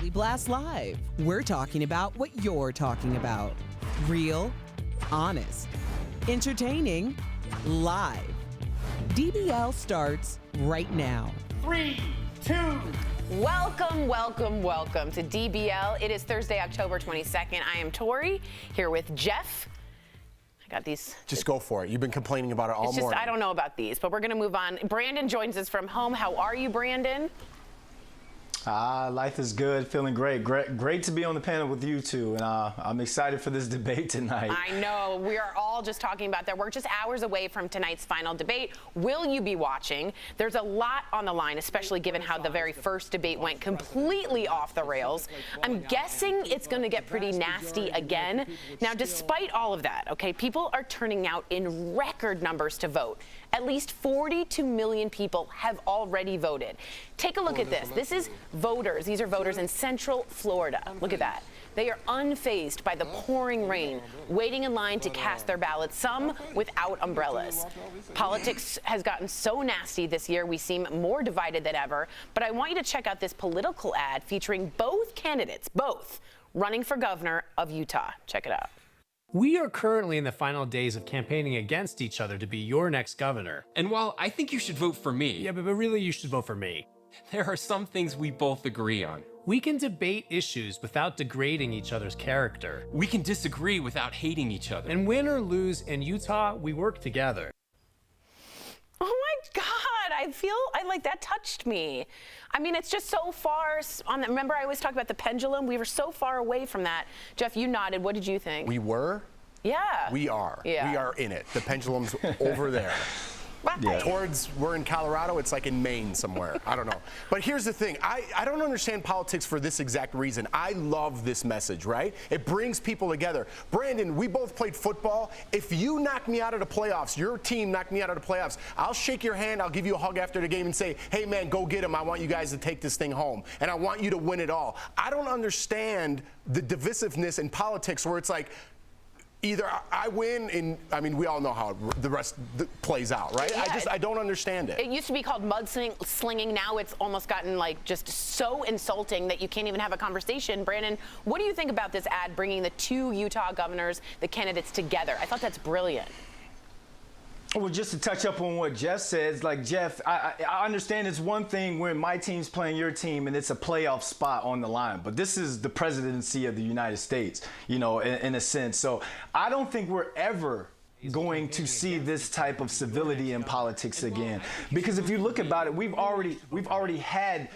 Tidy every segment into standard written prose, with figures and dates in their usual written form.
Daily Blast Live. We're talking about what you're talking about. Real, honest, entertaining, live. DBL starts right now. 3, 2. Welcome to DBL. It is Thursday, October 22nd. I am Tori, here with Jeff. I got these. Just go for it. You've been complaining about it all morning. I don't know about these, but we're going to move on. Brandon joins us from home. How are you, Brandon? Life is good, feeling great. Great to be on the panel with you two, and I'm excited for this debate tonight. I know, we are all just talking about that. We're just hours away from tonight's final debate. Will you be watching? There's a lot on the line, especially given how the very first debate went completely off the rails. I'm guessing it's going to get pretty nasty again. Now, despite all of that, okay, people are turning out in record numbers to vote. At least 42 million people have already voted. Take a look at this. This is voters. These are voters in Central Florida. Look at that. They are unfazed by the pouring rain, waiting in line to cast their ballots, some without umbrellas. Politics has gotten so nasty this year, we seem more divided than ever. But I want you to check out this political ad featuring both candidates, running for governor of Utah. Check it out. We are currently in the final days of campaigning against each other to be your next governor. And while I think you should vote for me, Yeah, but really you should vote for me. there are some things we both agree on. We can debate issues without degrading each other's character. We can disagree without hating each other. And win or lose in Utah, we work together. Oh my God, that touched me. I mean, it's just so far on that. Remember, I always talk about the pendulum? We were so far away from that. Jeff, you nodded. What did you think? We were? Yeah. We are. Yeah. We are in it. The pendulum's over there. Yeah. We're in Colorado, it's like in Maine somewhere. I don't know. But here's the thing. I don't understand politics for this exact reason. I love this message, right? It brings people together. Brandon, we both played football. If you knock me out of the playoffs, your team knocked me out of the playoffs, I'll shake your hand, I'll give you a hug after the game and say, hey man, go get him. I want you guys to take this thing home. And I want you to win it all. I don't understand the divisiveness in politics where it's like, either I win, and I mean, we all know how the rest plays out, right? Yeah, I don't understand it. It used to be called mudslinging. Now it's almost gotten like just so insulting that you can't even have a conversation. Brandon, what do you think about this ad bringing the two Utah governors, the candidates, together? I thought that's brilliant. Well, just to touch up on what Jeff says, like Jeff, I understand it's one thing when my team's playing your team and it's a playoff spot on the line, but this is the presidency of the United States, you know, in a sense. So I don't think we're ever going to see this type of civility in politics again, because if you look about it, we've already had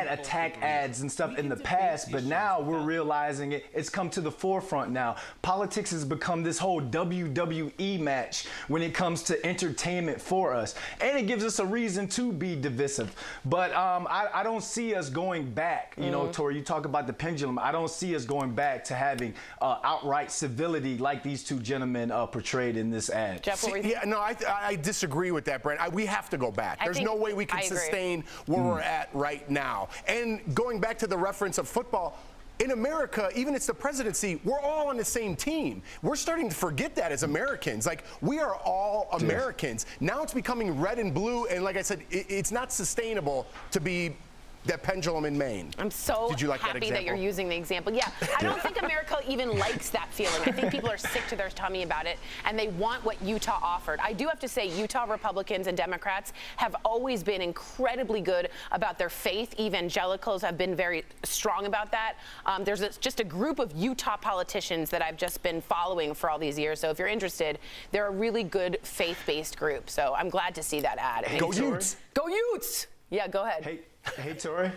attack ads and stuff in the past, but now we're realizing it's come to the forefront now. Politics has become this whole WWE match when it comes to entertainment for us, and it gives us a reason to be divisive. But I don't see us going back. You know, Tori, you talk about the pendulum. I don't see us going back to having outright civility like these two gentlemen portrayed in this ad. Jeff, I disagree with that, Brent. We have to go back. There's no way we can sustain where we're at right now. And going back to the reference of football, in America, even it's the presidency, we're all on the same team. We're starting to forget that as Americans. Like, we are all Americans. Now it's becoming red and blue, and like I said, it's not sustainable to be that pendulum in Maine. I'm so happy that you're using the example. Yeah, I don't think America even likes that feeling. I think people are sick to their tummy about it, and they want what Utah offered. I do have to say, Utah Republicans and Democrats have always been incredibly good about their faith. Evangelicals have been very strong about that. There's just a group of Utah politicians that I've just been following for all these years. So if you're interested, they're a really good faith-based group. So I'm glad to see that ad. Go Utes! Go Utes! Yeah, go ahead. Hey, Tori.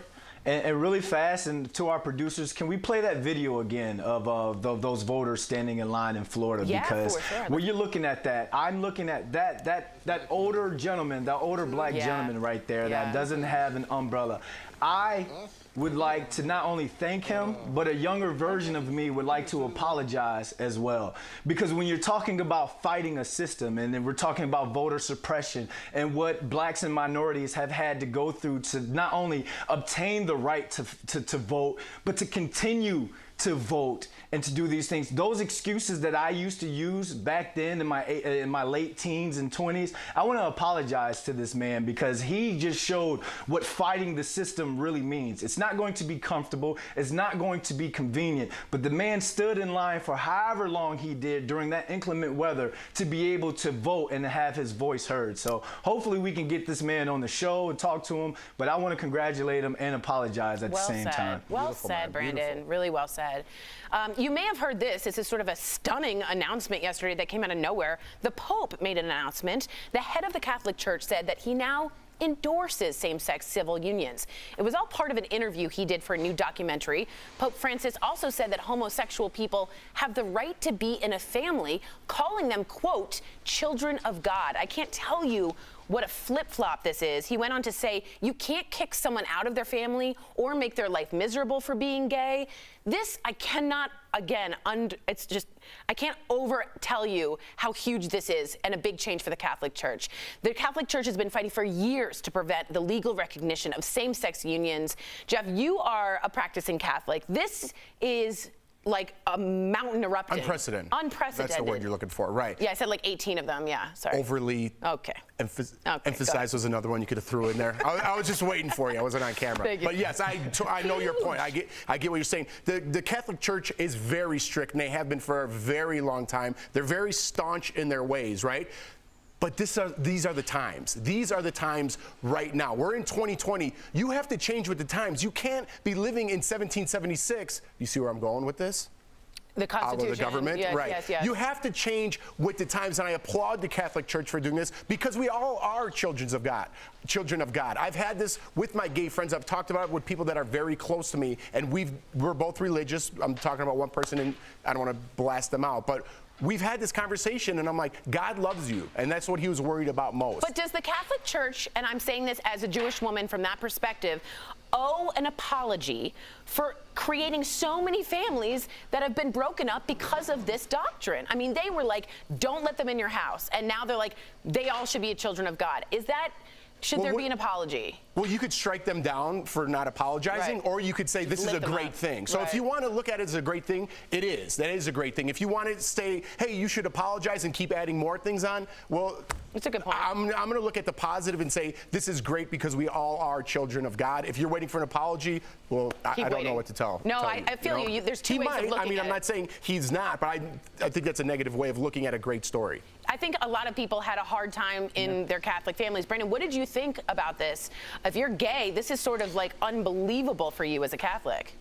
And really fast, and to our producers, can we play that video again of those voters standing in line in Florida? Yeah, because for sure. when you're looking at that, I'm looking at that older gentleman, that older black gentleman right there that doesn't have an umbrella. I would like to not only thank him, but a younger version of me would like to apologize as well. Because when you're talking about fighting a system, and then we're talking about voter suppression and what blacks and minorities have had to go through to not only obtain the right to vote, but to continue to vote and to do these things. Those excuses that I used to use back then in my late teens and 20s, I want to apologize to this man because he just showed what fighting the system really means. It's not going to be comfortable. It's not going to be convenient. But the man stood in line for however long he did during that inclement weather to be able to vote and to have his voice heard. So hopefully we can get this man on the show and talk to him. But I want to congratulate him and apologize at the same time. Well said, Brandon. Really well said. You may have heard this. This is sort of a stunning announcement yesterday that came out of nowhere. The Pope made an announcement. The head of the Catholic Church said that he now endorses same-sex civil unions. It was all part of an interview he did for a new documentary. Pope Francis also said that homosexual people have the right to be in a family, calling them, quote, children of God. I can't tell you what a flip-flop this is. He went on to say, you can't kick someone out of their family or make their life miserable for being gay. This, I cannot, again, I can't over tell you how huge this is and a big change for the Catholic Church. The Catholic Church has been fighting for years to prevent the legal recognition of same-sex unions. Jeff, you are a practicing Catholic. This is like a mountain erupting. Unprecedented. Unprecedented. That's the word you're looking for, right? Yeah, I said like 18 of them, yeah, sorry. Overly emphasized was another one you could have threw in there. I was just waiting for you. I wasn't on camera. Thank you. But yes, I know your point. I get what you're saying. The Catholic Church is very strict, and they have been for a very long time. They're very staunch in their ways, right? But these are the times. These are the times right now. We're in 2020. You have to change with the times. You can't be living in 1776. You see where I'm going with this? The Constitution. The government, yes, right. Yes. You have to change with the times, and I applaud the Catholic Church for doing this because we all are children of God. I've had this with my gay friends. I've talked about it with people that are very close to me, and we're both religious. I'm talking about one person, and I don't want to blast them out, but we've had this conversation, and I'm like, God loves you, and that's what he was worried about most. But does the Catholic Church, and I'm saying this as a Jewish woman from that perspective, owe an apology for creating so many families that have been broken up because of this doctrine? I mean, they were like, don't let them in your house, and now they're like, they all should be children of God. Should there be an apology? Well, you could strike them down for not apologizing, right. or you could say this is a great thing. So if you want to look at it as a great thing, it is. That is a great thing. If you want to say, hey, you should apologize and keep adding more things on, well, it's a good point. I'm going to look at the positive and say this is great because we all are children of God. If you're waiting for an apology, well, I don't know what to tell. No, I feel you. There's two ways of looking at it. I mean, I'm not saying he's not, but I think that's a negative way of looking at a great story. I think a lot of people had a hard time in their Catholic families. Brandon, what did you think about this? If you're gay, this is sort of like unbelievable for you as a Catholic.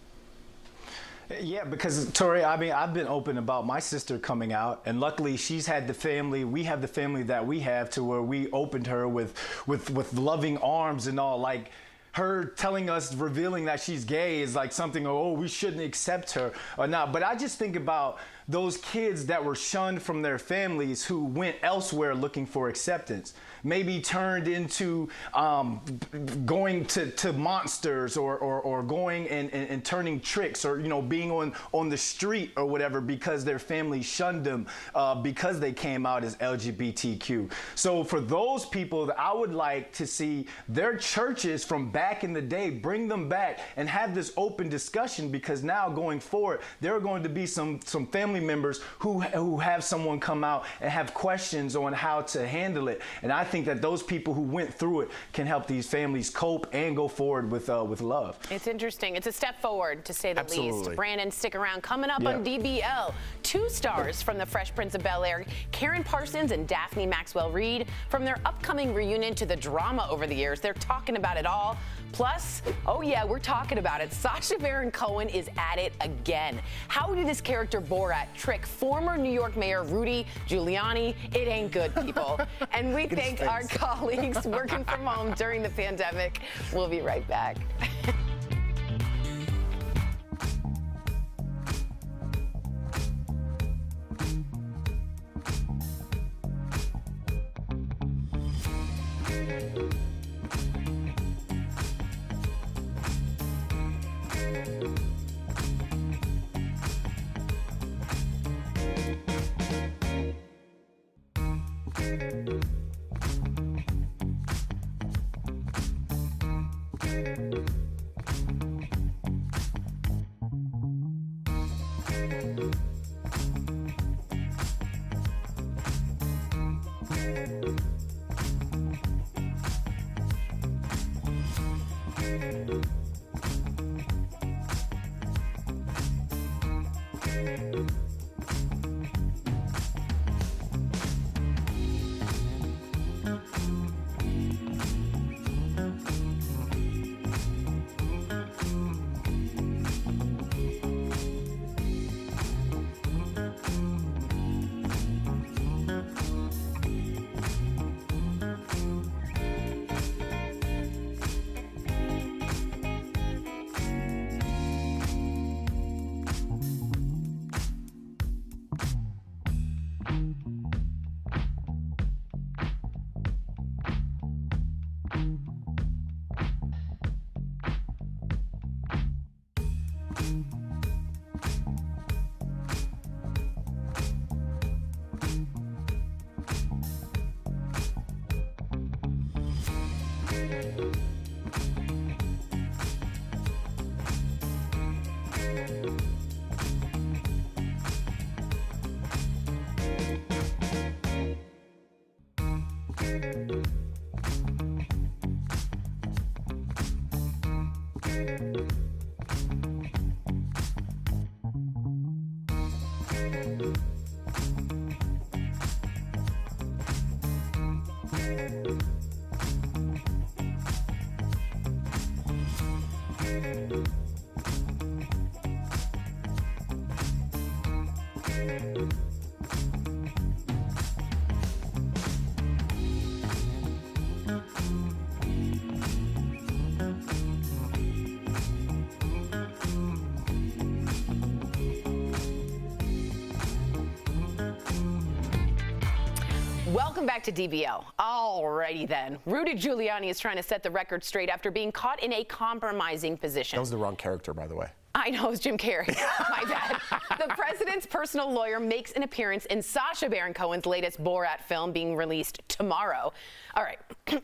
Yeah, because Tori, I mean, I've been open about my sister coming out, and luckily she's had the family. We have the family that we have to where we opened her with loving arms and all. Like, her telling us, revealing that she's gay is like something, oh, we shouldn't accept her or not. But I just think about those kids that were shunned from their families who went elsewhere looking for acceptance, maybe turned into going to monsters or going and turning tricks, or being on the street or whatever because their family shunned them because they came out as LGBTQ. So for those people, I would like to see their churches from back in the day, bring them back and have this open discussion, because now going forward there are going to be some family members who have someone come out and have questions on how to handle it. And I think that those people who went through it can help these families cope and go forward with love. It's interesting. It's a step forward, to say the Absolutely. least. Brandon, stick around. Coming up on DBL, 2 stars from the Fresh Prince of Bel-Air, Karen Parsons and Daphne Maxwell Reid. From their upcoming reunion to the drama over the years, they're talking about it all. Plus, oh yeah, we're talking about it. Sacha Baron Cohen is at it again. How did his character Borat trick former New York Mayor Rudy Giuliani? It ain't good, people. And we thank our colleagues working from home during the pandemic. We'll be right back. Welcome back to DBL. Alrighty then. Rudy Giuliani is trying to set the record straight after being caught in a compromising position. That was the wrong character, by the way. I know, it was Jim Carrey. My bad. The president's personal lawyer makes an appearance in Sacha Baron Cohen's latest Borat film being released tomorrow. All right,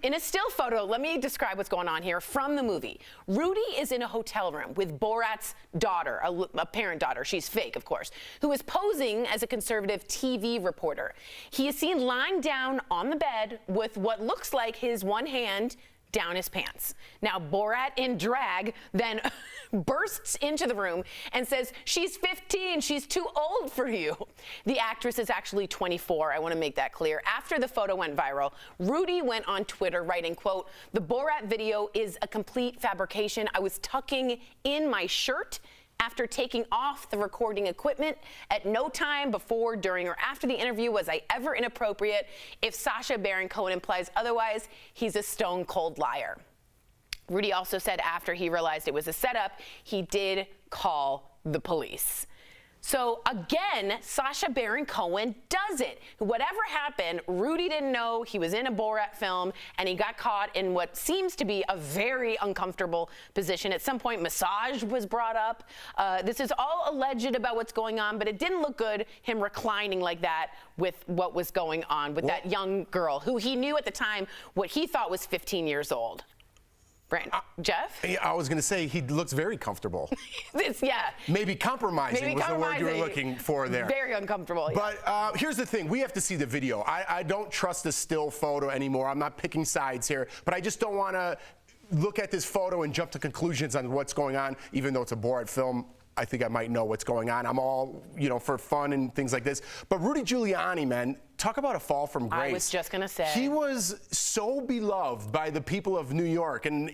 in a still photo, let me describe what's going on here from the movie. Rudy is in a hotel room with Borat's daughter, a parent daughter, she's fake, of course, who is posing as a conservative TV reporter. He is seen lying down on the bed with what looks like his one hand down his pants. Now, Borat in drag then bursts into the room and says, "She's 15, she's too old for you." The actress is actually 24, I want to make that clear. After the photo went viral, Rudy went on Twitter writing, quote, "The Borat video is a complete fabrication. I was tucking in my shirt after taking off the recording equipment. At no time before, during, or after the interview was I ever inappropriate. If Sacha Baron Cohen implies otherwise, he's a stone cold liar." Rudy also said after he realized it was a setup, he did call the police. So again, Sacha Baron Cohen does it. Whatever happened, Rudy didn't know he was in a Borat film, and he got caught in what seems to be a very uncomfortable position. At some point, massage was brought up. This is all alleged about what's going on, but it didn't look good, him reclining like that with what was going on with that young girl, who he knew at the time what he thought was 15 years old. Brandon, Jeff? I was going to say he looks very comfortable. Yeah. Maybe compromising was the word you were looking for there. Very uncomfortable. Yeah. But here's the thing. We have to see the video. I don't trust the still photo anymore. I'm not picking sides here, but I just don't want to look at this photo and jump to conclusions on what's going on, even though it's a Borat film. I think I might know what's going on. I'm all, for fun and things like this. But Rudy Giuliani, man, talk about a fall from grace. I was just going to say. He was so beloved by the people of New York. And,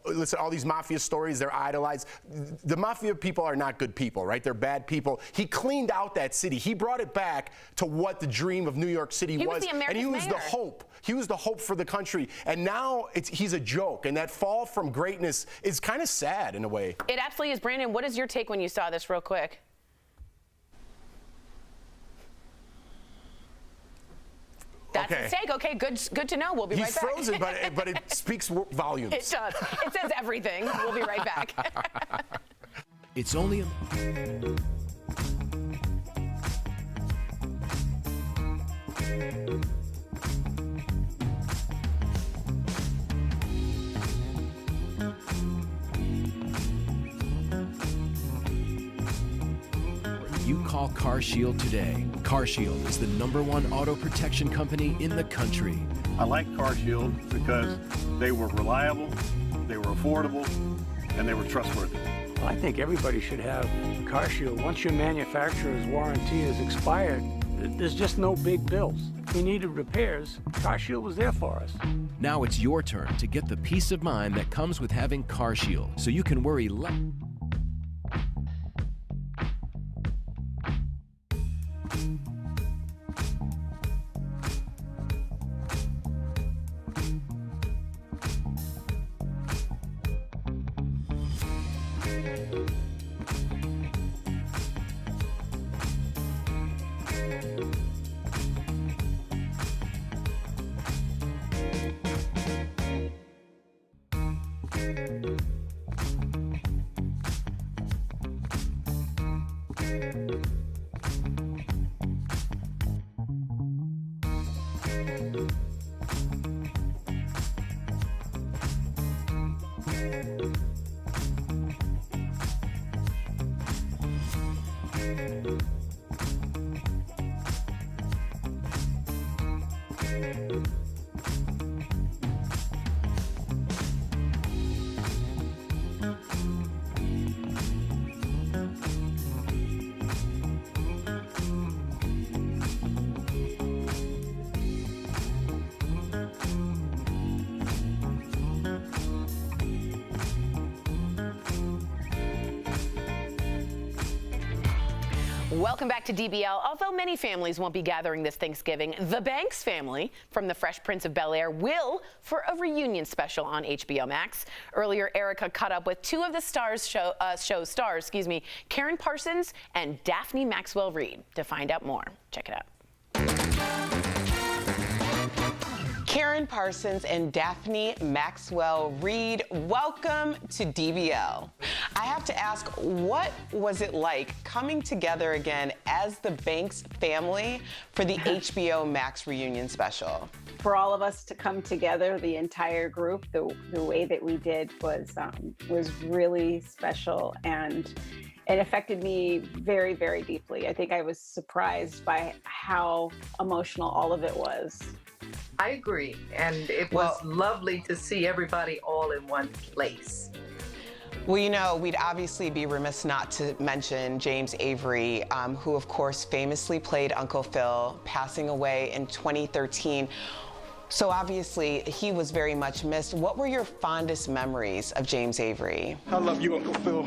listen, all these mafia stories, they're idolized. The mafia people are not good people, right? They're bad people. He cleaned out that city. He brought it back to what the dream of New York City was. He was the American and he was mayor. the hope. He was the hope for the country. And now he's a joke. And that fall from greatness is kind of sad in a way. It absolutely is. Brandon, what is your take when you saw this real quick? That's his take. Okay, good to know. We'll be right back. He's frozen, but it speaks volumes. It does. It says everything. We'll be right back. It's only a... You call Call CarShield today. CarShield is the #1 auto protection company in the country. I like CarShield because they were reliable, they were affordable, and they were trustworthy. I think everybody should have CarShield. Once your manufacturer's warranty is expired, there's just no big bills. We needed repairs. CarShield was there for us. Now it's your turn to get the peace of mind that comes with having CarShield, so you can worry less. Welcome back to DBL. Although many families won't be gathering this Thanksgiving, the Banks family from The Fresh Prince of Bel-Air will for a reunion special on HBO Max. Earlier, Erica caught up with two of the show's stars, Karen Parsons and Daphne Maxwell Reid. To find out more, check it out. Karen Parsons and Daphne Maxwell Reid, welcome to DBL. I have to ask, what was it like coming together again as the Banks family for the HBO Max reunion special? For all of us to come together, the entire group, the way that we did was really special, and it affected me very, very deeply. I think I was surprised by how emotional all of it was. I agree, and it was lovely to see everybody all in one place. Well, you know, we'd obviously be remiss not to mention James Avery, who of course famously played Uncle Phil, passing away in 2013. So obviously he was very much missed. What were your fondest memories of James Avery? I love you, Uncle Phil.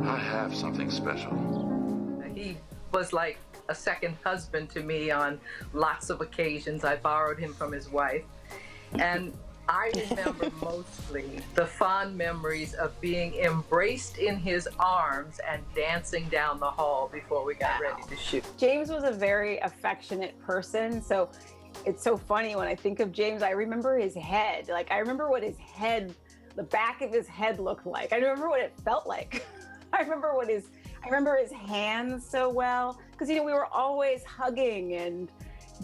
I have something special. He was like a second husband to me on lots of occasions. I borrowed him from his wife. And I remember mostly the fond memories of being embraced in his arms and dancing down the hall before we got ready to shoot. James was a very affectionate person, so it's so funny when I think of James, I remember his head. Like, I remember what his head, the back of his head looked like. I remember what it felt like. I remember his hands so well, because, you know, we were always hugging and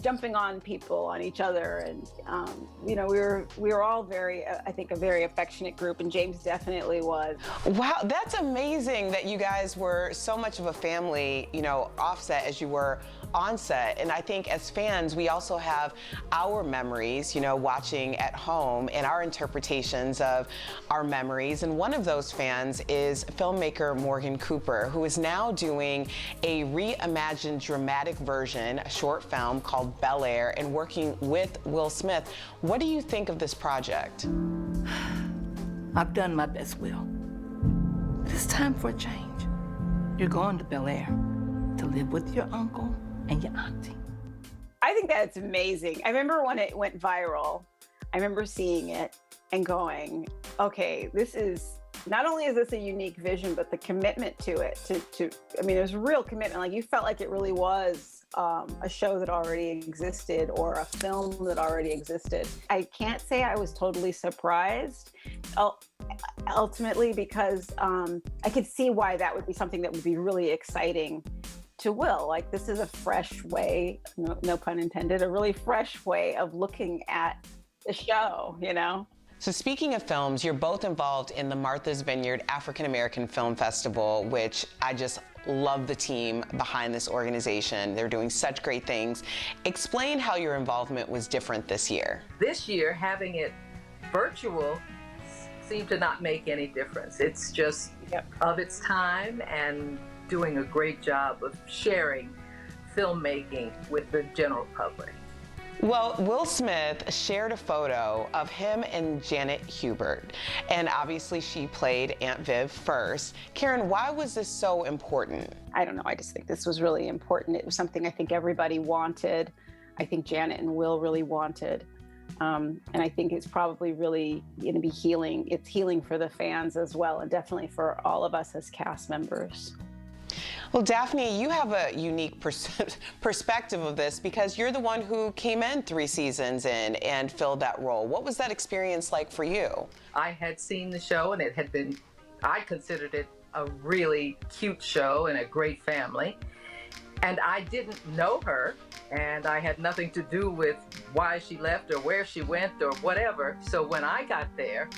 jumping on people, on each other, and you know, we were all very, I think, a very affectionate group, and James definitely was. Wow, that's amazing that you guys were so much of a family, you know, offset as you were on set. And I think as fans, we also have our memories, you know, watching at home and our interpretations of our memories. And one of those fans is filmmaker Morgan Cooper, who is now doing a reimagined dramatic version, a short film called Bel-Air, and working with Will Smith. What do you think of this project? I've done my best, Will. But it's time for a change. You're going to Bel-Air to live with your uncle and your auntie. I think that's amazing. I remember when it went viral, I remember seeing it and going, okay, this is, not only is this a unique vision, but the commitment to it, I mean, there's real commitment. Like, you felt like it really was a show that already existed or a film that already existed. I can't say I was totally surprised, ultimately, because I could see why that would be something that would be really exciting to Will. Like, this is a fresh way, no pun intended, a really fresh way of looking at the show, you know? So speaking of films, you're both involved in the Martha's Vineyard African American Film Festival, which I just love the team behind this organization. They're doing such great things. Explain how your involvement was different this year. This year, having it virtual seemed to not make any difference. It's just of its time and doing a great job of sharing filmmaking with the general public. Well, Will Smith shared a photo of him and Janet Hubert, and obviously she played Aunt Viv first. Karen, why was this so important? I don't know, I just think this was really important. It was something I think everybody wanted. I think Janet and Will really wanted. And I think it's probably really going to be healing. It's healing for the fans as well, and definitely for all of us as cast members. Well, Daphne, you have a unique perspective of this because you're the one who came in 3 seasons in and filled that role. What was that experience like for you? I had seen the show, and it had been, I considered it a really cute show and a great family. And I didn't know her, and I had nothing to do with why she left or where she went or whatever. So when I got there,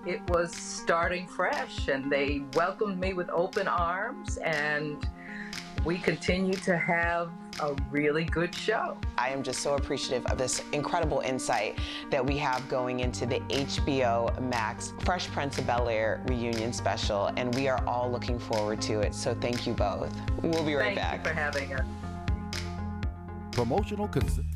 it was starting fresh, and they welcomed me with open arms, and we continue to have a really good show. I am just so appreciative of this incredible insight that we have going into the HBO Max Fresh Prince of Bel-Air reunion special, and we are all looking forward to it. So thank you both. We'll be right back. Thank you for having us. Promotional consent.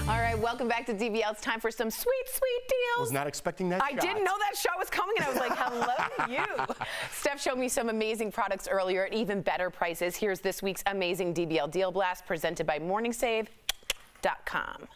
All right, welcome back to DBL. It's time for some sweet, sweet deals. Was not expecting that I shot. didn't know that shot was coming, and I was like, hello to you. Steph showed me some amazing products earlier at even better prices. Here's this week's amazing DBL Deal Blast presented by MorningSave.com.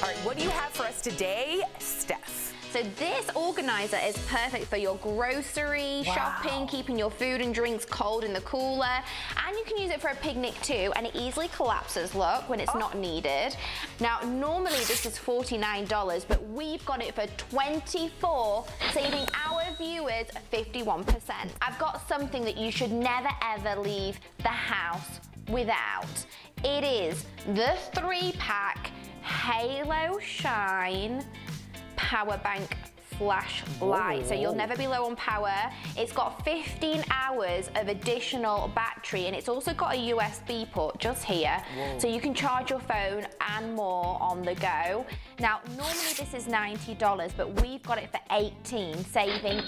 All right, what do you have for us today, Steph? So this organizer is perfect for your grocery shopping, keeping your food and drinks cold in the cooler, and you can use it for a picnic too, and it easily collapses, look, when it's not needed. Now, normally this is $49, but we've got it for $24, saving our viewers 51%. I've got something that you should never ever leave the house without. It is the 3-pack Halo Shine power bank flashlight. So you'll never be low on power. It's got 15 hours of additional battery, and it's also got a USB port just here. So you can charge your phone and more on the go. Now, normally this is $90, but we've got it for $18, saving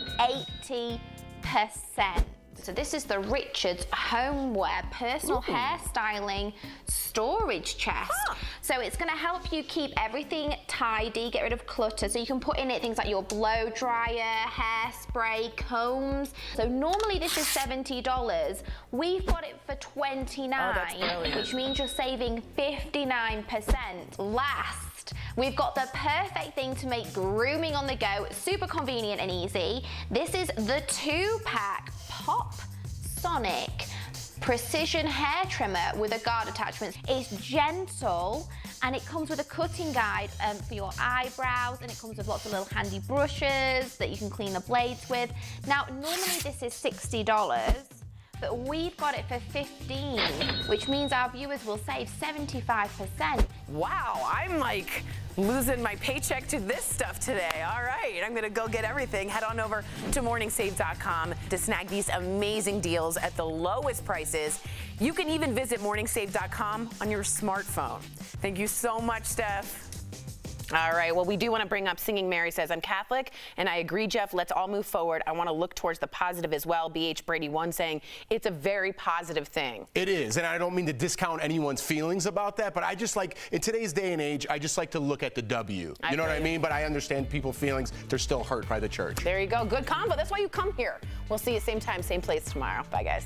80%. So this is the Richards Homeware Personal Hairstyling Storage Chest. So it's going to help you keep everything tidy, get rid of clutter. So you can put in it things like your blow dryer, hairspray, combs. So normally this is $70. We've got it for $29, which means you're saving 59%. Last, we've got the perfect thing to make grooming on the go super convenient and easy. This is the 2-pack Pop Sonic precision hair trimmer with a guard attachment. It's gentle and it comes with a cutting guide for your eyebrows, and it comes with lots of little handy brushes that you can clean the blades with. Now, normally this is $60, but we've got it for $15, which means our viewers will save 75%. Wow, I'm like losing my paycheck to this stuff today. All right, I'm gonna go get everything. Head on over to morningsave.com to snag these amazing deals at the lowest prices. You can even visit morningsave.com on your smartphone. Thank you so much, Steph. All right, well, we do want to bring up Singing Mary says, I'm Catholic, and I agree, Jeff, let's all move forward. I want to look towards the positive as well. BH Brady 1 saying, it's a very positive thing. It is, and I don't mean to discount anyone's feelings about that, but I just like, in today's day and age, I just like to look at the W. You know what I mean? But I understand people's feelings. They're still hurt by the church. There you go. Good combo. That's why you come here. We'll see you same time, same place tomorrow. Bye, guys.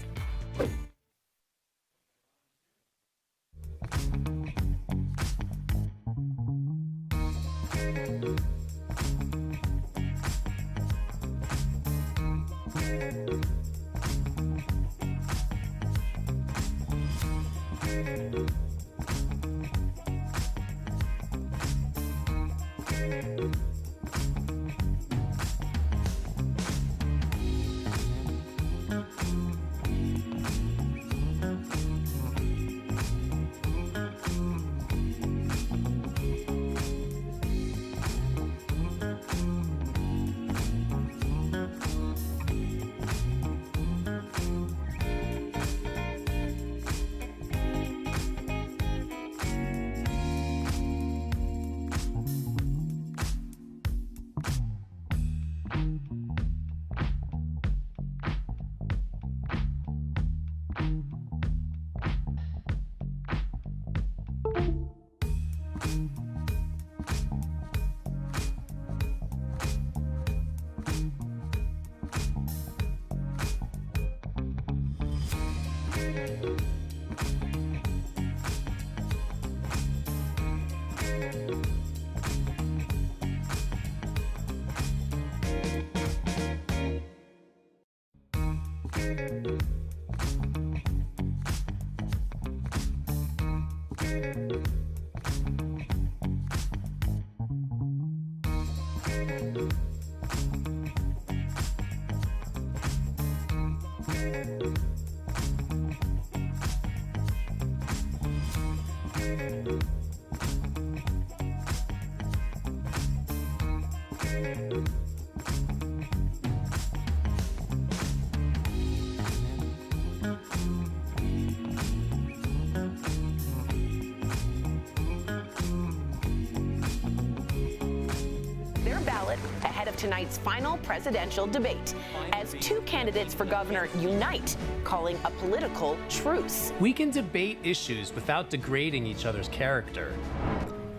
of tonight's final presidential debate as two candidates for governor unite, calling a political truce. We can debate issues without degrading each other's character.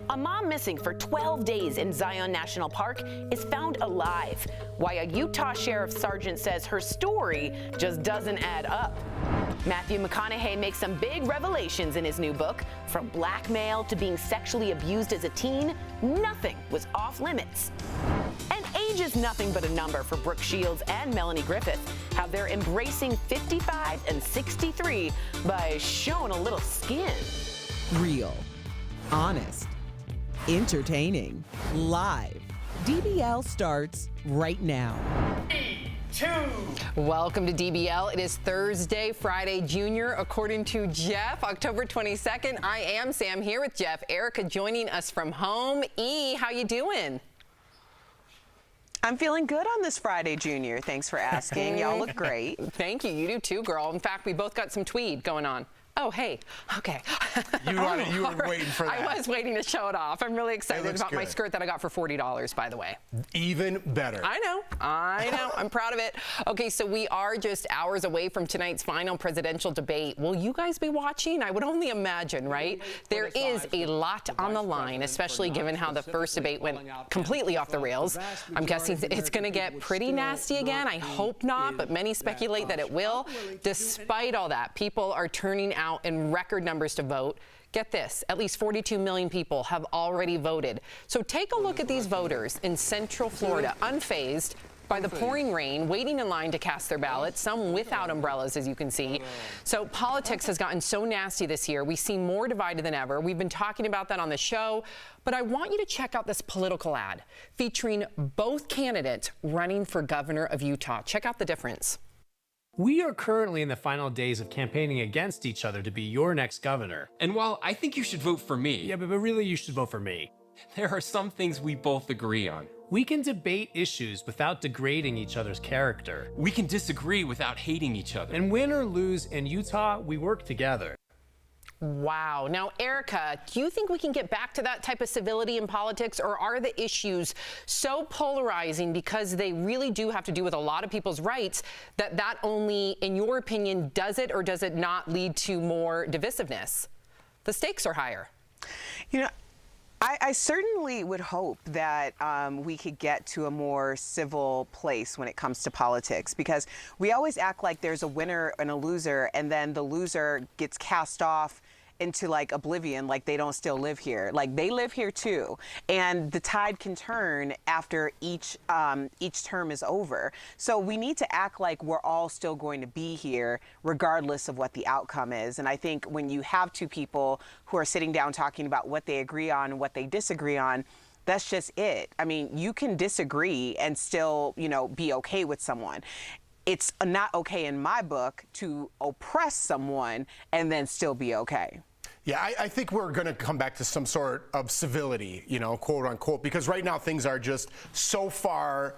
A mom missing for 12 days in Zion National Park is found alive. Why a Utah sheriff sergeant says her story just doesn't add up. Matthew McConaughey makes some big revelations in his new book. From blackmail to being sexually abused as a teen, nothing was off limits. And age is nothing but a number for Brooke Shields and Melanie Griffith. How they're embracing 55 and 63 by showing a little skin. Real, honest, entertaining, live. DBL starts right now. Welcome to DBL. It is Thursday, Friday Junior. According to Jeff, October 22nd. I am Sam here with Jeff. Erica joining us from home. E, how you doing? I'm feeling good on this Friday, Junior. Thanks for asking. Y'all look great. Thank you. You do too, girl. In fact, we both got some tweed going on. Oh, hey. Okay. You were waiting for that. I was waiting to show it off. I'm really excited about my good. skirt that I got for $40, by the way. Even better. I know. I'm proud of it. Okay, so we are just hours away from tonight's final presidential debate. Will you guys be watching? I would only imagine, right? There is a lot on the line, especially given how the first debate went completely off the rails. I'm guessing it's going to get pretty nasty again. I hope not, but many speculate that it will. Despite all that, people are turning out in record numbers to vote. Get this, at least 42 million people have already voted. So take a look at these voters in Central Florida, unfazed by the pouring rain, waiting in line to cast their ballots, some without umbrellas, as you can see. So politics has gotten so nasty this year. We seem more divided than ever. We've been talking about that on the show, but I want you to check out this political ad featuring both candidates running for governor of Utah. Check out the difference. We are currently in the final days of campaigning against each other to be your next governor. And while I think you should vote for me, Yeah, but really you should vote for me. there are some things we both agree on. We can debate issues without degrading each other's character. We can disagree without hating each other. And win or lose in Utah, we work together. Wow. Now, Erica, do you think we can get back to that type of civility in politics, or are the issues so polarizing because they really do have to do with a lot of people's rights that only, in your opinion, does it or does it not lead to more divisiveness? The stakes are higher. You know, I certainly would hope that we could get to a more civil place when it comes to politics, because we always act like there's a winner and a loser, and then the loser gets cast off into like oblivion, like they don't still live here. Like they live here too, and the tide can turn after each term is over. So we need to act like we're all still going to be here regardless of what the outcome is. And I think when you have two people who are sitting down talking about what they agree on and what they disagree on, that's just it. I mean, you can disagree and still, you know, be okay with someone. It's not okay in my book to oppress someone and then still be okay. Yeah, I think we're going to come back to some sort of civility, you know, quote unquote, because right now things are just so far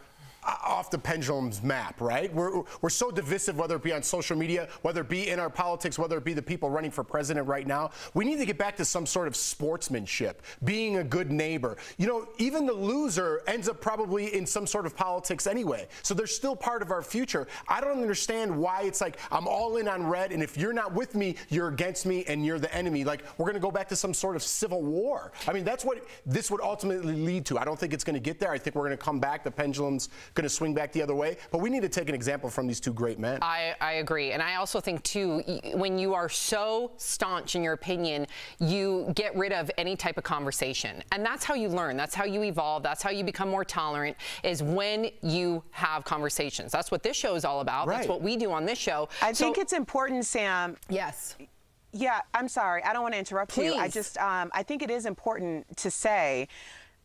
off the pendulum's map, right? We're so divisive, whether it be on social media, whether it be in our politics, whether it be the people running for president right now. We need to get back to some sort of sportsmanship, being a good neighbor. You know, even the loser ends up probably in some sort of politics anyway. So they're still part of our future. I don't understand why it's like I'm all in on red, and if you're not with me, you're against me and you're the enemy. Like we're going to go back to some sort of civil war. I mean, that's what this would ultimately lead to. I don't think it's going to get there. I think we're going to come back. The pendulum's going to swing back the other way, but we need to take an example from these two great men. I agree, and I also think too, when you are so staunch in your opinion, you get rid of any type of conversation, and that's how you learn, that's how you evolve, that's how you become more tolerant, is when you have conversations. That's what this show is all about. Right. That's what we do on this show. I think it's important, Sam. Yes. Yeah, I'm sorry, I don't want to interrupt you. I just I think it is important to say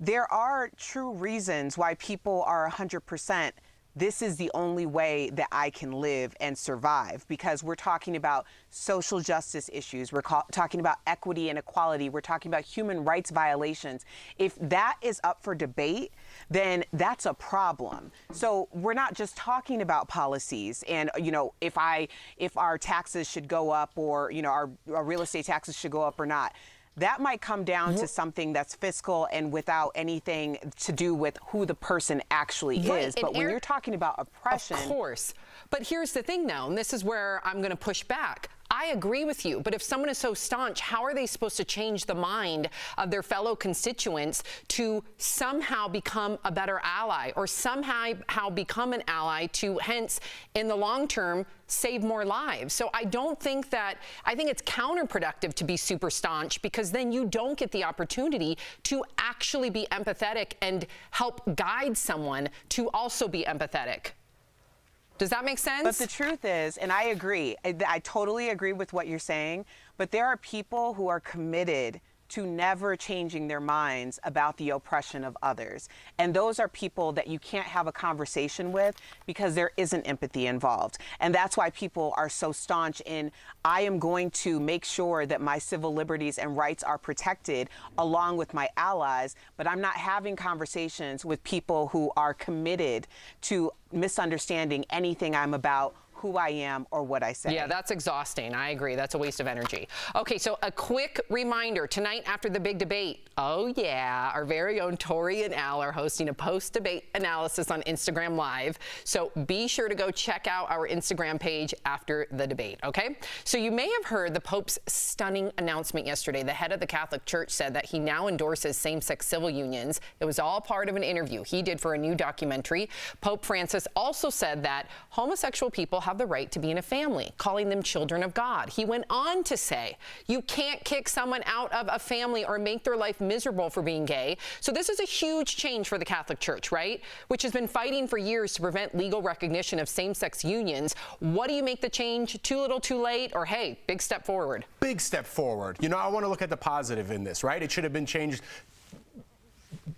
there are true reasons why people are 100%. This is the only way that I can live and survive, because we're talking about social justice issues. We're talking about equity and equality. We're talking about human rights violations. If that is up for debate, then that's a problem. So we're not just talking about policies and, you know, if our taxes should go up or, you know, our real estate taxes should go up or not. that might come down to something that's fiscal and without anything to do with who the person actually is. But when you're talking about oppression. Of course. But here's the thing, though, and this is where I'm going to push back. I agree with you, but if someone is so staunch, how are they supposed to change the mind of their fellow constituents to somehow become a better ally or somehow become an ally to, hence, in the long term, save more lives? So I don't think that, I think it's counterproductive to be super staunch, because then you don't get the opportunity to actually be empathetic and help guide someone to also be empathetic. Does that make sense? But the truth is, and I agree, I totally agree with what you're saying, but there are people who are committed to never changing their minds about the oppression of others. And those are people that you can't have a conversation with because there isn't empathy involved. And that's why people are so staunch in, I am going to make sure that my civil liberties and rights are protected along with my allies, but I'm not having conversations with people who are committed to misunderstanding anything I'm about, who I am, or what I say. Yeah, that's exhausting. I agree. That's a waste of energy. Okay, so a quick reminder. Tonight after the big debate, oh yeah, our very own Tori and Al are hosting a post-debate analysis on Instagram Live. So be sure to go check out our Instagram page after the debate, okay? So you may have heard the Pope's stunning announcement yesterday. The head of the Catholic Church said that he now endorses same-sex civil unions. It was all part of an interview he did for a new documentary. Pope Francis also said that homosexual people have the right to be in a family, calling them children of God. He went on to say, you can't kick someone out of a family or make their life miserable for being gay. So this is a huge change for the Catholic Church, right? Which has been fighting for years to prevent legal recognition of same-sex unions. What do you make the change? Too little, too late? Or hey, big step forward? Big step forward. You know, I want to look at the positive in this, right? It should have been changed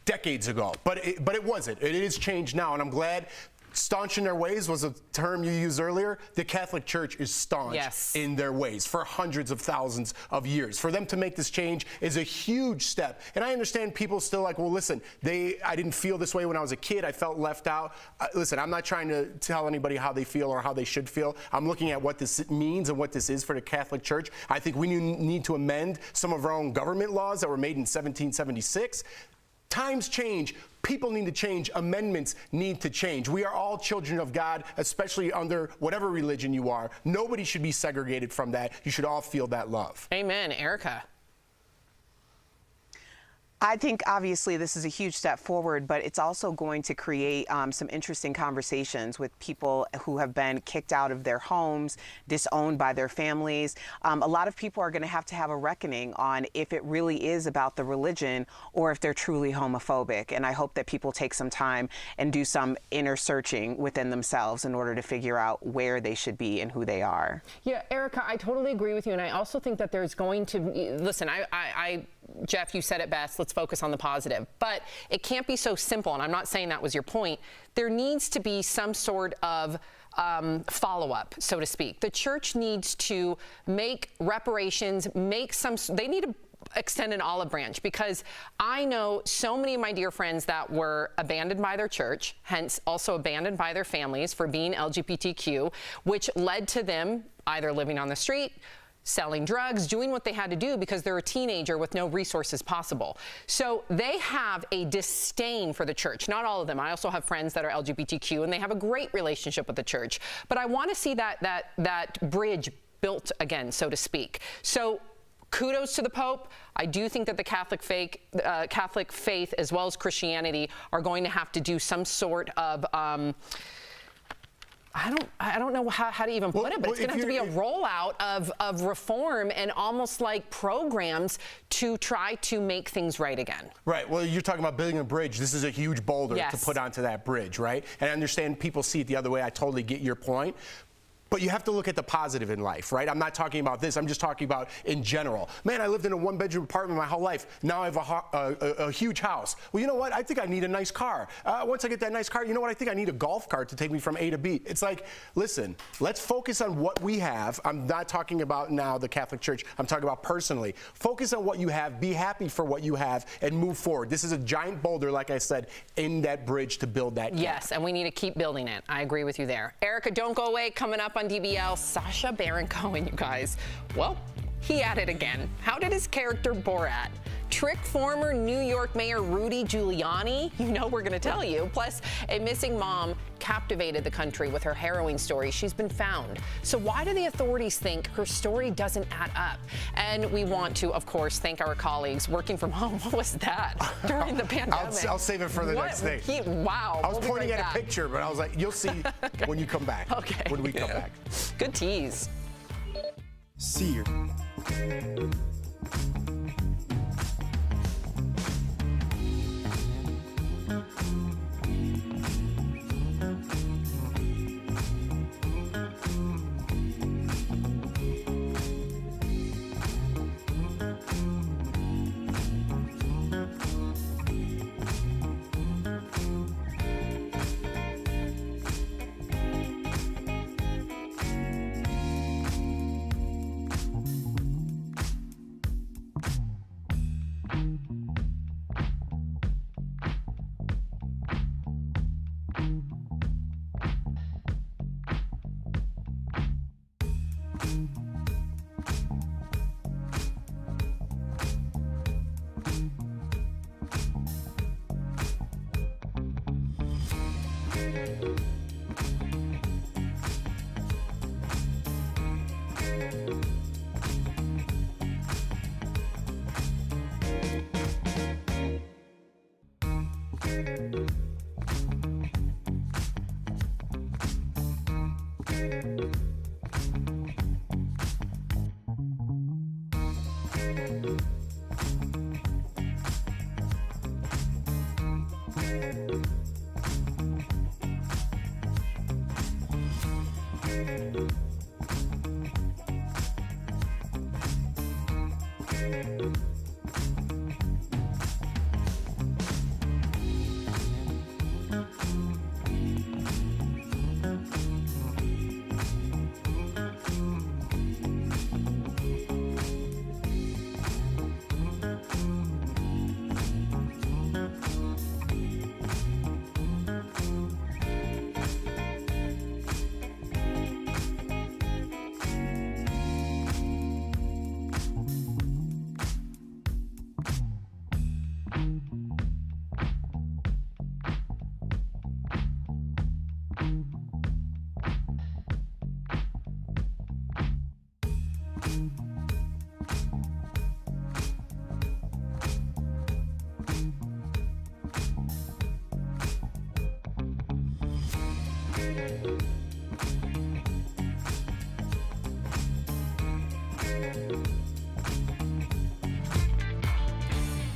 decades ago, but it wasn't. It is changed now, and I'm glad. Staunch in their ways was a term you used earlier. The Catholic Church is staunch in their ways for hundreds of thousands of years. For them to make this change is a huge step. And I understand people still like, well, listen, I didn't feel this way when I was a kid. I felt left out. Listen, I'm not trying to tell anybody how they feel or how they should feel. I'm looking at what this means and what this is for the Catholic Church. I think we need to amend some of our own government laws that were made in 1776. Times change. People need to change. Amendments need to change. We are all children of God, especially under whatever religion you are. Nobody should be segregated from that. You should all feel that love. Amen. Erica. I think obviously this is a huge step forward, but it's also going to create some interesting conversations with people who have been kicked out of their homes, disowned by their families. A lot of people are going to have a reckoning on if it really is about the religion or if they're truly homophobic. And I hope that people take some time and do some inner searching within themselves in order to figure out where they should be and who they are. Yeah, Erica, I totally agree with you. And I also think that there's going to be, listen, Jeff, you said it best. Let's focus on the positive. But it can't be so simple, and I'm not saying that was your point. There needs to be some sort of follow-up, so to speak. The church needs to make reparations, they need to extend an olive branch, because I know so many of my dear friends that were abandoned by their church, hence also abandoned by their families for being LGBTQ, which led to them either living on the street, selling drugs, doing what they had to do because they're a teenager with no resources possible. So they have a disdain for the church. Not all of them. I also have friends that are LGBTQ, and they have a great relationship with the church. But I want to see that bridge built again, so to speak. So kudos to the Pope. I do think that the Catholic faith, as well as Christianity, are going to have to do some sort of I don't know how to even put it, but it's going to have to be a rollout of reform and almost like programs to try to make things right again. Right. Well, you're talking about building a bridge. This is a huge boulder to put onto that bridge, right? And I understand people see it the other way. I totally get your point. But you have to look at the positive in life, right? I'm not talking about this. I'm just talking about in general. Man, I lived in a one-bedroom apartment my whole life. Now I have a huge house. Well, you know what? I think I need a nice car. Once I get that nice car, you know what? I think I need a golf cart to take me from A to B. It's like, listen, let's focus on what we have. I'm not talking about now the Catholic Church. I'm talking about personally. Focus on what you have. Be happy for what you have and move forward. This is a giant boulder, like I said, in that bridge to build that gap. Yes, and we need to keep building it. I agree with you there. Erica, don't go away. Coming up on DBL, Sacha Baron Cohen, you guys. Well, he at it again. How did his character Borat trick former New York Mayor Rudy Giuliani? You know we're going to tell you. Plus, a missing mom captivated the country with her harrowing story. She's been found. So why do the authorities think her story doesn't add up? And we want to, of course, thank our colleagues working from home. What was that during the pandemic? I'll save it for the next thing. Wow. I was pointing at a picture, but I was like, you'll see when you come back. Okay. When we come back. Good tease. See you.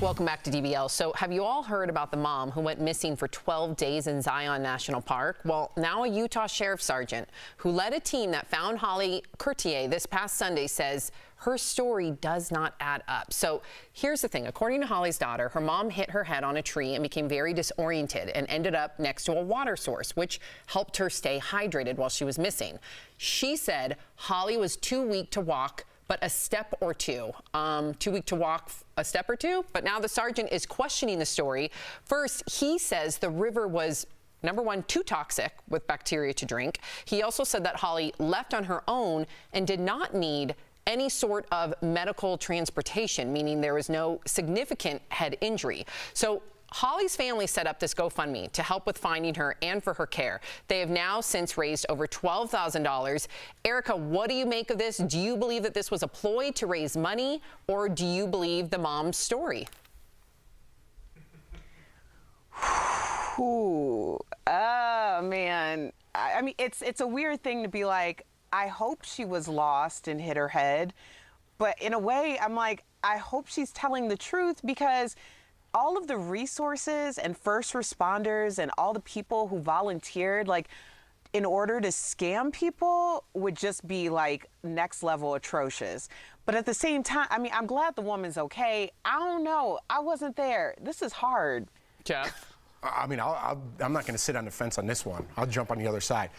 Welcome back to DBL. So have you all heard about the mom who went missing for 12 days in Zion National Park? Well, now a Utah sheriff sergeant who led a team that found Holly Courtier this past Sunday says her story does not add up. So here's the thing. According to Holly's daughter, her mom hit her head on a tree and became very disoriented and ended up next to a water source, which helped her stay hydrated while she was missing. She said Holly was too weak to walk, but a step or two. Too weak to walk a step or two, but now the sergeant is questioning the story. First, he says the river was, number one, too toxic with bacteria to drink. He also said that Holly left on her own and did not need any sort of medical transportation, meaning there was no significant head injury. So Holly's family set up this GoFundMe to help with finding her and for her care. They have now since raised over $12,000. Erica, what do you make of this? Do you believe that this was a ploy to raise money, or do you believe the mom's story? Ooh, man. I mean, it's a weird thing to be like, I hope she was lost and hit her head. But in a way, I'm like, I hope she's telling the truth, because all of the resources and first responders and all the people who volunteered, like, in order to scam people would just be like next level atrocious. But at the same time, I mean, I'm glad the woman's okay. I don't know. I wasn't there. This is hard. Jeff? I mean, I'm not going to sit on the fence on this one. I'll jump on the other side.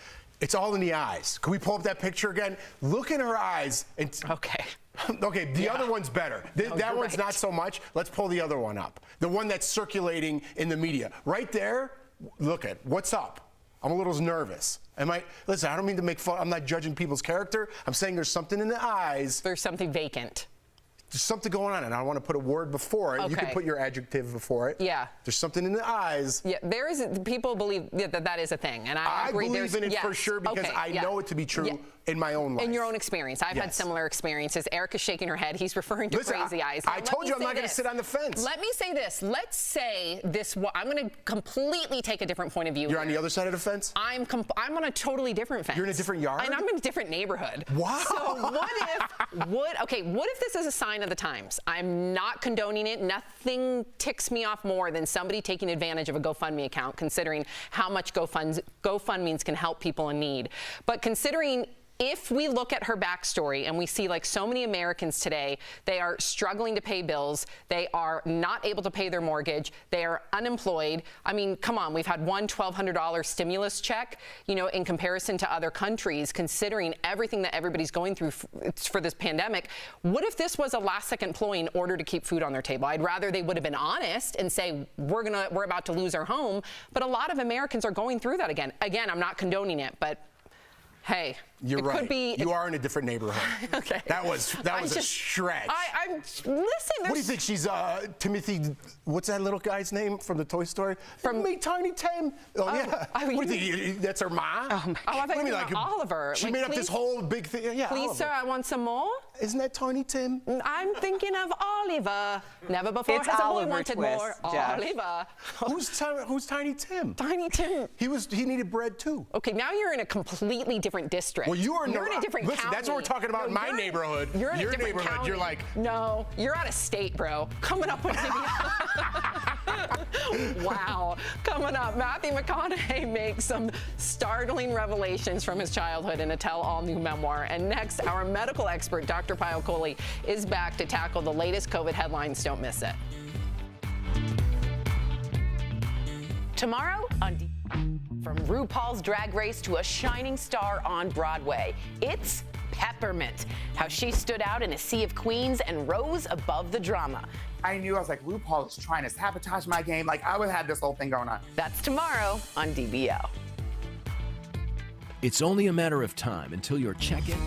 It's all in the eyes. Can we pull up that picture again? Look in her eyes. And okay. Okay, the other one's better. That one's not so much. Let's pull the other one up. The one that's circulating in the media. Right there, look at what's up. I'm a little nervous. Listen, I don't mean to make fun. I'm not judging people's character. I'm saying there's something in the eyes. There's something vacant. There's something going on, and I want to put a word before it. Okay. You can put your adjective before it. Yeah. There's something in the eyes. Yeah, people believe that is a thing, and I agree. Believe in it for sure because I know it to be true in my own life. In your own experience. I've had similar experiences. Erica's shaking her head. He's referring to crazy eyes. I told you I'm not going to sit on the fence. Let me say this. Let's say this. I'm going to completely take a different point of view. You're on the other side of the fence? I'm on a totally different fence. You're in a different yard? And I'm in a different neighborhood. Wow. So what if this is a sign of the times? I'm not condoning it. Nothing ticks me off more than somebody taking advantage of a GoFundMe account, considering how much GoFundMes can help people in need. But considering if we look at her backstory and we see, like so many Americans today, they are struggling to pay bills, they are not able to pay their mortgage, they are unemployed. I mean, come on, we've had one $1,200 stimulus check, in comparison to other countries, considering everything that everybody's going through for this pandemic. What if this was a last-second ploy in order to keep food on their table? I'd rather they would have been honest and say, we're about to lose our home, but a lot of Americans are going through that again. Again, I'm not condoning it, but hey, you're right. Could be, you are in a different neighborhood. Okay. That was a stretch. Listen. What do you think? She's Timothy. What's that little guy's name from the Toy Story? From me, Tiny Tim. Oh yeah. What do you think? That's her ma? I thought you were like Oliver. She made up this whole big thing. Yeah. Please, Oliver. sir, I want some more. Isn't that Tiny Tim? I'm thinking of Oliver. Never before has a boy wanted more. Oliver. Who's Tiny Tim? Tiny Tim. He needed bread too. Okay, now you're in a completely different district. Well, you're in a different county. Listen, that's what we're talking about in my neighborhood. You're in your a different neighborhood. county. You're like, no, you're out of state, bro. Coming up with wow. Coming up, Matthew McConaughey makes some startling revelations from his childhood in a tell-all new memoir. And next, our medical expert, Dr. Payal Kohli, is back to tackle the latest COVID headlines. Don't miss it. Tomorrow on from RuPaul's Drag Race to a shining star on Broadway, it's Peppermint. How she stood out in a sea of queens and rose above the drama. I knew, I was like, RuPaul is trying to sabotage my game. Like, I would have this whole thing going on. That's tomorrow on DBL. It's only a matter of time until your check-in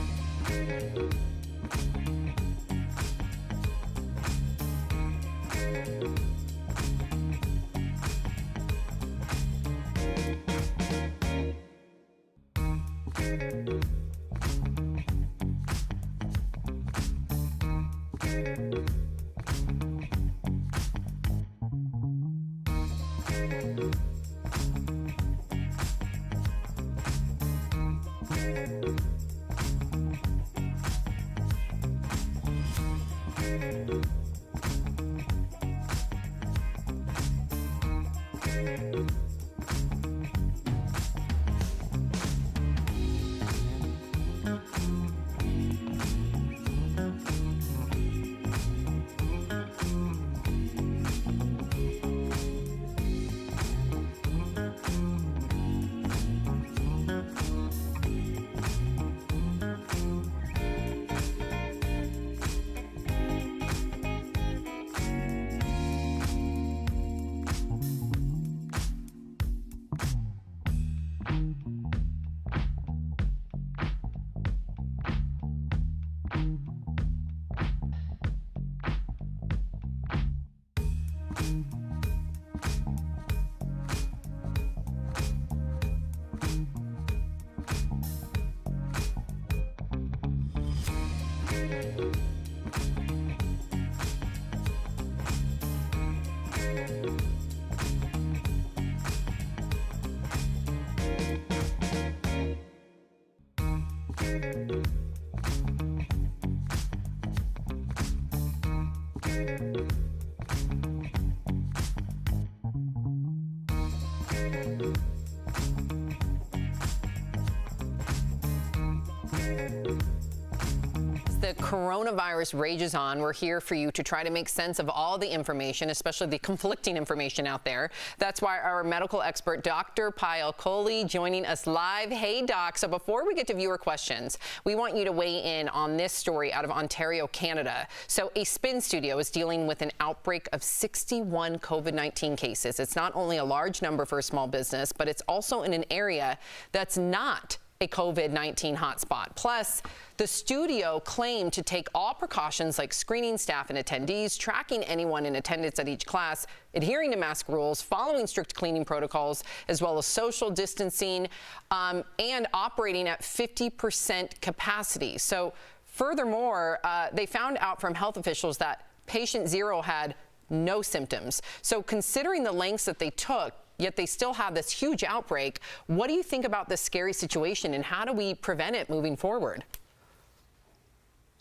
the coronavirus rages on, we're here for you to try to make sense of all the information, especially the conflicting information out there. That's why our medical expert, Dr. Payal Kohli, joining us live. Hey, Doc. So before we get to viewer questions, we want you to weigh in on this story out of Ontario, Canada. So a spin studio is dealing with an outbreak of 61 COVID-19 cases. It's not only a large number for a small business, but it's also in an area that's not a COVID-19 hotspot. Plus, the studio claimed to take all precautions like screening staff and attendees, tracking anyone in attendance at each class, adhering to mask rules, following strict cleaning protocols, as well as social distancing, and operating at 50% capacity. So furthermore, they found out from health officials that patient 0 had no symptoms. So considering the lengths that they took, yet they still have this huge outbreak, what do you think about this scary situation, and how do we prevent it moving forward?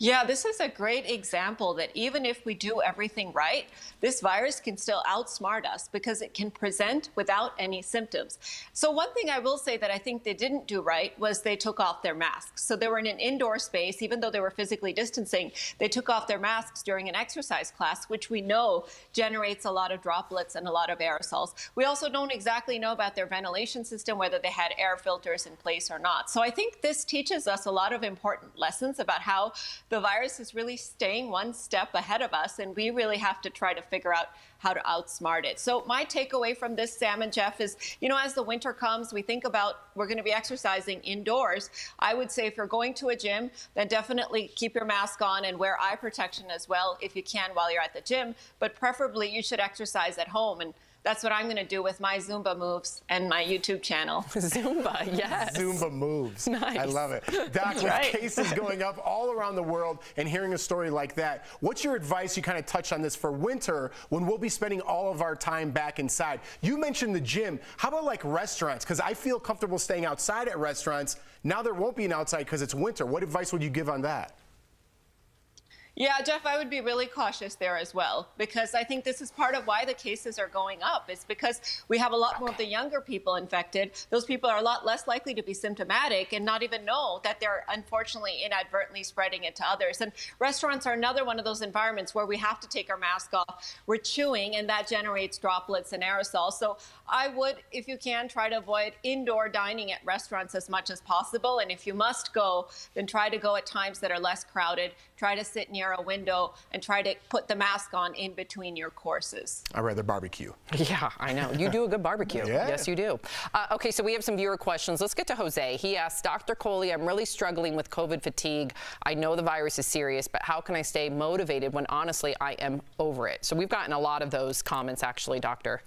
Yeah, this is a great example that even if we do everything right, this virus can still outsmart us because it can present without any symptoms. So one thing I will say that I think they didn't do right was they took off their masks. So they were in an indoor space, even though they were physically distancing, they took off their masks during an exercise class, which we know generates a lot of droplets and a lot of aerosols. We also don't exactly know about their ventilation system, whether they had air filters in place or not. So I think this teaches us a lot of important lessons about how the virus is really staying one step ahead of us, and we really have to try to figure out how to outsmart it. So my takeaway from this, Sam and Jeff, is, you know, as the winter comes, we think about we're going to be exercising indoors. I would say if you're going to a gym, then definitely keep your mask on and wear eye protection as well if you can while you're at the gym. But preferably you should exercise at home. And that's what I'm going to do with my Zumba moves and my YouTube channel. Zumba, yes. Zumba moves. Nice. I love it. Doc, with cases going up all around the world and hearing a story like that, what's your advice? You kind of touched on this for winter when we'll be spending all of our time back inside. You mentioned the gym. How about like restaurants? Because I feel comfortable staying outside at restaurants. Now there won't be an outside because it's winter. What advice would you give on that? Yeah, Jeff, I would be really cautious there as well, because I think this is part of why the cases are going up. It's because we have a lot more of the younger people infected. Those people are a lot less likely to be symptomatic and not even know that they're unfortunately inadvertently spreading it to others. And restaurants are another one of those environments where we have to take our mask off. We're chewing, and that generates droplets and aerosols. So I would, if you can, try to avoid indoor dining at restaurants as much as possible. And if you must go, then try to go at times that are less crowded. Try to sit near a window and try to put the mask on in between your courses. I'd rather barbecue. Yeah, I know. You do a good barbecue. Yeah. Yes, you do. Okay, so we have some viewer questions. Let's get to Jose. He asks, Dr. Kohli, I'm really struggling with COVID fatigue. I know the virus is serious, but how can I stay motivated when honestly I am over it? So we've gotten a lot of those comments actually, Doctor.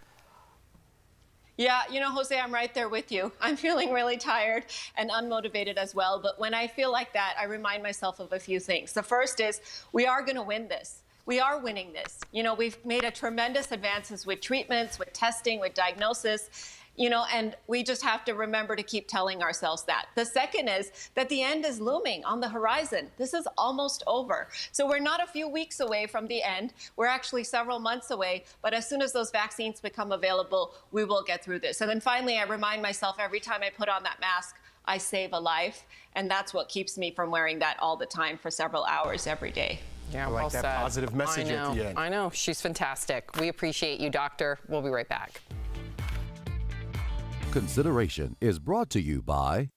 Yeah, you know, Jose, I'm right there with you. I'm feeling really tired and unmotivated as well. But when I feel like that, I remind myself of a few things. The first is we are going to win this. We are winning this. You know, we've made a tremendous advances with treatments, with testing, with diagnosis. You know, and we just have to remember to keep telling ourselves that. The second is that the end is looming on the horizon. This is almost over. So we're not a few weeks away from the end. We're actually several months away. But as soon as those vaccines become available, we will get through this. And then finally, I remind myself every time I put on that mask, I save a life. And that's what keeps me from wearing that all the time for several hours every day. Yeah, I like that positive message at the end. I know. She's fantastic. We appreciate you, Doctor. We'll be right back. Consideration is brought to you by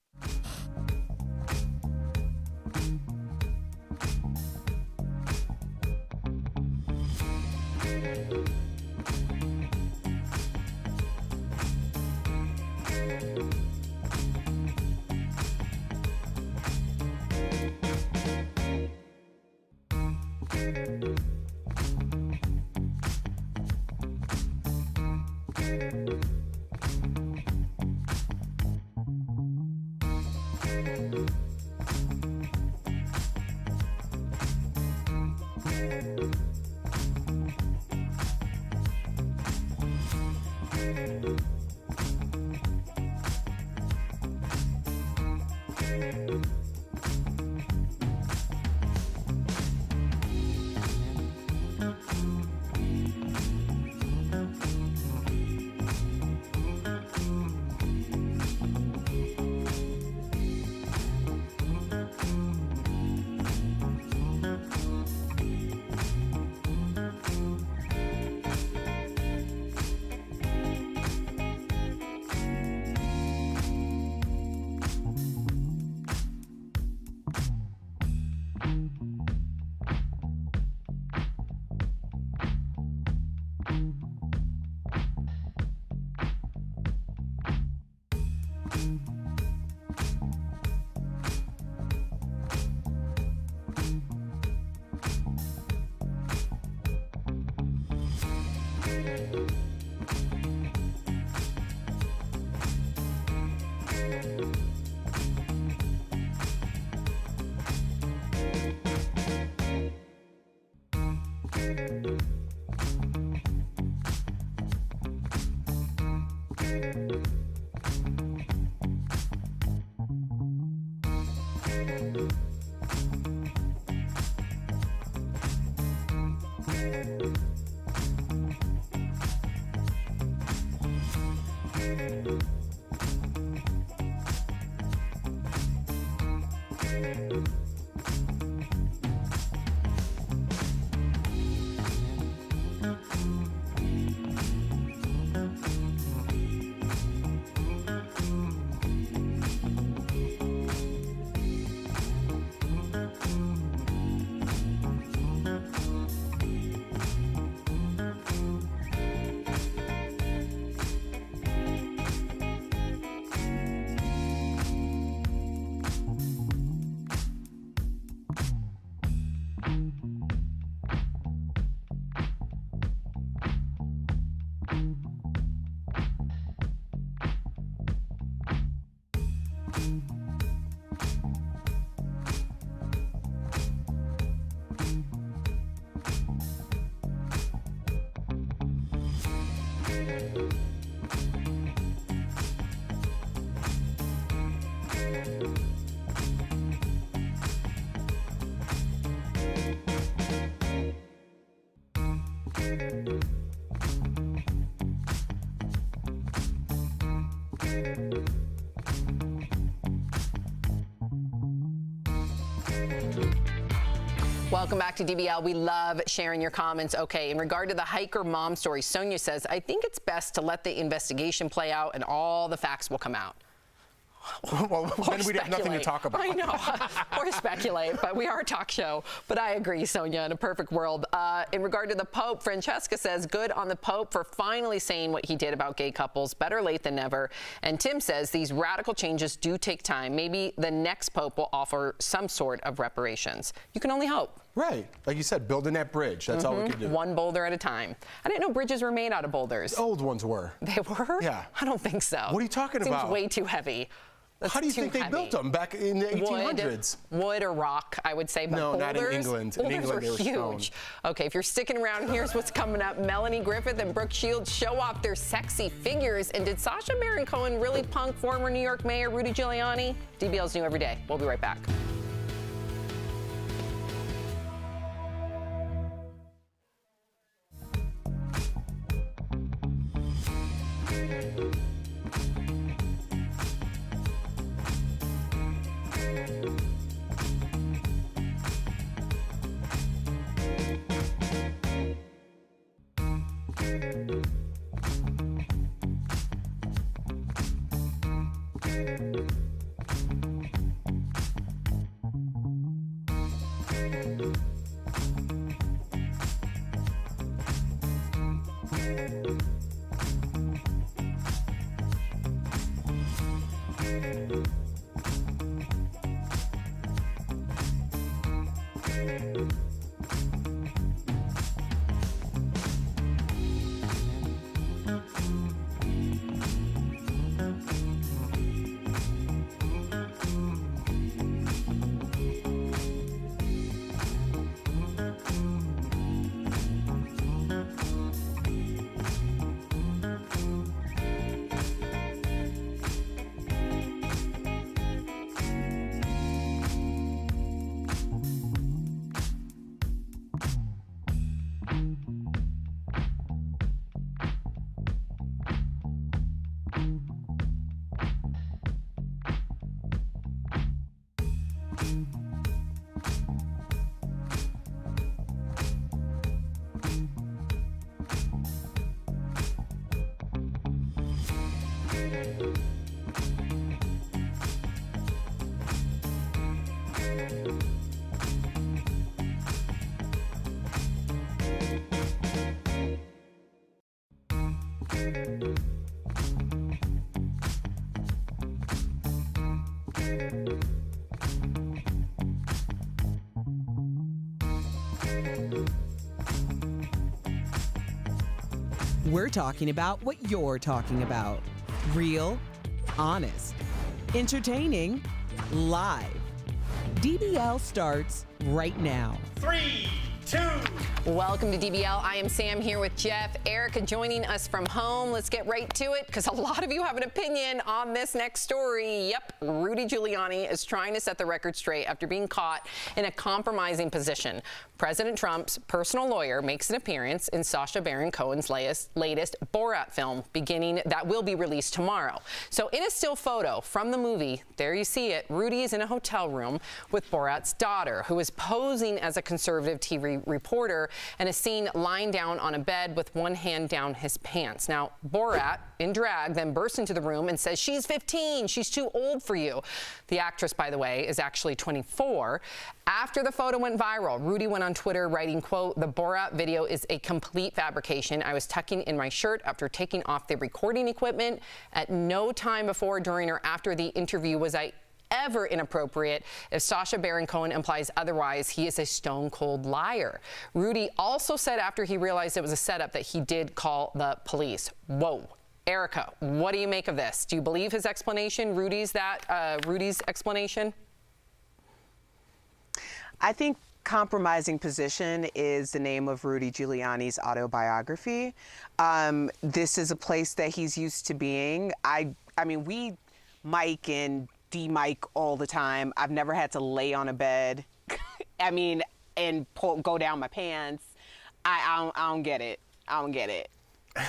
Welcome back to DBL. We love sharing your comments. Okay, in regard to the hiker mom story, Sonia says, I think it's best to let the investigation play out and all the facts will come out. Well, then we'd have nothing to talk about. I know, or speculate, but we are a talk show. But I agree, Sonia, in a perfect world. In regard to the Pope, Francesca says, good on the Pope for finally saying what he did about gay couples. Better late than never. And Tim says, these radical changes do take time. Maybe the next Pope will offer some sort of reparations. You can only hope. Right. Like you said, building that bridge. That's all we can do. One boulder at a time. I didn't know bridges were made out of boulders. The old ones were. They were? Yeah. I don't think so. What are you talking about? Seems way too heavy. That's How do you think they built them back in the 1800s? Wood or rock, I would say. But no, boulders, not in England. In England, they were huge. Okay, if you're sticking around, here's what's coming up. Melanie Griffith and Brooke Shields show off their sexy figures. And did Sacha Baron Cohen really punk former New York Mayor Rudy Giuliani? DBL's new every day. We'll be right back. We're talking about what you're talking about. Real, honest, entertaining, live. DBL starts right now. 3, 2. Welcome to DBL. I am Sam here with Jeff. Erica joining us from home. Let's get right to it because a lot of you have an opinion on this next story. Yep, Rudy Giuliani is trying to set the record straight after being caught in a compromising position. President Trump's personal lawyer makes an appearance in Sacha Baron Cohen's latest Borat film that will be released tomorrow. So in a still photo from the movie, there you see it, Rudy is in a hotel room with Borat's daughter, who is posing as a conservative TV reporter and is seen lying down on a bed with one hand down his pants. Now, Borat, in drag, then bursts into the room and says, "She's 15, she's too old for you." The actress, by the way, is actually 24. After the photo went viral, Rudy went on Twitter writing, quote, "The Borat video is a complete fabrication. I was tucking in my shirt after taking off the recording equipment. At no time before, during, or after the interview was I ever inappropriate. If Sacha Baron Cohen implies otherwise, he is a stone-cold liar." Rudy also said after he realized it was a setup that he did call the police. Whoa. Erica, what do you make of this? Do you believe his explanation, Rudy's explanation? I think compromising position is the name of Rudy Giuliani's autobiography. This is a place that he's used to being. I mean, we mic and de-mic all the time. I've never had to lay on a bed, and go down my pants. I don't get it. I don't get it. All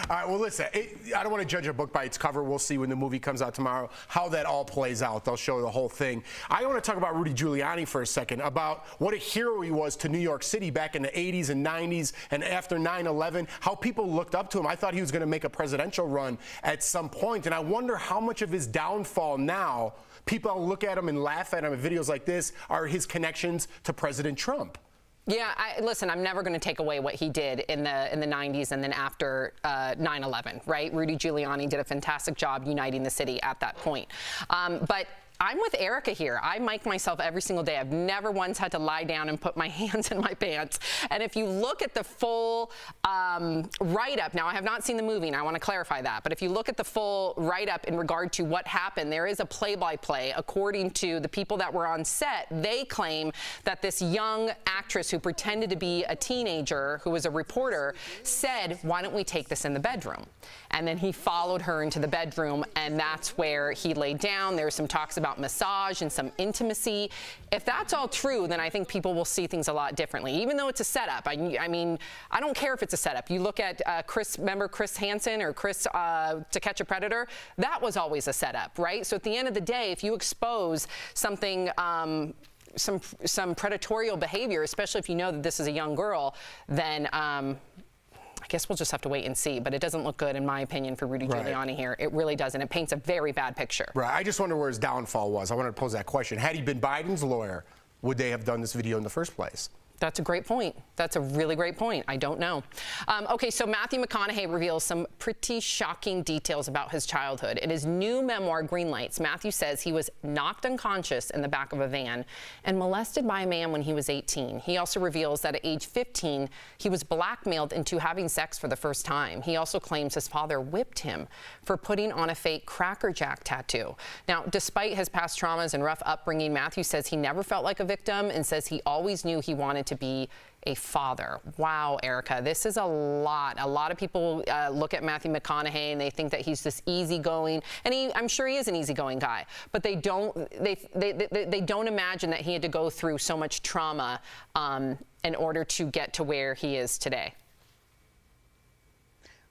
right, well, listen, I don't want to judge a book by its cover. We'll see when the movie comes out tomorrow how that all plays out. They'll show the whole thing. I want to talk about Rudy Giuliani for a second, about what a hero he was to New York City back in the 80s and 90s and after 9/11, how people looked up to him. I thought he was going to make a presidential run at some point, and I wonder how much of his downfall now, people look at him and laugh at him in videos like this, are his connections to President Trump. Yeah, listen, I'm never going to take away what he did in the 90s and then after 9/11, right? Rudy Giuliani did a fantastic job uniting the city at that point. But I'm with Erica here. I mic myself every single day. I've never once had to lie down and put my hands in my pants. And if you look at the full write-up, now I have not seen the movie and I want to clarify that, but if you look at the full write-up in regard to what happened, there is a play-by-play. According to the people that were on set, they claim that this young actress who pretended to be a teenager, who was a reporter, said, "Why don't we take this in the bedroom?" And then he followed her into the bedroom, and that's where he laid down. There's some talks about massage and some intimacy. If that's all true, then I think people will see things a lot differently, even though it's a setup. I mean, I don't care if it's a setup. You look at remember Chris Hansen or Chris To Catch a Predator? That was always a setup, right? So at the end of the day, if you expose something, some predatorial behavior, especially if you know that this is a young girl, then I guess we'll just have to wait and see, but it doesn't look good, in my opinion, for Rudy Giuliani here. It really doesn't. It paints a very bad picture. Right. I just wonder where his downfall was. I wanted to pose that question. Had he been Biden's lawyer, would they have done this video in the first place? That's a great point. That's a really great point. I don't know. Okay, so Matthew McConaughey reveals some pretty shocking details about his childhood. In his new memoir, Green Lights, Matthew says he was knocked unconscious in the back of a van and molested by a man when he was 18. He also reveals that at age 15, he was blackmailed into having sex for the first time. He also claims his father whipped him for putting on a fake Cracker Jack tattoo. Now, despite his past traumas and rough upbringing, Matthew says he never felt like a victim and says he always knew he wanted to be a father. Wow, Erica, this is a lot. A lot of people look at Matthew McConaughey and they think that he's this easygoing, and I'm sure he is an easygoing guy, but they don't imagine that he had to go through so much trauma in order to get to where he is today.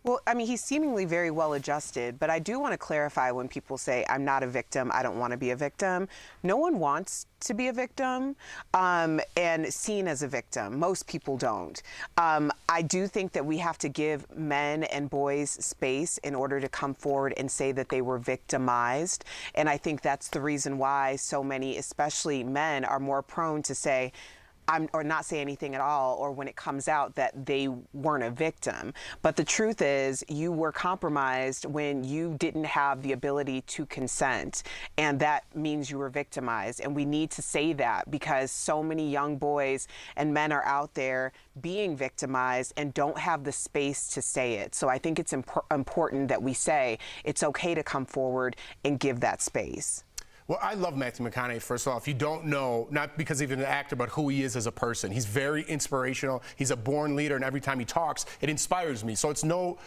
Well, I mean, he's seemingly very well adjusted, but I do want to clarify when people say, "I'm not a victim, I don't want to be a victim." No one wants to be a victim and seen as a victim. Most people don't. I do think that we have to give men and boys space in order to come forward and say that they were victimized. And I think that's the reason why so many, especially men, are more prone to say, or not say anything at all, or when it comes out that they weren't a victim. But the truth is, you were compromised when you didn't have the ability to consent, and that means you were victimized. And we need to say that because so many young boys and men are out there being victimized and don't have the space to say it. So I think it's important that we say it's okay to come forward and give that space. Well, I love Matthew McConaughey, first of all. If you don't know, not because he's an actor, but who he is as a person. He's very inspirational. He's a born leader, and every time he talks, it inspires me. So it's no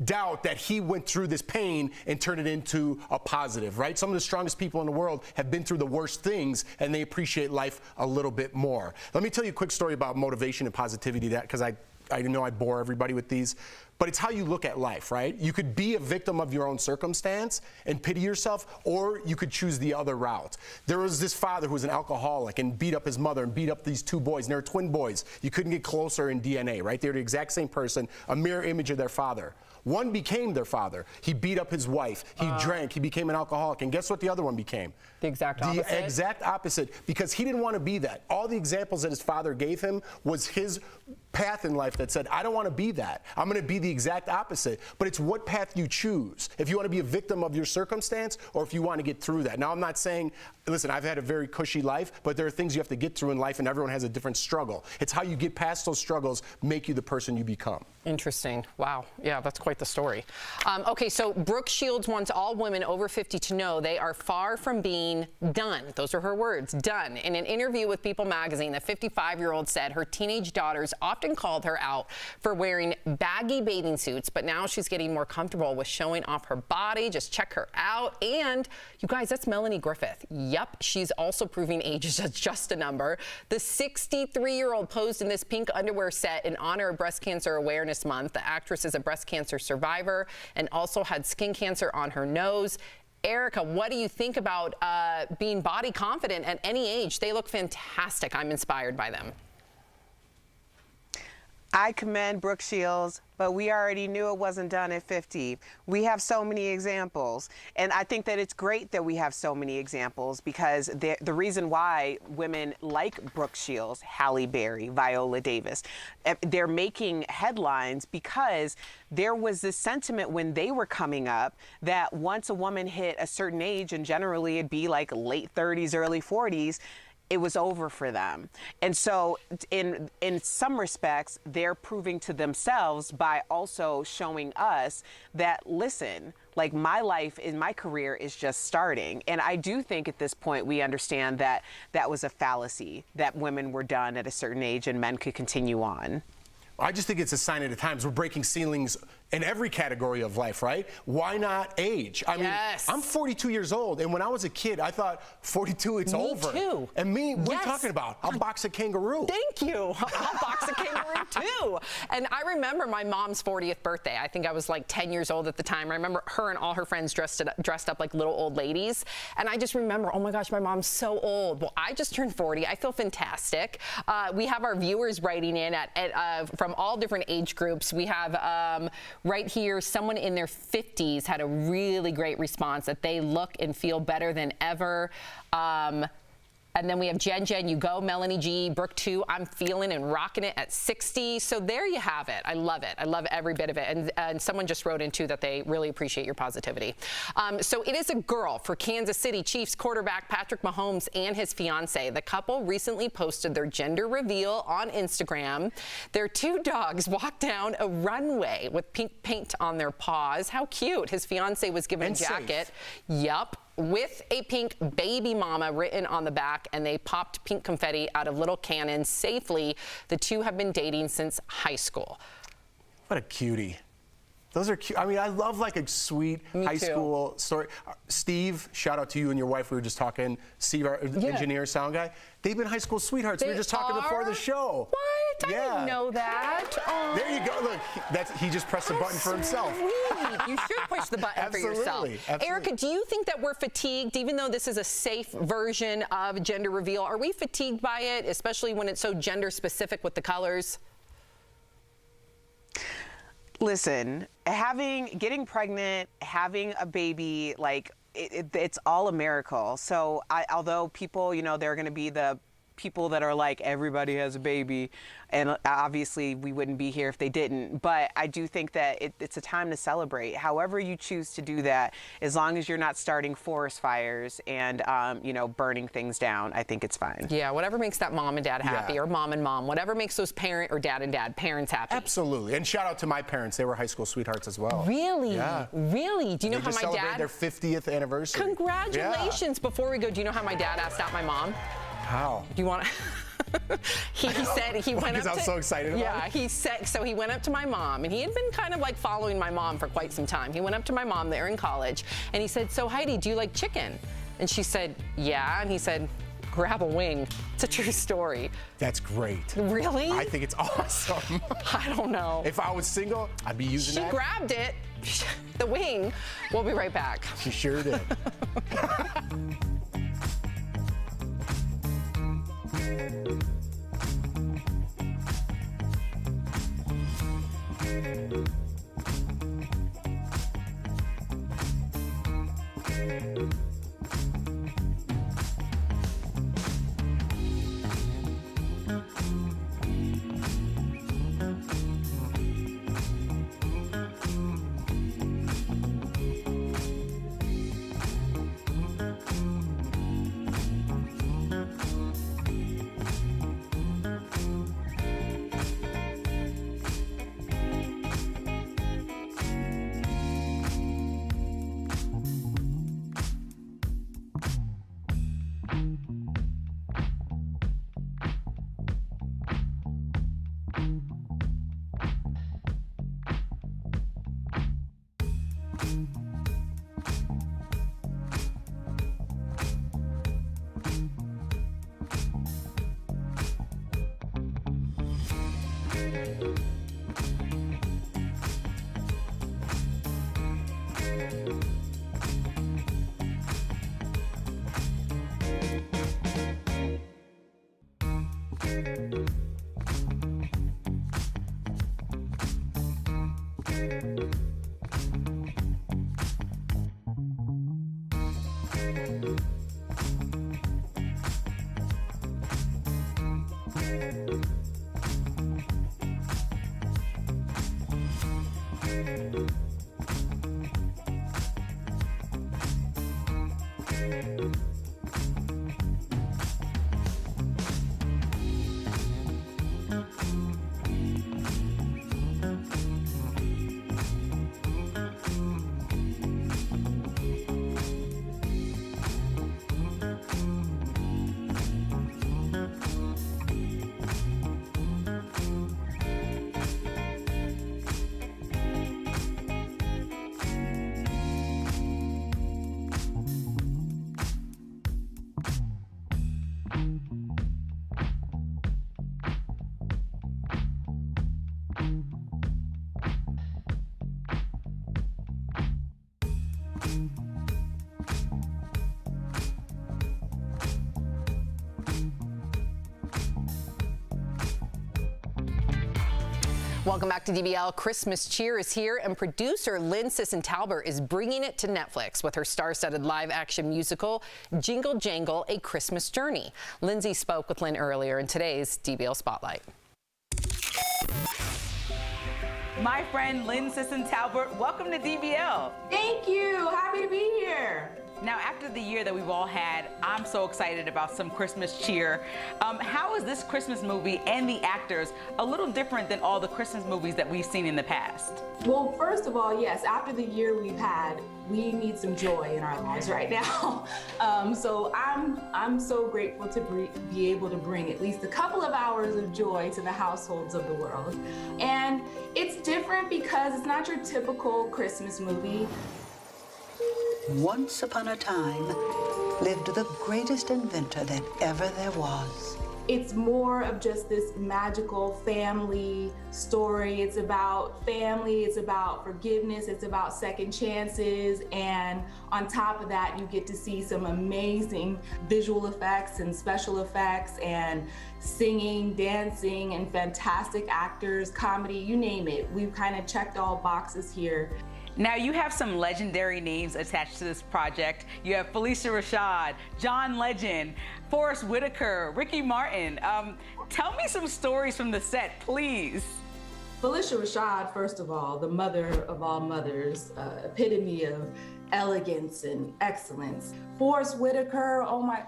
doubt that he went through this pain and turned it into a positive, right? Some of the strongest people in the world have been through the worst things, and they appreciate life a little bit more. Let me tell you a quick story about motivation and positivity, because I know I bore everybody with these, but it's how you look at life, right? You could be a victim of your own circumstance and pity yourself, or you could choose the other route. There was this father who was an alcoholic and beat up his mother and beat up these two boys, and they were twin boys. You couldn't get closer in DNA, right? They're the exact same person, a mirror image of their father. One became their father. He beat up his wife. He drank. He became an alcoholic. And guess what the other one became? The exact opposite? The exact opposite, because he didn't want to be that. All the examples that his father gave him was his path in life that said, I don't want to be that. I'm going to be the exact opposite. But it's what path you choose. If you want to be a victim of your circumstance, or if you want to get through that. Now, I'm not saying, listen, I've had a very cushy life, but there are things you have to get through in life, and everyone has a different struggle. It's how you get past those struggles make you the person you become. Interesting. Wow. Yeah, that's quite the story. Okay, so Brooke Shields wants all women over 50 to know they are far from being done. Those are her words, done. In an interview with People magazine, the 55-year-old said her teenage daughters often called her out for wearing baggy bathing suits, but now she's getting more comfortable with showing off her body. Just check her out. And you guys, that's Melanie Griffith. Yep, she's also proving age is just a number. The 63-year-old posed in this pink underwear set in honor of Breast Cancer Awareness Month. The actress is a breast cancer survivor and also had skin cancer on her nose. Erica, what do you think about being body confident at any age? They look fantastic. I'm inspired by them. I commend Brooke Shields, but we already knew it wasn't done at 50. We have so many examples, and I think that it's great that we have so many examples, because the reason why women like Brooke Shields, Halle Berry, Viola Davis, they're making headlines because there was this sentiment when they were coming up that once a woman hit a certain age, and generally it'd be like late 30s, early 40s, it was over for them. And so in some respects, they're proving to themselves by also showing us that, listen, like, my life in my career is just starting. And I do think at this point we understand that that was a fallacy, that women were done at a certain age and men could continue on. I just think it's a sign of the times. We're breaking ceilings in every category of life, right? Why not age? I mean, I'm 42 years old, and when I was a kid, I thought 42, it's over. Me too. And me, what are you talking about? I'll box a kangaroo. Thank you. I'll box a kangaroo too. And I remember my mom's 40th birthday. I think I was like 10 years old at the time. I remember her and all her friends dressed up like little old ladies. And I just remember, oh my gosh, my mom's so old. Well, I just turned 40. I feel fantastic. We have our viewers writing in from all different age groups. We have right here, someone in their 50s had a really great response that they look and feel better than ever. And then we have Jen, you go, Melanie G, Brooke 2, I'm feeling and rocking it at 60. So there you have it. I love it. I love every bit of it. And someone just wrote in too that they really appreciate your positivity. So it is a girl for Kansas City Chiefs quarterback Patrick Mahomes and his fiance. The couple recently posted their gender reveal on Instagram. Their two dogs walked down a runway with pink paint on their paws. How cute. His fiance was given a jacket. Yup. With a pink baby mama written on the back, and they popped pink confetti out of little cannons safely. The two have been dating since high school. What a cutie. Those are cute. I mean, I love like a sweet high school story. Steve, shout out to you and your wife. We were just talking. Steve, our engineer, sound guy. They've been high school sweethearts. We were just talking before the show. What? I didn't know that. Oh. There you go. Look, he just pressed the button for himself. You should push the button for yourself. Absolutely. Erica, do you think that we're fatigued, even though this is a safe version of gender reveal? Are we fatigued by it, especially when it's so gender specific with the colors? Listen, getting pregnant, having a baby, like it's all a miracle. So although people, there are going to be the people that are like, everybody has a baby, and obviously we wouldn't be here if they didn't. But I do think that it's a time to celebrate. However you choose to do that, as long as you're not starting forest fires and burning things down, I think it's fine. Yeah, whatever makes that mom and dad happy, or mom and mom, whatever makes those parent or dad and dad parents happy. Absolutely. And shout out to my parents. They were high school sweethearts as well. Really? Yeah. Really? Do you know They how just my celebrated dad? their 50th anniversary. Congratulations! Before we go, do you know how my dad asked out my mom? How? Do you want to? He said he went up to. Because I was so excited about it. Yeah, he said so. He went up to my mom, and he had been kind of like following my mom for quite some time. He went up to my mom there in college, and he said, "So Heidi, do you like chicken?" And she said, "Yeah." And he said, "Grab a wing." It's a true story. That's great. Really? I think it's awesome. I don't know. If I was single, I'd be using that. She grabbed it, the wing. We'll be right back. She sure did. Welcome back to DBL. Christmas Cheer is here, and producer Lynn Sisson-Talbert is bringing it to Netflix with her star-studded live-action musical, Jingle Jangle, A Christmas Journey. Lindsay spoke with Lynn earlier in today's DBL Spotlight. My friend Lynn Sisson-Talbert, welcome to DBL. Thank you. Happy to be here. Now, after the year that we've all had, I'm so excited about some Christmas cheer. How is this Christmas movie and the actors a little different than all the Christmas movies that we've seen in the past? Well, first of all, yes, after the year we've had, we need some joy in our lives right now. So I'm so grateful to be able to bring at least a couple of hours of joy to the households of the world. And it's different because it's not your typical Christmas movie. Once upon a time lived the greatest inventor that ever there was. It's more of just this magical family story. It's about family, it's about forgiveness, it's about second chances, and on top of that, you get to see some amazing visual effects and special effects and singing, dancing, and fantastic actors, comedy, you name it. We've kind of checked all boxes here. Now, you have some legendary names attached to this project. You have Felicia Rashad, John Legend, Forrest Whitaker, Ricky Martin. Tell me some stories from the set, please. Felicia Rashad, first of all, the mother of all mothers, epitome of elegance and excellence. Forrest Whitaker, oh my,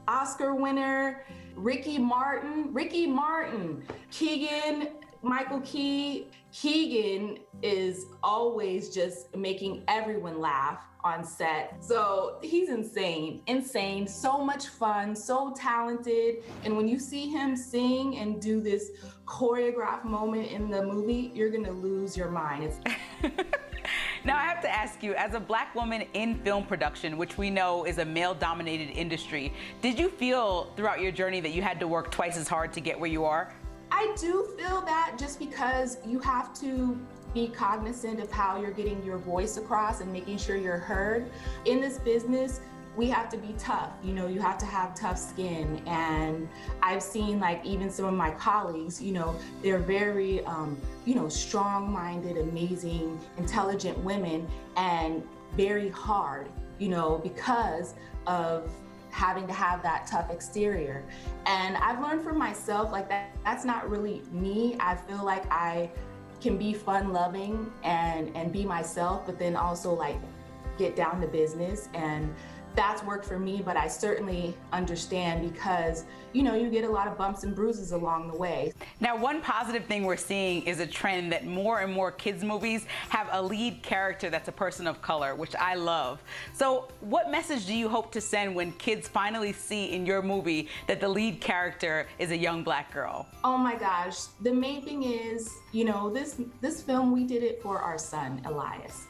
Oscar winner. Ricky Martin, Keegan, Michael Key. Keegan is always just making everyone laugh on set. So he's insane, so much fun, so talented. And when you see him sing and do this choreographed moment in the movie, you're gonna lose your mind. Now, I have to ask you, as a Black woman in film production, which we know is a male-dominated industry, did you feel throughout your journey that you had to work twice as hard to get where you are? I do feel that, just because you have to be cognizant of how you're getting your voice across and making sure you're heard. In this business, we have to be tough. You have to have tough skin. And I've seen, like, even some of my colleagues, they're very, strong-minded, amazing, intelligent women, and very hard, because of having to have that tough exterior. And I've learned for myself, like, that's not really me. I feel like I can be fun-loving and be myself, but then also, like, get down to business. And that's worked for me, but I certainly understand, because you get a lot of bumps and bruises along the way. Now, one positive thing we're seeing is a trend that more and more kids' movies have a lead character that's a person of color, which I love. So what message do you hope to send when kids finally see in your movie that the lead character is a young Black girl? Oh my gosh, the main thing is, this film, we did it for our son, Elias.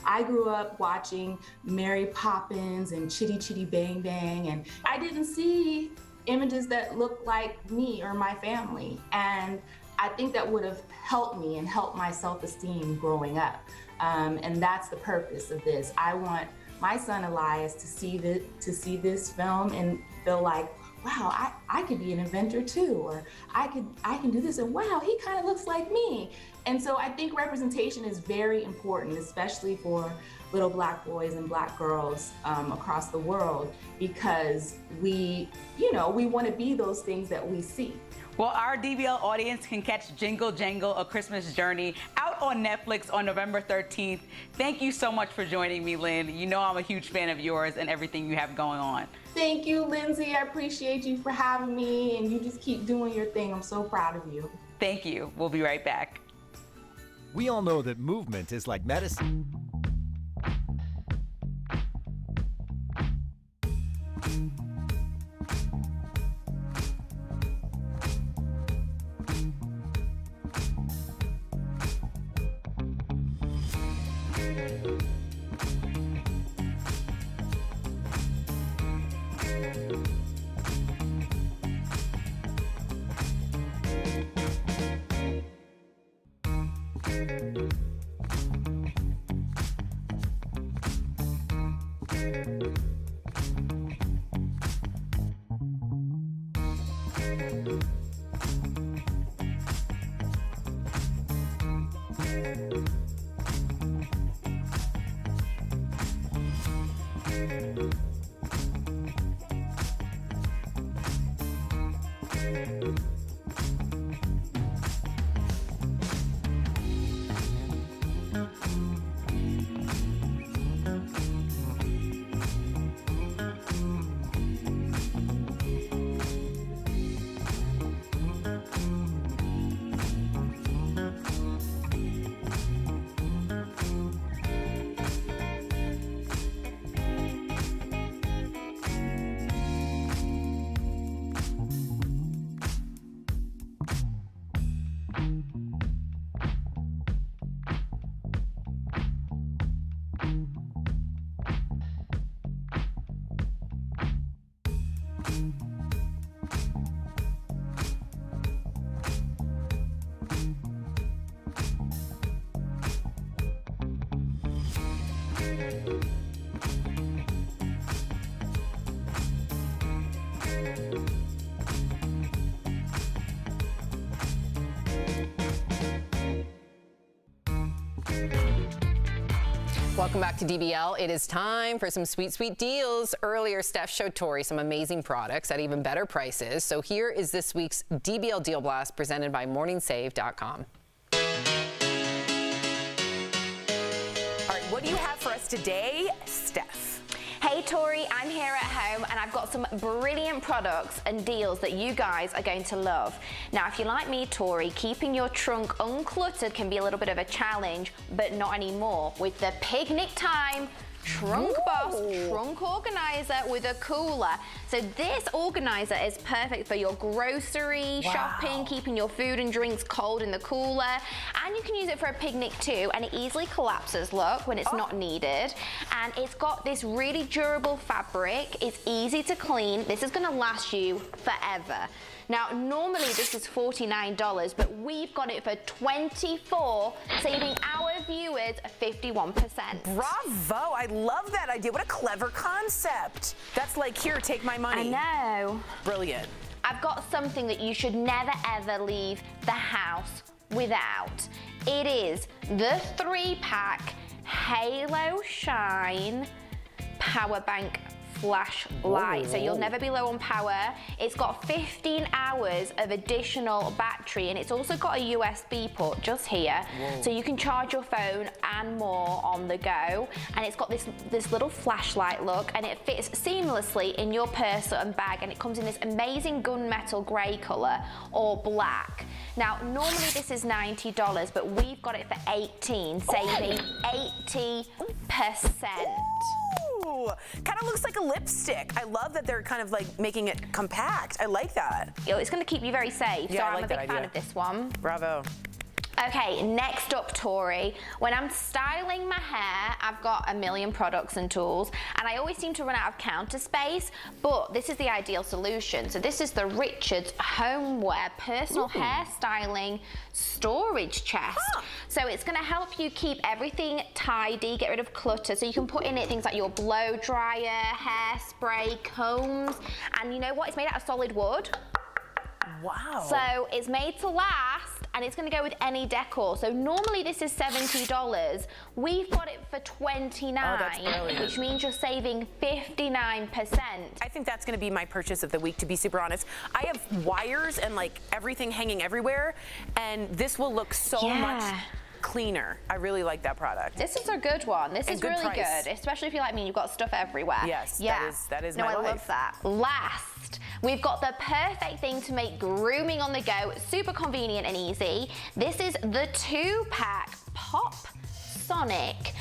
I grew up watching Mary Poppins and Chitty Chitty Bang Bang, and I didn't see images that looked like me or my family. And I think that would have helped me and helped my self-esteem growing up. And that's the purpose of this. I want my son Elias to see this film and feel like, wow, I could be an inventor too, or I can do this, and wow, he kind of looks like me. And so I think representation is very important, especially for little Black boys and Black girls across the world, because we want to be those things that we see. Well, our DBL audience can catch Jingle Jangle, A Christmas Journey out on Netflix on November 13th. Thank you so much for joining me, Lynn. I'm a huge fan of yours and everything you have going on. Thank you, Lindsay. I appreciate you for having me, and you just keep doing your thing. I'm so proud of you. Thank you. We'll be right back. We all know that movement is like medicine. Welcome back to DBL. It is time for some sweet, sweet deals. Earlier, Steph showed Tori some amazing products at even better prices. So here is this week's DBL Deal Blast presented by MorningSave.com. All right, what do you have for us today, Steph? Hey Tori, I'm here at home and I've got some brilliant products and deals that you guys are going to love. Now, if you're like me, Tori, keeping your trunk uncluttered can be a little bit of a challenge, but not anymore with the Picnic Time Trunk Boss Trunk Organizer with a cooler. So this organizer is perfect for your grocery shopping, keeping your food and drinks cold in the cooler, and you can use it for a picnic too, and it easily collapses, look, when it's not needed. And it's got this really durable fabric, it's easy to clean, this is gonna last you forever. Now, normally this is $49, but we've got it for $24, saving our viewers 51%. Bravo, I love that idea. What a clever concept. That's like, here, take my money. I know. Brilliant. I've got something that you should never ever leave the house without. It is the 3-pack Halo Shine Power Bank flashlight. So you'll never be low on power. It's got 15 hours of additional battery, and it's also got a USB port just here. So you can charge your phone and more on the go. And it's got this little flashlight look, and it fits seamlessly in your purse and bag, and it comes in this amazing gunmetal grey colour or black. Now, normally this is $90, but we've got it for $18, saving 80%. Kind of looks like a lipstick. I love that they're kind of like making it compact. I like that. It's going to keep you very safe, so I I'm like a big that fan idea. of this one. Bravo. Okay, next up, Tori. When I'm styling my hair, I've got a million products and tools, and I always seem to run out of counter space, but this is the ideal solution. So this is the Richards Homeware Personal Hair Styling Storage Chest. So it's gonna help you keep everything tidy, get rid of clutter, so you can put in it things like your blow dryer, hairspray, combs, and you know what? It's made out of solid wood. Wow. So it's made to last, and it's going to go with any decor. So normally this is $70. We've got it for $29, which means you're saving 59%. I think that's going to be my purchase of the week, to be super honest. I have wires and like everything hanging everywhere, and this will look so much cleaner. I really like that product. This is a good one. This is really good, especially if you're like me, you've got stuff everywhere. Yes, that is no, my I life. love that. Last, we've got the perfect thing to make grooming on the go super convenient and easy. This is the 2-pack Pop Sonic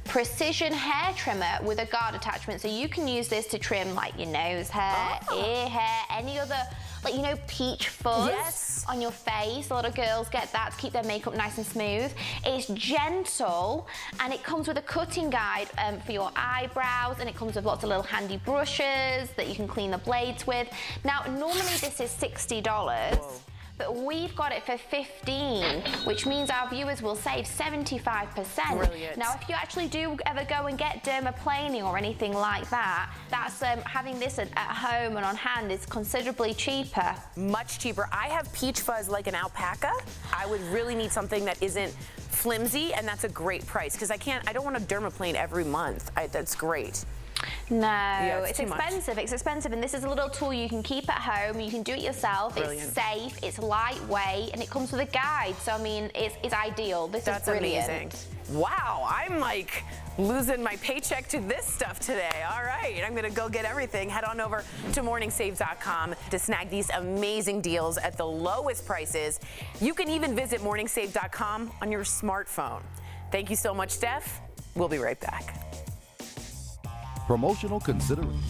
precision hair trimmer with a guard attachment. So you can use this to trim like your nose hair, ear hair, any other, like, you know, peach fuzz on your face. A lot of girls get that to keep their makeup nice and smooth. It's gentle, and it comes with a cutting guide for your eyebrows, and it comes with lots of little handy brushes that you can clean the blades with. Now, normally this is $60. But we've got it for $15, which means our viewers will save 75%. Brilliant. Now, if you actually do ever go and get dermaplaning or anything like that, that's having this at home and on hand is considerably cheaper. Much cheaper. I have peach fuzz like an alpaca. I would really need something that isn't flimsy, and that's a great price because I don't want to dermaplane every month. That's great. No, it's expensive. It's expensive, and this is a little tool you can keep at home. You can do it yourself. Brilliant. It's safe, it's lightweight, and it comes with a guide. So, I mean, it's ideal. This is brilliant. Amazing. Wow, I'm like losing my paycheck to this stuff today. All right, I'm gonna go get everything. Head on over to morningsave.com to snag these amazing deals at the lowest prices. You can even visit morningsave.com on your smartphone. Thank you so much, Steph. We'll be right back. Promotional consideration.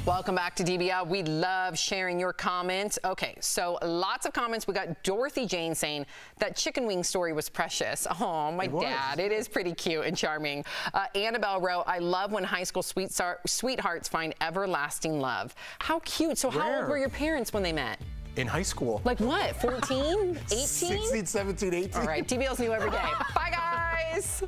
Welcome back to DBL. We love sharing your comments. Okay, so lots of comments. We got Dorothy Jane saying that chicken wing story was precious. Oh, my dad. It is pretty cute and charming. Annabelle wrote, I love when high school sweethearts find everlasting love. How cute. So how old were your parents when they met? In high school. Like what, 14, 18? 16, 17, 18. All right, DBL's new every day. Bye, guys.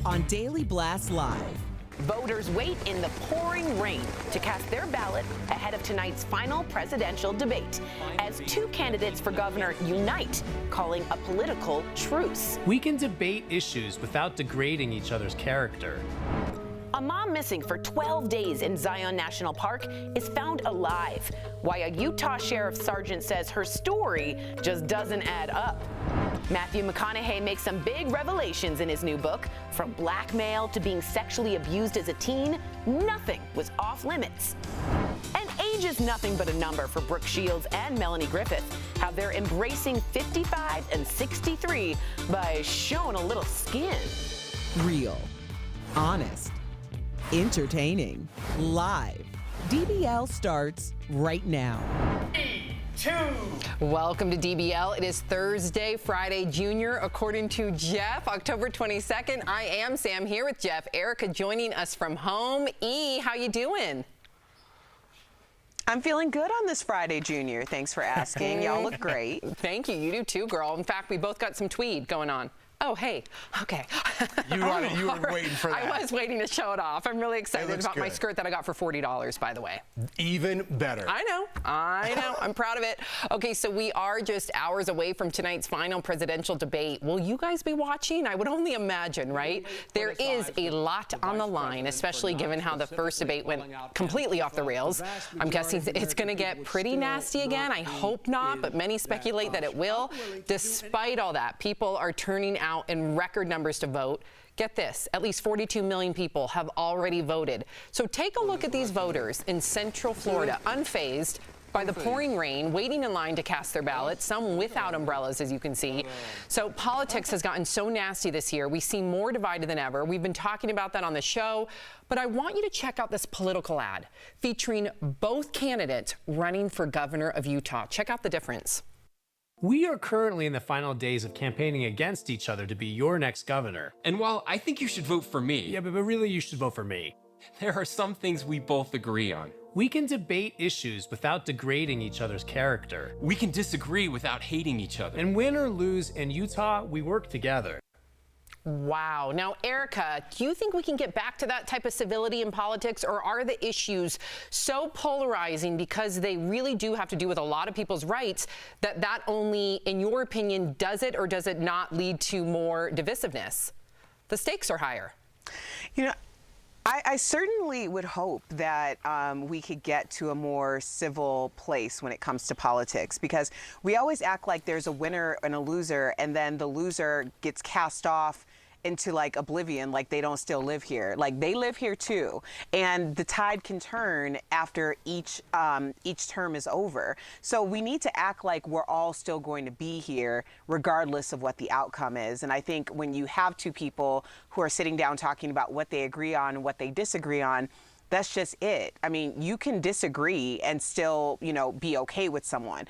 On Daily Blast Live, Voters wait in the pouring rain to cast their ballot ahead of tonight's final presidential debate as two candidates for governor unite, calling a political truce. We can debate issues without degrading each other's character. A mom missing for 12 days in Zion National Park is found alive. Why a Utah sheriff sergeant says her story just doesn't add up. Matthew McConaughey makes some big revelations in his new book. From blackmail to being sexually abused as a teen, nothing was off limits. And age is nothing but a number for Brooke Shields and Melanie Griffith. How they're embracing 55 and 63 by showing a little skin. Real, honest, entertaining, live. DBL starts right now. Welcome to DBL. It is Thursday, Friday Junior, according to Jeff, October 22nd. I am Sam here with Jeff. Erica joining us from home. E, how you doing? I'm feeling good on this Friday, Junior. Thanks for asking. Y'all look great. Thank you. You do too, girl. In fact, we both got some tweed going on. Oh, hey. Okay. You were waiting for that. I was waiting to show it off. I'm really excited about my skirt that I got for $40, by the way. Even better. I know. I'm proud of it. Okay, so we are just hours away from tonight's final presidential debate. Will you guys be watching? I would only imagine, right? There is a lot on the line, especially given how the first debate went completely off the rails. I'm guessing it's going to get pretty nasty again. I hope not, but many speculate that it will. Despite all that, people are turning out in record numbers to vote. Get this, at least 42 million people have already voted. So take a look at these voters in Central Florida, unfazed by the pouring rain, waiting in line to cast their ballots, some without umbrellas, as you can see. So politics has gotten so nasty this year. We seem more divided than ever. We've been talking about that on the show, but I want you to check out this political ad featuring both candidates running for governor of Utah. Check out the difference. We are currently in the final days of campaigning against each other to be your next governor. And while I think you should vote for me, Yeah, but really you should vote for me. there are some things we both agree on. We can debate issues without degrading each other's character. We can disagree without hating each other. And win or lose in Utah, we work together. Wow. Now, Erica, do you think we can get back to that type of civility in politics, or are the issues so polarizing because they really do have to do with a lot of people's rights that only, in your opinion, does it or does it not lead to more divisiveness? The stakes are higher. You know, I certainly would hope that we could get to a more civil place when it comes to politics, because we always act like there's a winner and a loser, and then the loser gets cast off into like oblivion, like they don't still live here. Like they live here too, and the tide can turn after each term is over. So we need to act like we're all still going to be here regardless of what the outcome is. And I think when you have two people who are sitting down talking about what they agree on and what they disagree on, that's just it. I mean, you can disagree and still, you know, be okay with someone.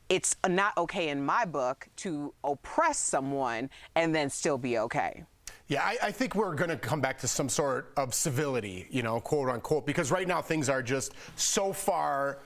It's not okay in my book to oppress someone and then still be okay. Yeah, I think we're going to come back to some sort of civility, you know, quote unquote, because right now things are just so far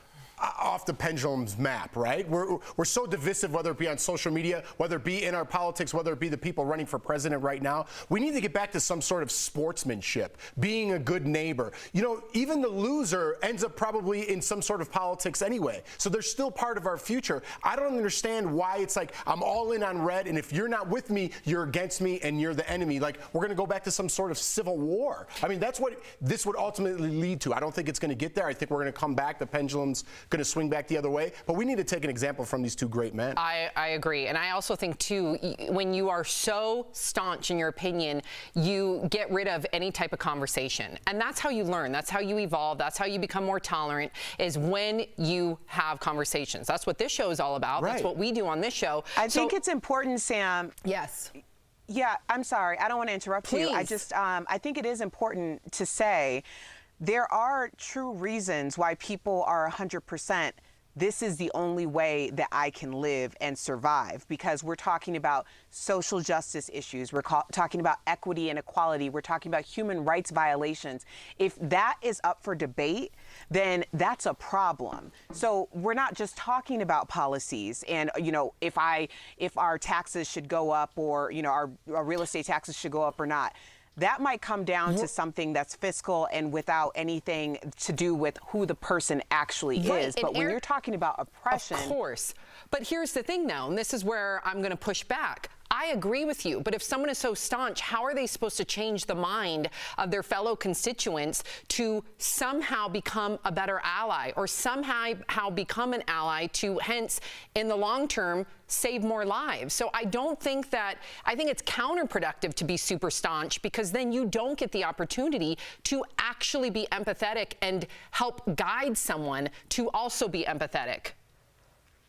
off the pendulum's map, right? We're so divisive, whether it be on social media, whether it be in our politics, whether it be the people running for president right now. We need to get back to some sort of sportsmanship, being a good neighbor. You know, even the loser ends up probably in some sort of politics anyway. So they're still part of our future. I don't understand why it's like I'm all in on red, and if you're not with me, you're against me and you're the enemy. Like we're going to go back to some sort of civil war. I mean, that's what this would ultimately lead to. I don't think it's going to get there. I think we're going to come back. The pendulum's going to swing back the other way, but we need to take an example from these two great men. I agree, and I also think too, when you are so staunch in your opinion, you get rid of any type of conversation, and that's how you learn, that's how you evolve, that's how you become more tolerant, is when you have conversations. That's what this show is all about. Right. That's what we do on this show. I think it's important, Sam. Yes. Yeah, I'm sorry, I don't want to interrupt Please. you. I think it is important to say there are true reasons why people are 100%. This is the only way that I can live and survive, because we're talking about social justice issues. We're talking about equity and equality. We're talking about human rights violations. If that is up for debate, then that's a problem. So we're not just talking about policies and, you know, if our taxes should go up or, you know, our real estate taxes should go up or not. that might come down to something that's fiscal and without anything to do with who the person actually is. But when you're talking about oppression. Of course. But here's the thing now, and this is where I'm going to push back. I agree with you, but if someone is so staunch, how are they supposed to change the mind of their fellow constituents to somehow become a better ally or somehow become an ally to hence, in the long term, save more lives? So I think it's counterproductive to be super staunch, because then you don't get the opportunity to actually be empathetic and help guide someone to also be empathetic.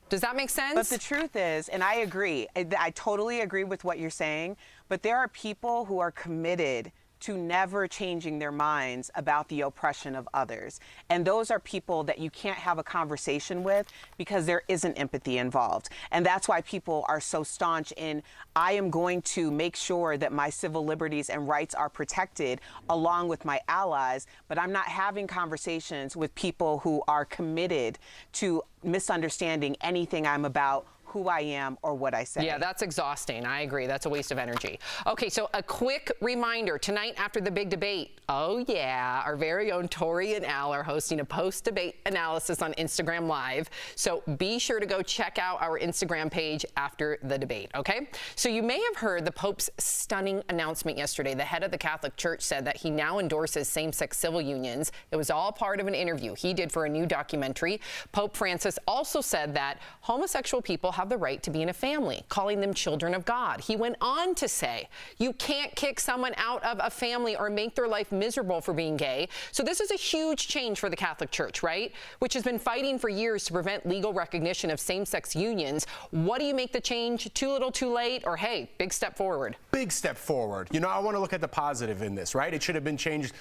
Does that make sense? But the truth is, and I agree, I totally agree with what you're saying, but there are people who are committed to never changing their minds about the oppression of others. And those are people that you can't have a conversation with because there isn't empathy involved. And that's why people are so staunch in, I am going to make sure that my civil liberties and rights are protected along with my allies, but I'm not having conversations with people who are committed to misunderstanding anything I'm about, who I am, or what I say. Yeah, that's exhausting. I agree. That's a waste of energy. Okay, so a quick reminder. Tonight after the big debate, oh yeah, our very own Tori and Al are hosting a post-debate analysis on Instagram Live. So be sure to go check out our Instagram page after the debate, okay? So you may have heard the Pope's stunning announcement yesterday. The head of the Catholic Church said that he now endorses same-sex civil unions. It was all part of an interview he did for a new documentary. Pope Francis also said that homosexual people have the right to be in a family, calling them children of God. He went on to say, you can't kick someone out of a family or make their life miserable for being gay. So this is a huge change for the Catholic Church, right? Which has been fighting for years to prevent legal recognition of same-sex unions. What do you make the change? Too little, too late? Or hey, big step forward? Big step forward. You know, I want to look at the positive in this, right? It should have been changed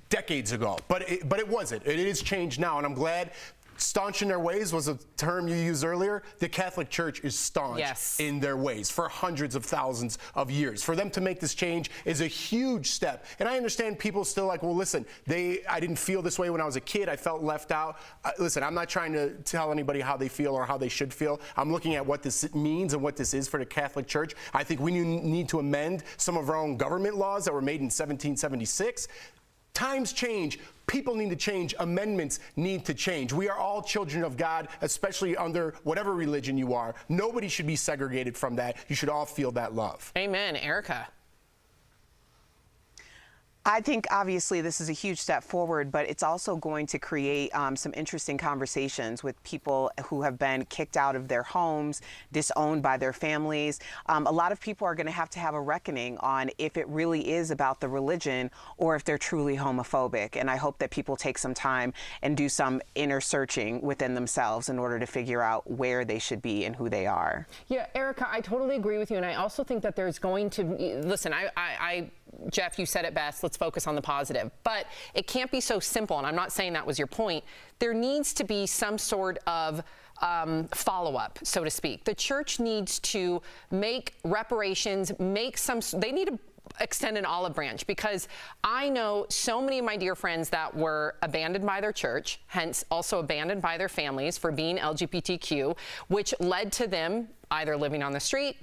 decades ago, but it wasn't. It is changed now, and I'm glad. Staunch in their ways was a term you used earlier. The Catholic Church is staunch in their ways for hundreds of thousands of years. For them to make this change is a huge step. And I understand people still like, well, listen, I didn't feel this way when I was a kid. I felt left out. Listen, I'm not trying to tell anybody how they feel or how they should feel. I'm looking at what this means and what this is for the Catholic Church. I think we need to amend some of our own government laws that were made in 1776. Times change. People need to change. Amendments need to change. We are all children of God, especially under whatever religion you are. Nobody should be segregated from that. You should all feel that love. Amen. Erica. I think obviously this is a huge step forward, but it's also going to create some interesting conversations with people who have been kicked out of their homes, disowned by their families. A lot of people are going to have a reckoning on if it really is about the religion or if they're truly homophobic. And I hope that people take some time and do some inner searching within themselves in order to figure out where they should be and who they are. Yeah, Erica, I totally agree with you. And I also think that there's going to listen, Jeff, you said it best. Let's focus on the positive. But it can't be so simple, and I'm not saying that was your point. There needs to be some sort of follow-up, so to speak. The church needs to make reparations, they need to extend an olive branch, because I know so many of my dear friends that were abandoned by their church, hence also abandoned by their families for being LGBTQ, which led to them either living on the street,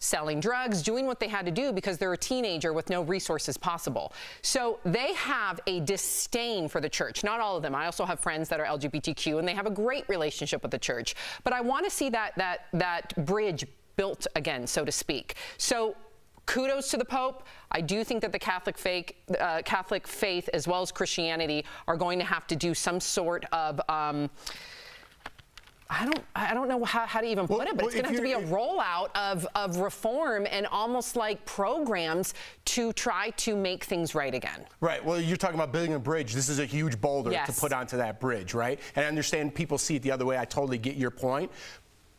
selling drugs, doing what they had to do because they're a teenager with no resources possible. So they have a disdain for the church. Not all of them. I also have friends that are LGBTQ and they have a great relationship with the church. But I want to see that bridge built again, so to speak. So kudos to the Pope. I do think that the Catholic faith as well as Christianity are going to have to do some sort of I don't know how to even put it, but it's going to have to be a rollout of reform and almost like programs to try to make things right again. Right. Well, you're talking about building a bridge. This is a huge boulder Yes. to put onto that bridge, right? And I understand people see it the other way. I totally get your point.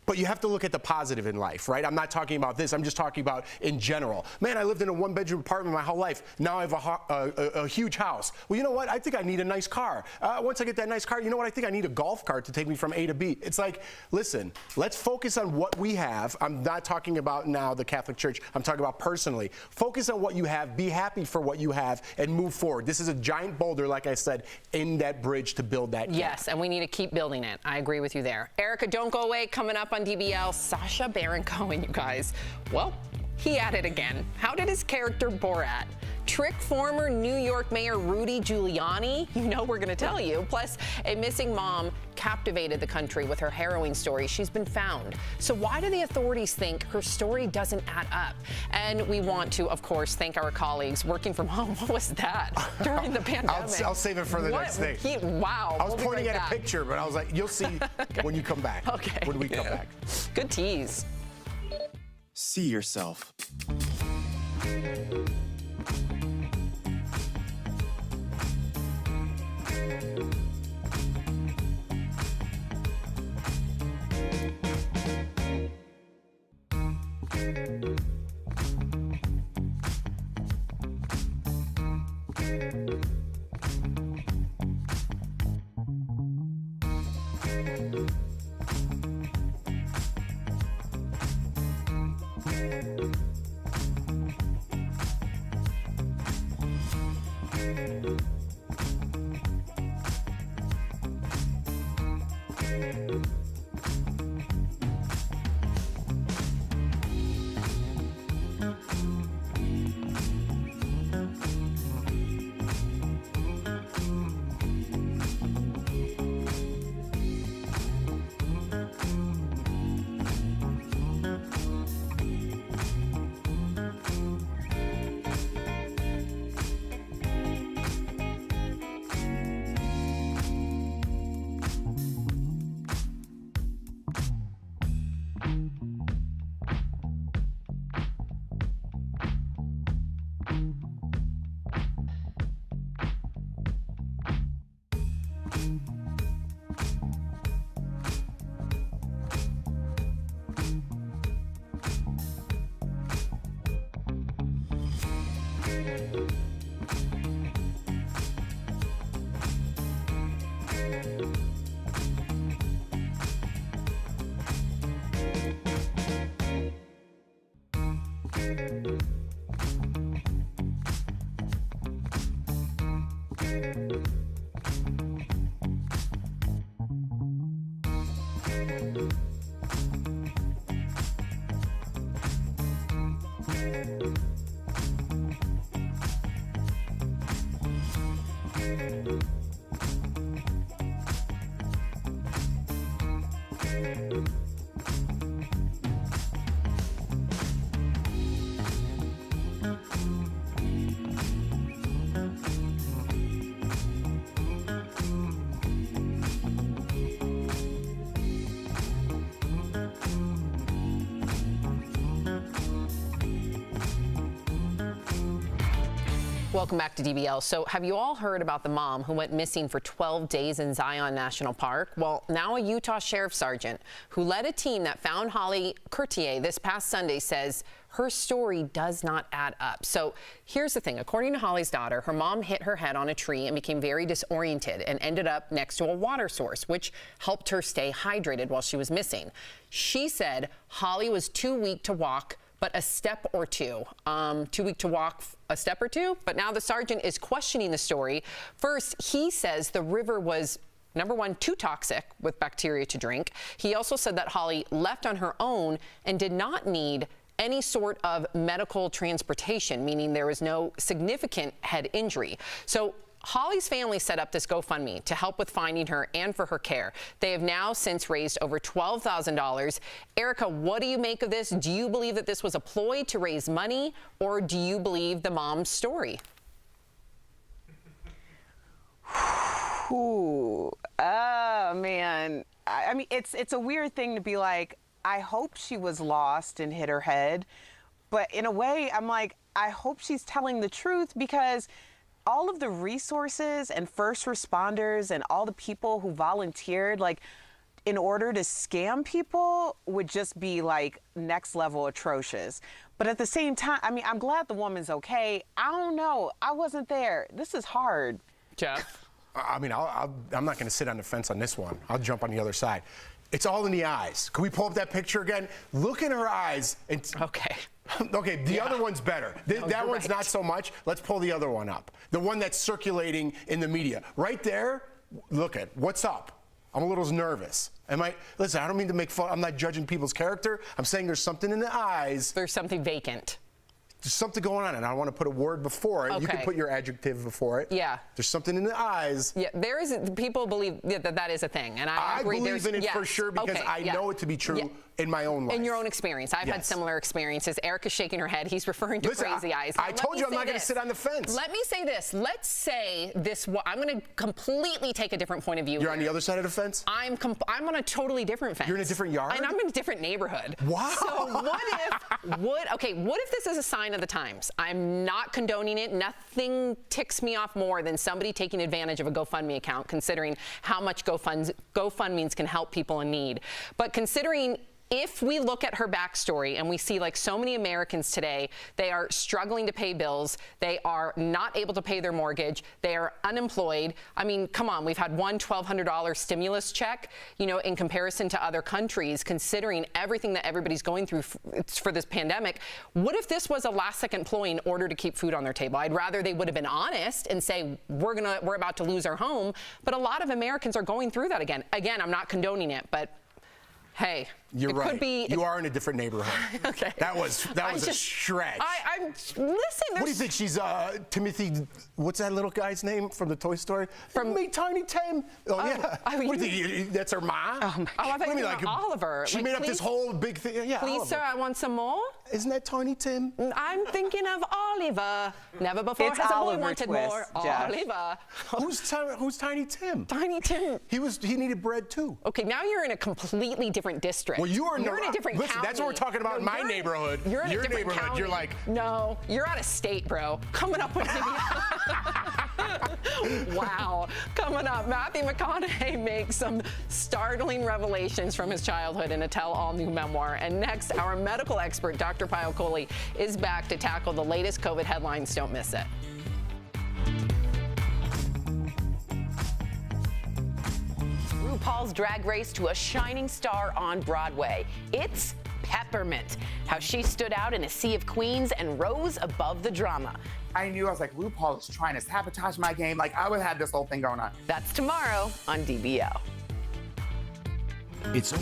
But you have to look at the positive in life, right? I'm not talking about this. I'm just talking about in general. Man, I lived in a one-bedroom apartment my whole life. Now I have a huge house. Well, you know what? I think I need a nice car. Once I get that nice car, you know what? I think I need a golf cart to take me from A to B. It's like, listen, let's focus on what we have. I'm not talking about now the Catholic Church. I'm talking about personally. Focus on what you have. Be happy for what you have and move forward. This is a giant boulder, like I said, in that bridge to build that gap. Yes, and we need to keep building it. I agree with you there. Erica, don't go away. Coming up on DBL, Sacha Baron Cohen, you guys. Well, He at it again. How did his character Borat trick former New York Mayor Rudy Giuliani? You know we're going to tell you. Plus, a missing mom captivated the country with her harrowing story. She's been found. So why do the authorities think her story doesn't add up? And we want to, of course, thank our colleagues working from home. What was that during the pandemic? I'll save it for the next thing. Wow. I was pointing at a picture, but I was like, you'll see when you come back. Okay. When we come back. Good tease. See yourself. Welcome back to DBL. So have you all heard about the mom who went missing for 12 days in Zion National Park? Well, now a Utah sheriff sergeant who led a team that found Holly Courtier this past Sunday says her story does not add up. So here's the thing. According to Holly's daughter, her mom hit her head on a tree and became very disoriented and ended up next to a water source, which helped her stay hydrated while she was missing. She said Holly was too weak to walk, but a step or two. Too weak to walk a step or two, but now the sergeant is questioning the story. First, he says the river was, number one, too toxic with bacteria to drink. He also said that Holly left on her own and did not need any sort of medical transportation, meaning there was no significant head injury. So Holly's family set up this GoFundMe to help with finding her and for her care. They have now since raised over $12,000. Erica, what do you make of this? Do you believe that this was a ploy to raise money, or do you believe the mom's story? Ooh, oh man. I mean, it's a weird thing to be like, I hope she was lost and hit her head. But in a way, I'm like, I hope she's telling the truth, because all of the resources and first responders and all the people who volunteered, like, in order to scam people would just be like next level atrocious. But at the same time, I mean, I'm glad the woman's okay. I don't know. I wasn't there. This is hard. Jeff? I mean, I'm not going to sit on the fence on this one. I'll jump on the other side. It's all in the eyes. Can we pull up that picture again? Look in her eyes. And okay. Okay, the other one's better. That one's not so much. Let's pull the other one up. The one that's circulating in the media. Right there, look at what's up. I'm a little nervous. Listen, I don't mean to make fun. I'm not judging people's character. I'm saying there's something in the eyes. There's something vacant. There's something going on, and I don't want to put a word before it. Okay. You can put your adjective before it. Yeah. There's something in the eyes. Yeah, people believe that is a thing, and I agree. Believe in it for sure because I know it to be true in my own life. In your own experience. I've had similar experiences. Erica's shaking her head. He's referring to crazy eyes. I told you I'm not going to sit on the fence. Let me say this. Let's say this. I'm going to completely take a different point of view. You're on the other side of the fence? I'm on a totally different fence. You're in a different yard? And I'm in a different neighborhood. Wow. So what if this is a sign of the times? I'm not condoning it. Nothing ticks me off more than somebody taking advantage of a GoFundMe account, considering how much GoFundMes can help people in need. But considering if we look at her backstory and we see, like so many Americans today, they are struggling to pay bills, they are not able to pay their mortgage, they are unemployed. I mean, come on, we've had one $1,200 stimulus check, in comparison to other countries, considering everything that everybody's going through for this pandemic. What if this was a last-second ploy in order to keep food on their table? I'd rather they would have been honest and say, we're about to lose our home, but a lot of Americans are going through that again. Again, I'm not condoning it, but hey, you're right. Could be, you are in a different neighborhood. Okay. That was a stretch. Listen. What do you think? She's Timothy. What's that little guy's name from the Toy Story? From me, Tiny Tim. Oh yeah. What do you think? That's her ma? I thought you mean like Oliver. She made up this whole big thing. Yeah. Please, Oliver. sir, I want some more. Isn't that Tiny Tim? I'm thinking of Oliver. Never before it's has a boy Oliver wanted Twist, more. Josh. Oliver. Who's Tiny Tim? Tiny Tim. He needed bread too. Okay, now you're in a completely different district. Well, you're in a different county. That's what we're talking about in my neighborhood. You're in your a different neighborhood. county. You're like no, you're out of state, bro. Coming up with wow. Coming up, Matthew McConaughey makes some startling revelations from his childhood in a tell-all new memoir. And next, our medical expert, Dr. Payal Kohli, is back to tackle the latest COVID headlines. Don't miss it. RuPaul's Drag Race to a shining star on Broadway. It's Peppermint, how she stood out in a sea of queens and rose above the drama. I knew, I was like, RuPaul is trying to sabotage my game. Like, I would have this whole thing going on. That's tomorrow on DBL. It's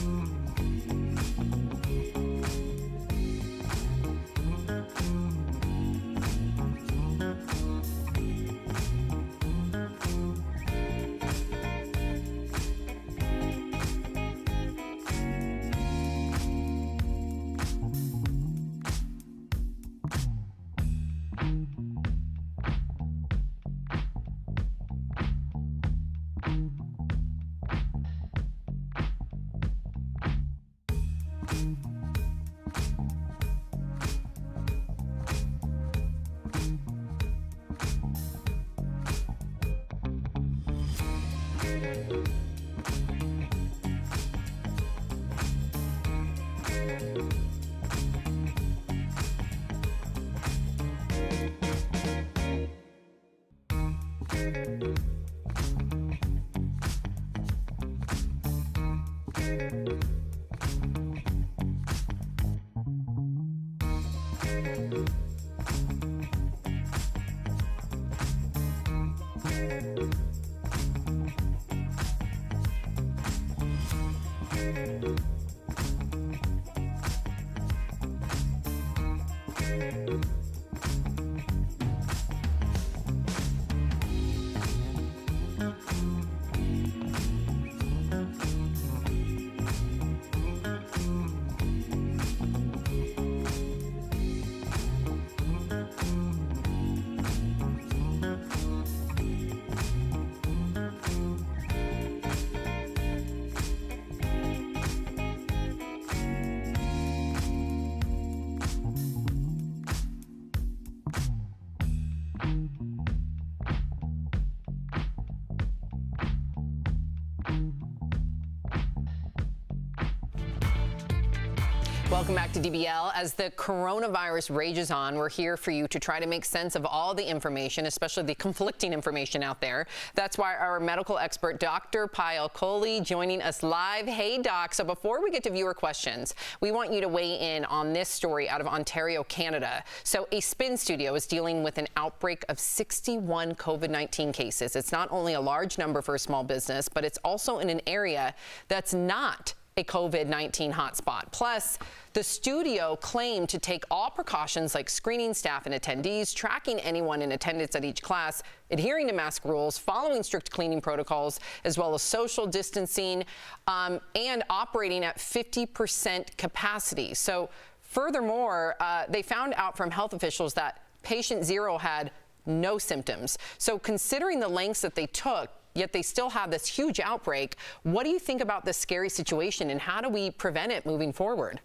Welcome back to DBL. As the coronavirus rages on, we're here for you to try to make sense of all the information, especially the conflicting information out there. That's why our medical expert, Dr. Payal Kohli, joining us live. Hey, Doc. So before we get to viewer questions, we want you to weigh in on this story out of Ontario, Canada. So a spin studio is dealing with an outbreak of 61 COVID-19 cases. It's not only a large number for a small business, but it's also in an area that's not a COVID-19 hotspot. Plus, the studio claimed to take all precautions like screening staff and attendees, tracking anyone in attendance at each class, adhering to mask rules, following strict cleaning protocols, as well as social distancing, and operating at 50% capacity. So furthermore, they found out from health officials that patient 0 had no symptoms. So considering the lengths that they took, yet they still have this huge outbreak, what do you think about this scary situation, and how do we prevent it moving forward?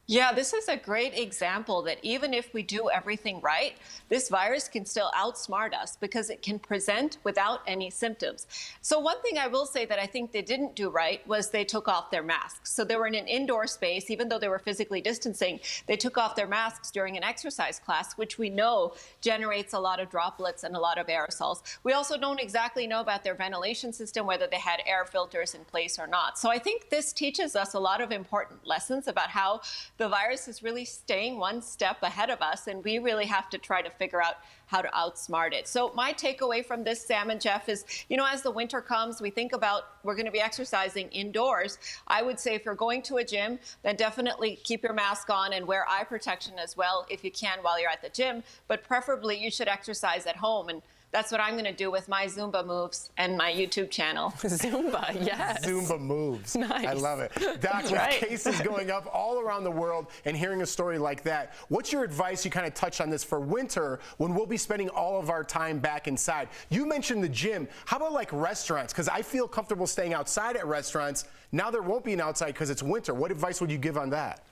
Yeah, this is a great example that even if we do everything right, this virus can still outsmart us because it can present without any symptoms. So one thing I will say that I think they didn't do right was they took off their masks. So they were in an indoor space, even though they were physically distancing, they took off their masks during an exercise class, which we know generates a lot of droplets and a lot of aerosols. We also don't exactly know about their ventilation system, whether they had air filters in place or not. So I think this teaches us a lot of important lessons about how the virus is really staying one step ahead of us, and we really have to try to figure out how to outsmart it. So my takeaway from this, Sam and Jeff, is, you know, as the winter comes, we think about we're going to be exercising indoors. I would say if you're going to a gym, then definitely keep your mask on and wear eye protection as well if you can while you're at the gym. But preferably, you should exercise at home. And that's what I'm going to do with my Zumba moves and my YouTube channel. Zumba, yes. Zumba moves. Nice. I love it. Doc, with cases going up all around the world and hearing a story like that, what's your advice? You kind of touched on this for winter when we'll be spending all of our time back inside. You mentioned the gym. How about like restaurants? Because I feel comfortable staying outside at restaurants. Now there won't be an outside because it's winter. What advice would you give on that?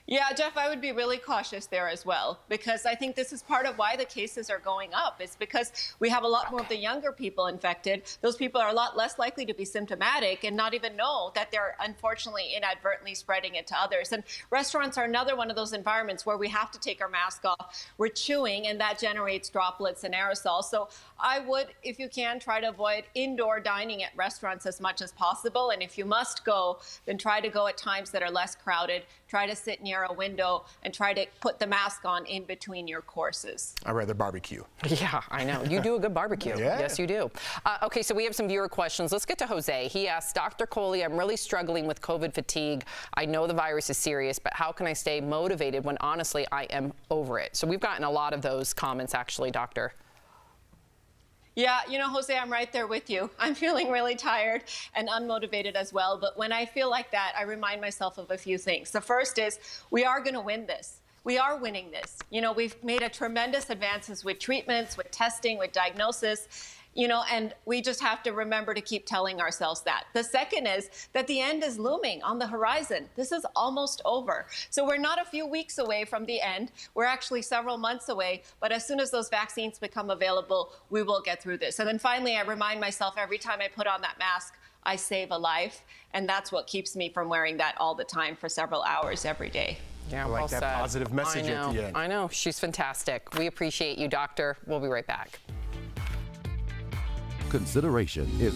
Yeah, Jeff, I would be really cautious there as well, because I think this is part of why the cases are going up. It's because we have a lot more of the younger people infected. Those people are a lot less likely to be symptomatic and not even know that they're unfortunately inadvertently spreading it to others. And restaurants are another one of those environments where we have to take our mask off. We're chewing, and that generates droplets and aerosols. So I would, if you can, try to avoid indoor dining at restaurants as much as possible. And if you must go, then try to go at times that are less crowded. Try to sit near a window and try to put the mask on in between your courses. I'd rather barbecue. Yeah, I know. You do a good barbecue. Yeah. Yes, you do. Okay, so we have some viewer questions. Let's get to Jose. He asks, Dr. Kohli, I'm really struggling with COVID fatigue. I know the virus is serious, but how can I stay motivated when honestly I am over it? So we've gotten a lot of those comments actually, Doctor. Yeah, you know, Jose, I'm right there with you. I'm feeling really tired and unmotivated as well. But when I feel like that, I remind myself of a few things. The first is we are going to win this. We are winning this. You know, we've made a tremendous advances with treatments, with testing, with diagnosis. You know, and we just have to remember to keep telling ourselves that. The second is that the end is looming on the horizon. This is almost over. So we're not a few weeks away from the end. We're actually several months away. But as soon as those vaccines become available, we will get through this. And then finally, I remind myself every time I put on that mask, I save a life. And that's what keeps me from wearing that all the time for several hours every day. Yeah, I like that positive message at the end. I know. She's fantastic. We appreciate you, Doctor. We'll be right back. Consideration is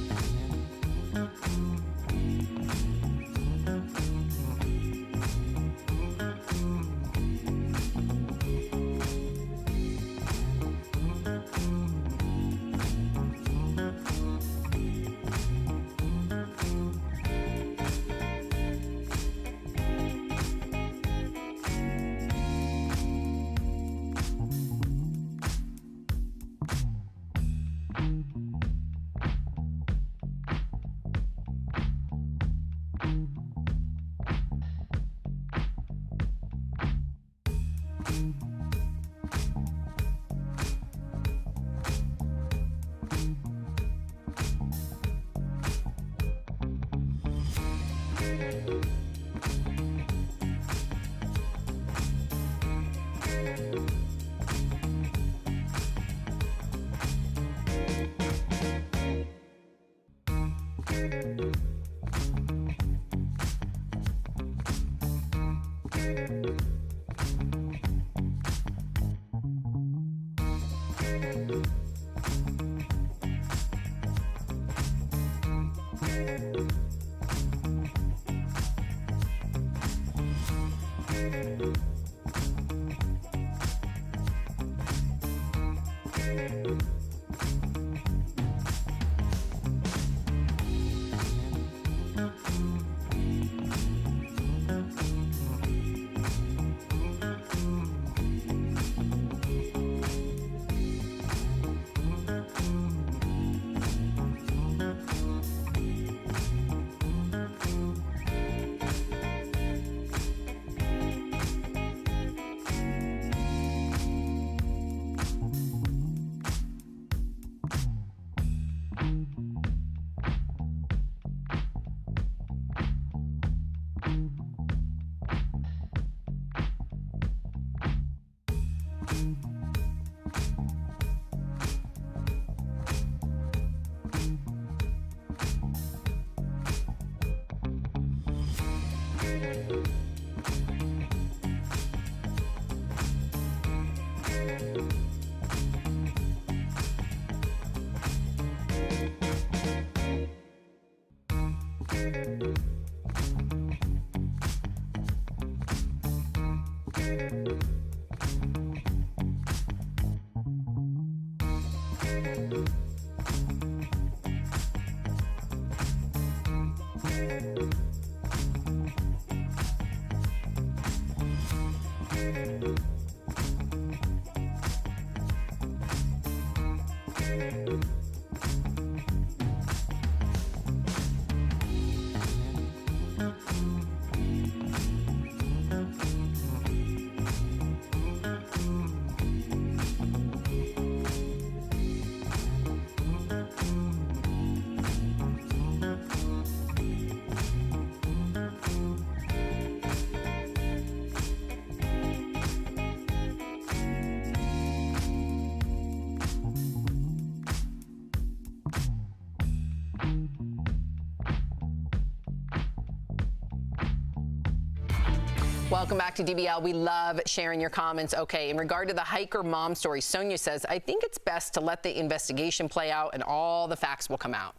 Welcome back to DBL. We love sharing your comments. Okay, in regard to the hiker mom story, Sonia says, I think it's best to let the investigation play out and all the facts will come out.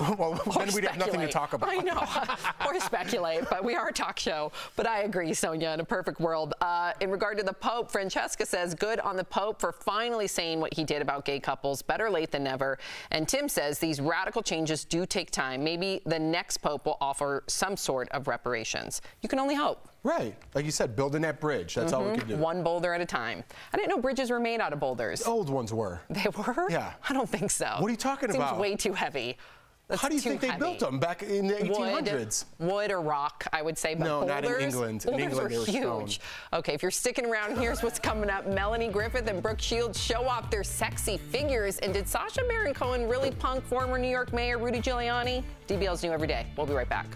Well, then we'd have nothing to talk about. I know. Or speculate, but we are a talk show. But I agree, Sonia, in a perfect world. In regard to the Pope, Francesca says, good on the Pope for finally saying what he did about gay couples. Better late than never. And Tim says, these radical changes do take time. Maybe the next Pope will offer some sort of reparations. You can only hope. Right. Like you said, building that bridge. That's all we can do. One boulder at a time. I didn't know bridges were made out of boulders. The old ones were. They were? Yeah. I don't think so. What are you talking about? Seems way too heavy. That's How do you think they heavy. built them back in the 1800s? Wood or rock, I would say. But no, boulders, not in England. In England, they were huge. stone. Okay, if you're sticking around, here's what's coming up. Melanie Griffith and Brooke Shields show off their sexy figures. And did Sacha Baron Cohen really punk former New York Mayor Rudy Giuliani? DBL's new every day. We'll be right back.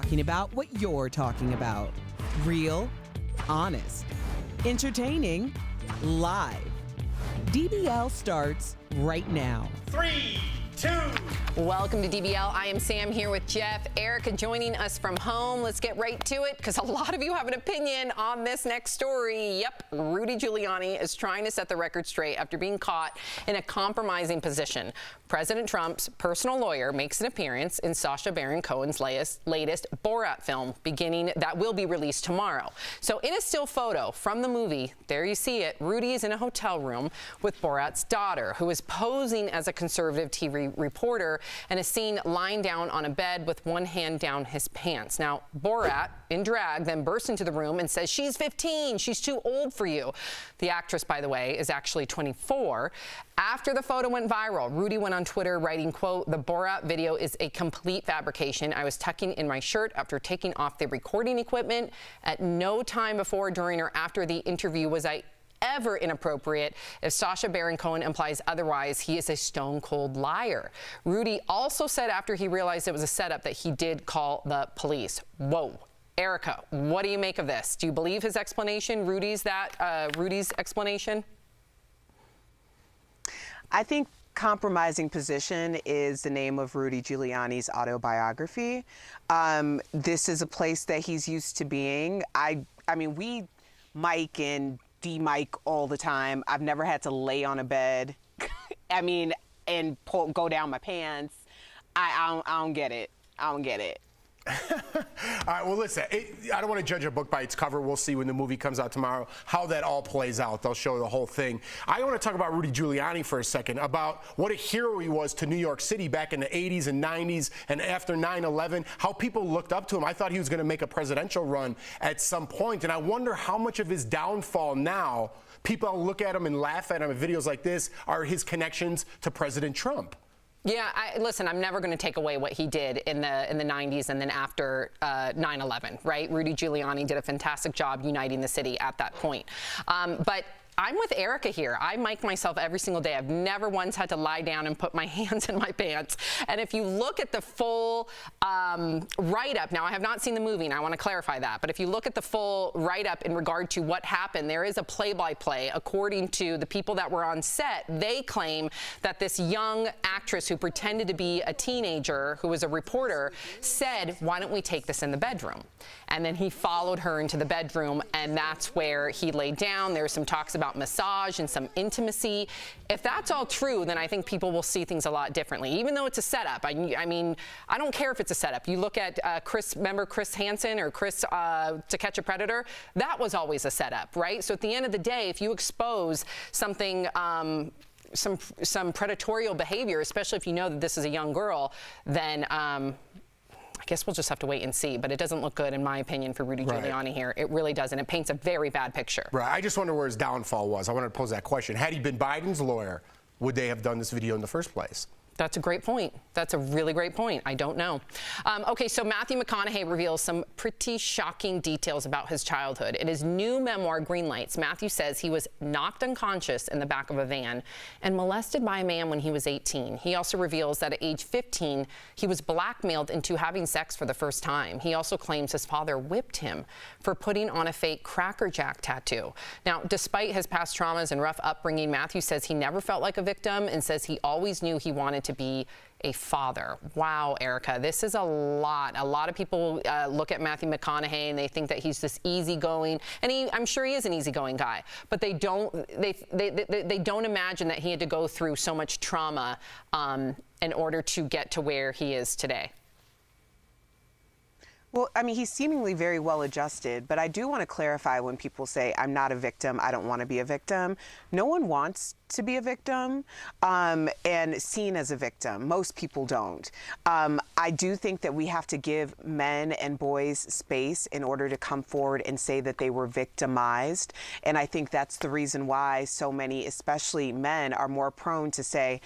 talking about what you're talking about. Real, honest, entertaining, live. DBL starts right now. 3, 2. Welcome to DBL. I am Sam here with Jeff. Erica joining us from home. Let's get right to it because a lot of you have an opinion on this next story. Yep, Rudy Giuliani is trying to set the record straight after being caught in a compromising position. President Trump's personal lawyer makes an appearance in Sacha Baron Cohen's latest Borat film that will be released tomorrow. So in a still photo from the movie, there you see it, Rudy is in a hotel room with Borat's daughter, who is posing as a conservative TV reporter and is seen lying down on a bed with one hand down his pants. Now, Borat, in drag, then bursts into the room and says, "She's 15, she's too old for you." The actress, by the way, is actually 24. After the photo went viral, Rudy went on Twitter writing, quote, "The Borat video is a complete fabrication. I was tucking in my shirt after taking off the recording equipment. At no time before, during, or after the interview was I ever inappropriate. If Sacha Baron Cohen implies otherwise, he is a stone-cold liar." Rudy also said after he realized it was a setup that he did call the police. Whoa. Erica, what do you make of this? Do you believe his explanation, Rudy's explanation? I think compromising position is the name of Rudy Giuliani's autobiography. This is a place that he's used to being. I mean, we mic and de-mic all the time. I've never had to lay on a bed, and go down my pants. I don't get it. I don't get it. All right, well, listen, I don't want to judge a book by its cover. We'll see when the movie comes out tomorrow how that all plays out. They'll show the whole thing. I want to talk about Rudy Giuliani for a second, about what a hero he was to New York City back in the 80s and 90s and after 9/11, how people looked up to him. I thought he was going to make a presidential run at some point, and I wonder how much of his downfall now, people look at him and laugh at him in videos like this, are his connections to President Trump. Yeah, listen, I'm never going to take away what he did in the 90s and then after 9/11, right? Rudy Giuliani did a fantastic job uniting the city at that point. But I'm with Erica here. I mic myself every single day. I've never once had to lie down and put my hands in my pants. And if you look at the full write-up, now I have not seen the movie, and I want to clarify that, but if you look at the full write-up in regard to what happened, there is a play-by-play. According to the people that were on set, they claim that this young actress who pretended to be a teenager, who was a reporter, said, "Why don't we take this in the bedroom?" And then he followed her into the bedroom, and that's where he laid down. There were some talks about massage and some intimacy. If that's all true, then I think people will see things a lot differently, even though it's a setup. I mean, I don't care if it's a setup. You look at remember Chris Hansen or Chris To Catch a Predator? That was always a setup, right? So at the end of the day, if you expose something, some predatorial behavior, especially if you know that this is a young girl, then I guess we'll just have to wait and see, but it doesn't look good, in my opinion, for Rudy Giuliani here. It really doesn't. It paints a very bad picture. Right. I just wonder where his downfall was. I wanted to pose that question. Had he been Biden's lawyer, would they have done this video in the first place? That's a great point. That's a really great point. I don't know. Okay, so Matthew McConaughey reveals some pretty shocking details about his childhood. In his new memoir, Green Lights, Matthew says he was knocked unconscious in the back of a van and molested by a man when he was 18. He also reveals that at age 15, he was blackmailed into having sex for the first time. He also claims his father whipped him for putting on a fake Cracker Jack tattoo. Now, despite his past traumas and rough upbringing, Matthew says he never felt like a victim and says he always knew he wanted to be a father. Wow, Erica, this is a lot. A lot of people look at Matthew McConaughey and they think that he's this easygoing, and I'm sure he is an easygoing guy, but they don't imagine that he had to go through so much trauma in order to get to where he is today. Well, I mean, he's seemingly very well adjusted, but I do want to clarify when people say, "I'm not a victim, I don't want to be a victim." No one wants to be a victim and seen as a victim. Most people don't. I do think that we have to give men and boys space in order to come forward and say that they were victimized. And I think that's the reason why so many, especially men, are more prone to say,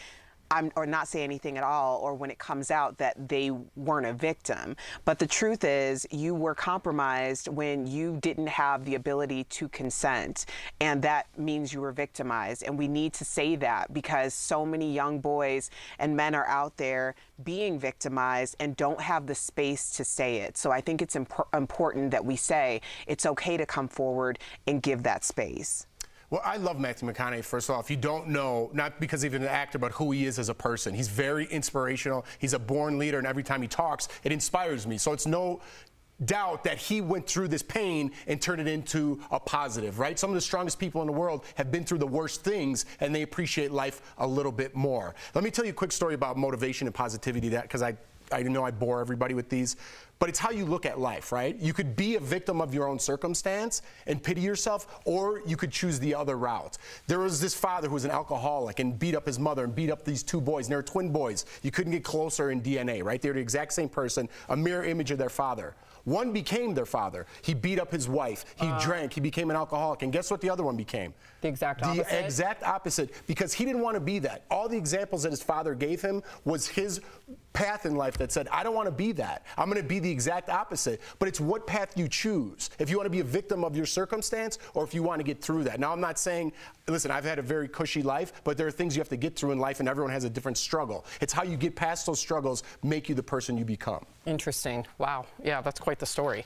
or not say anything at all, or when it comes out that they weren't a victim. But the truth is, you were compromised when you didn't have the ability to consent, and that means you were victimized. And we need to say that because so many young boys and men are out there being victimized and don't have the space to say it. So I think it's important that we say it's okay to come forward and give that space. Well, I love Matthew McConaughey, first of all. If you don't know, not because he's an actor, but who he is as a person. He's very inspirational. He's a born leader, and every time he talks, it inspires me. So it's no doubt that he went through this pain and turned it into a positive, right? Some of the strongest people in the world have been through the worst things, and they appreciate life a little bit more. Let me tell you a quick story about motivation and positivity, because I know I bore everybody with these, but it's how you look at life, right? You could be a victim of your own circumstance and pity yourself, or you could choose the other route. There was this father who was an alcoholic and beat up his mother and beat up these two boys, and they were twin boys. You couldn't get closer in DNA, right? They were the exact same person, a mirror image of their father. One became their father. He beat up his wife. He drank. He became an alcoholic. And guess what the other one became? The exact opposite? The exact opposite, because he didn't want to be that. All the examples that his father gave him was his path in life that said, I don't want to be that. I'm going to be the exact opposite. But it's what path you choose. If you want to be a victim of your circumstance, or if you want to get through that. Now, I'm not saying, listen, I've had a very cushy life, but there are things you have to get through in life, and everyone has a different struggle. It's how you get past those struggles make you the person you become. Interesting. Wow. Yeah, that's quite the story.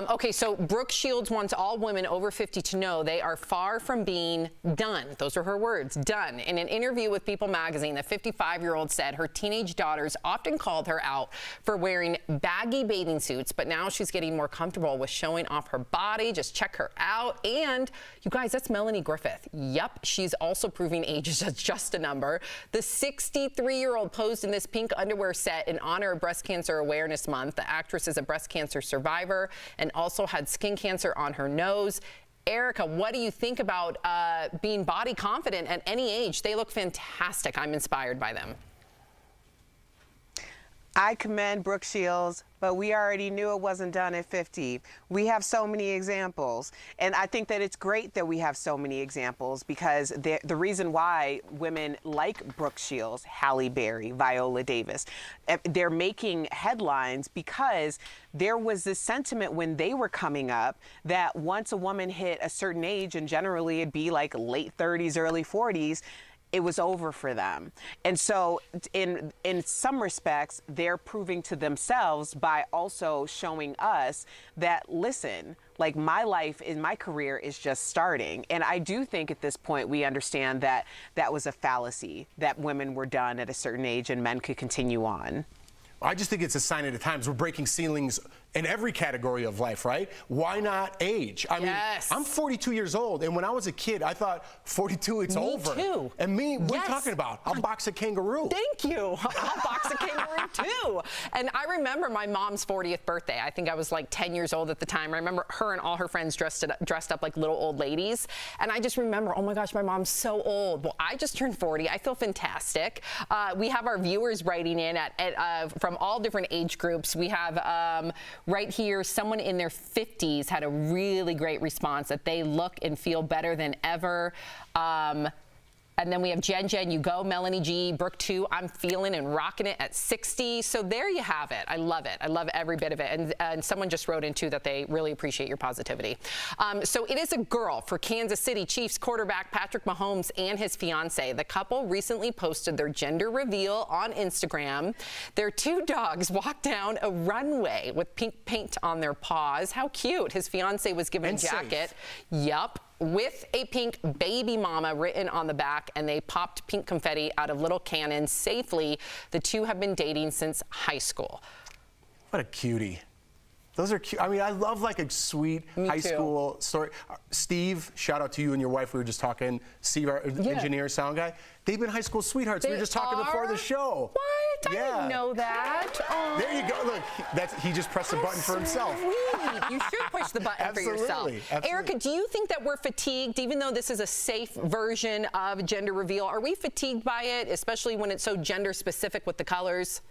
Okay, so Brooke Shields wants all women over 50 to know they are far from being done. Those are her words, done. In an interview with People magazine, the 55-year-old said her teenage daughters often called her out for wearing baggy bathing suits, but now she's getting more comfortable with showing off her body. Just check her out. And you guys, that's Melanie Griffith. Yep, she's also proving age is just a number. The 63-year-old posed in this pink underwear set in honor of Breast Cancer Awareness Month. The actress is a breast cancer survivor and also had skin cancer on her nose. Erica, what do you think about being body confident at any age? They look fantastic. I'm inspired by them. I commend Brooke Shields, but we already knew it wasn't done at 50. We have so many examples, and I think that it's great that we have so many examples because the reason why women like Brooke Shields, Halle Berry, Viola Davis, they're making headlines because there was this sentiment when they were coming up that once a woman hit a certain age, and generally it'd be like late 30s, early 40s, it was over for them. And so in some respects, they're proving to themselves by also showing us that, listen, like my life in my career is just starting. And I do think at this point we understand that that was a fallacy, that women were done at a certain age and men could continue on. I just think it's a sign of the times. We're breaking ceilings in every category of life, right? Why not age? I mean, I'm 42 years old, and when I was a kid, I thought 42, it's over. Me too. And me, what are you talking about? I'll box a kangaroo. Thank you. I'll box a kangaroo too. And I remember my mom's 40th birthday. I think I was like 10 years old at the time. I remember her and all her friends dressed up like little old ladies. And I just remember, oh my gosh, my mom's so old. Well, I just turned 40. I feel fantastic. We have our viewers writing in from all different age groups. We have right here, someone in their 50s had a really great response that they look and feel better than ever. And then we have Jen, you go, Melanie G, Brooke 2, I'm feeling and rocking it at 60. So there you have it. I love it. I love every bit of it. And someone just wrote in too that they really appreciate your positivity. So it is a girl for Kansas City Chiefs quarterback Patrick Mahomes and his fiance. The couple recently posted their gender reveal on Instagram. Their two dogs walked down a runway with pink paint on their paws. How cute. His fiance was given a jacket. Yup. With a pink baby mama written on the back, and they popped pink confetti out of little cannons safely. The two have been dating since high school. What a cutie. Those are cute. I mean, I love like a sweet high school story. Steve, shout out to you and your wife. We were just talking. Steve, our engineer, sound guy. They've been high school sweethearts. We were just talking before the show. What? I didn't know that. Oh. There you go. Look, he just pressed the button for himself. Sweet. You should push the button for yourself. Absolutely. Erica, do you think that we're fatigued, even though this is a safe version of gender reveal? Are we fatigued by it, especially when it's so gender specific with the colors?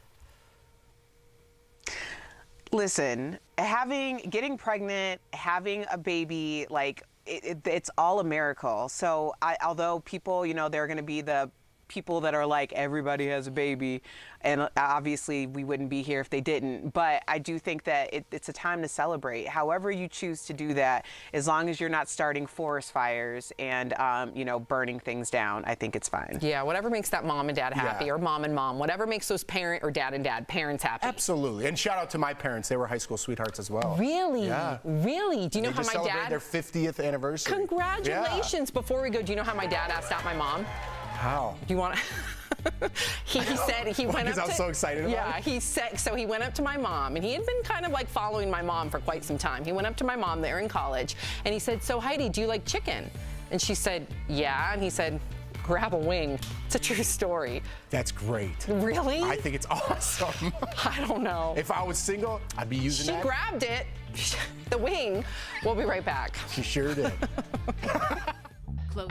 Listen, getting pregnant, having a baby, like it's all a miracle. So although people, there are going to be the people that are like, everybody has a baby, and obviously we wouldn't be here if they didn't. But I do think that it's a time to celebrate. However you choose to do that, as long as you're not starting forest fires and, you know, burning things down, I think it's fine. Yeah, whatever makes that mom and dad happy, or mom and mom, whatever makes those parent or dad and dad parents happy. Absolutely. And shout out to my parents. They were high school sweethearts as well. Really? Yeah. Really? Do you know They how just my celebrated dad... their 50th anniversary. Congratulations. Before we go, do you know how my dad asked out my mom? How? Do you want to... he said he went up to... Because I was so excited about it? Yeah, he said... So he went up to my mom, and he had been kind of like following my mom for quite some time. He went up to my mom there in college, and he said, so Heidi, do you like chicken? And she said, yeah. And he said, grab a wing. It's a true story. That's great. Really? I think it's awesome. I don't know. If I was single, I'd be using that. She grabbed it, the wing. We'll be right back. She sure did. Close.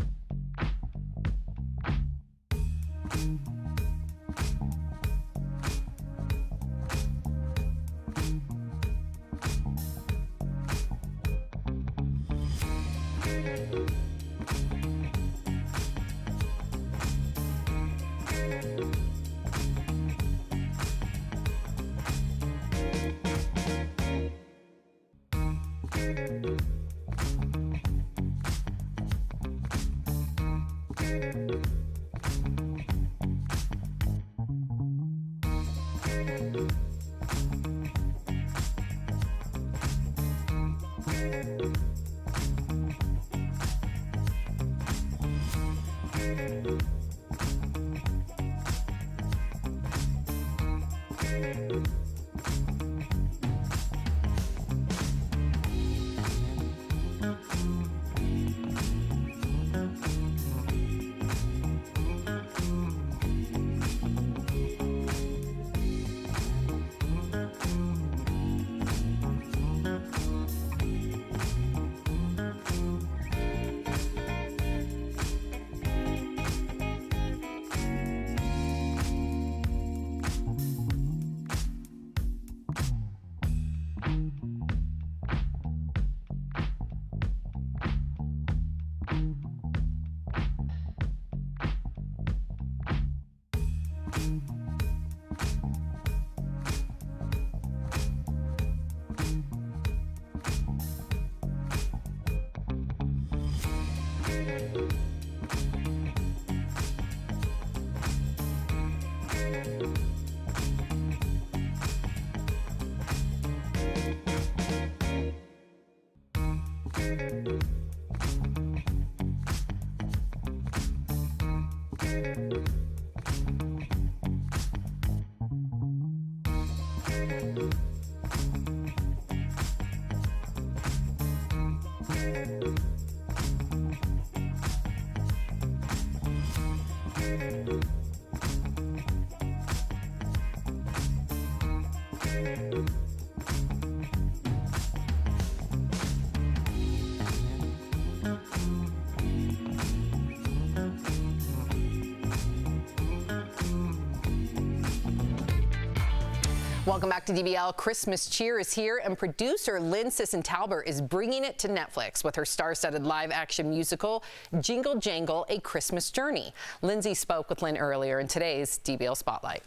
Welcome back to DBL. Christmas cheer is here, and producer Lynn Sisson-Talbert is bringing it to Netflix with her star-studded live-action musical, Jingle Jangle, A Christmas Journey. Lindsay spoke with Lynn earlier in today's DBL Spotlight.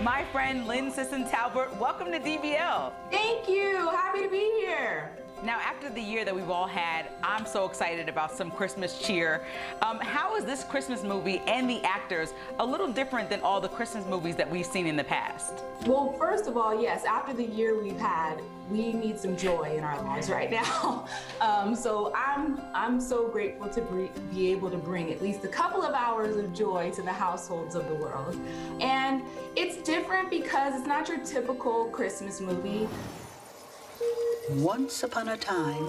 My friend Lynn Sisson-Talbert, welcome to DBL. Thank you. Happy to be here. Now, after the year that we've all had, I'm so excited about some Christmas cheer. How is this Christmas movie and the actors a little different than all the Christmas movies that we've seen in the past? Well, first of all, yes, after the year we've had, we need some joy in our lives right now. So I'm so grateful to be able to bring at least a couple of hours of joy to the households of the world. And it's different because it's not your typical Christmas movie. Once upon a time,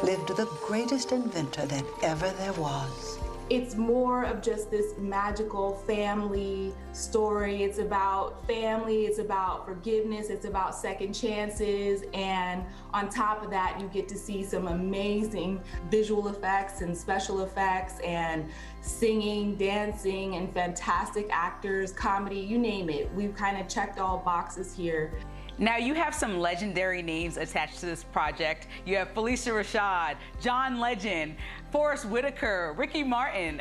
lived the greatest inventor that ever there was. It's more of just this magical family story. It's about family, it's about forgiveness, it's about second chances, and on top of that, you get to see some amazing visual effects and special effects and singing, dancing, and fantastic actors, comedy, you name it. We've kind of checked all boxes here. Now, you have some legendary names attached to this project. You have Felicia Rashad, John Legend, Forrest Whitaker, Ricky Martin.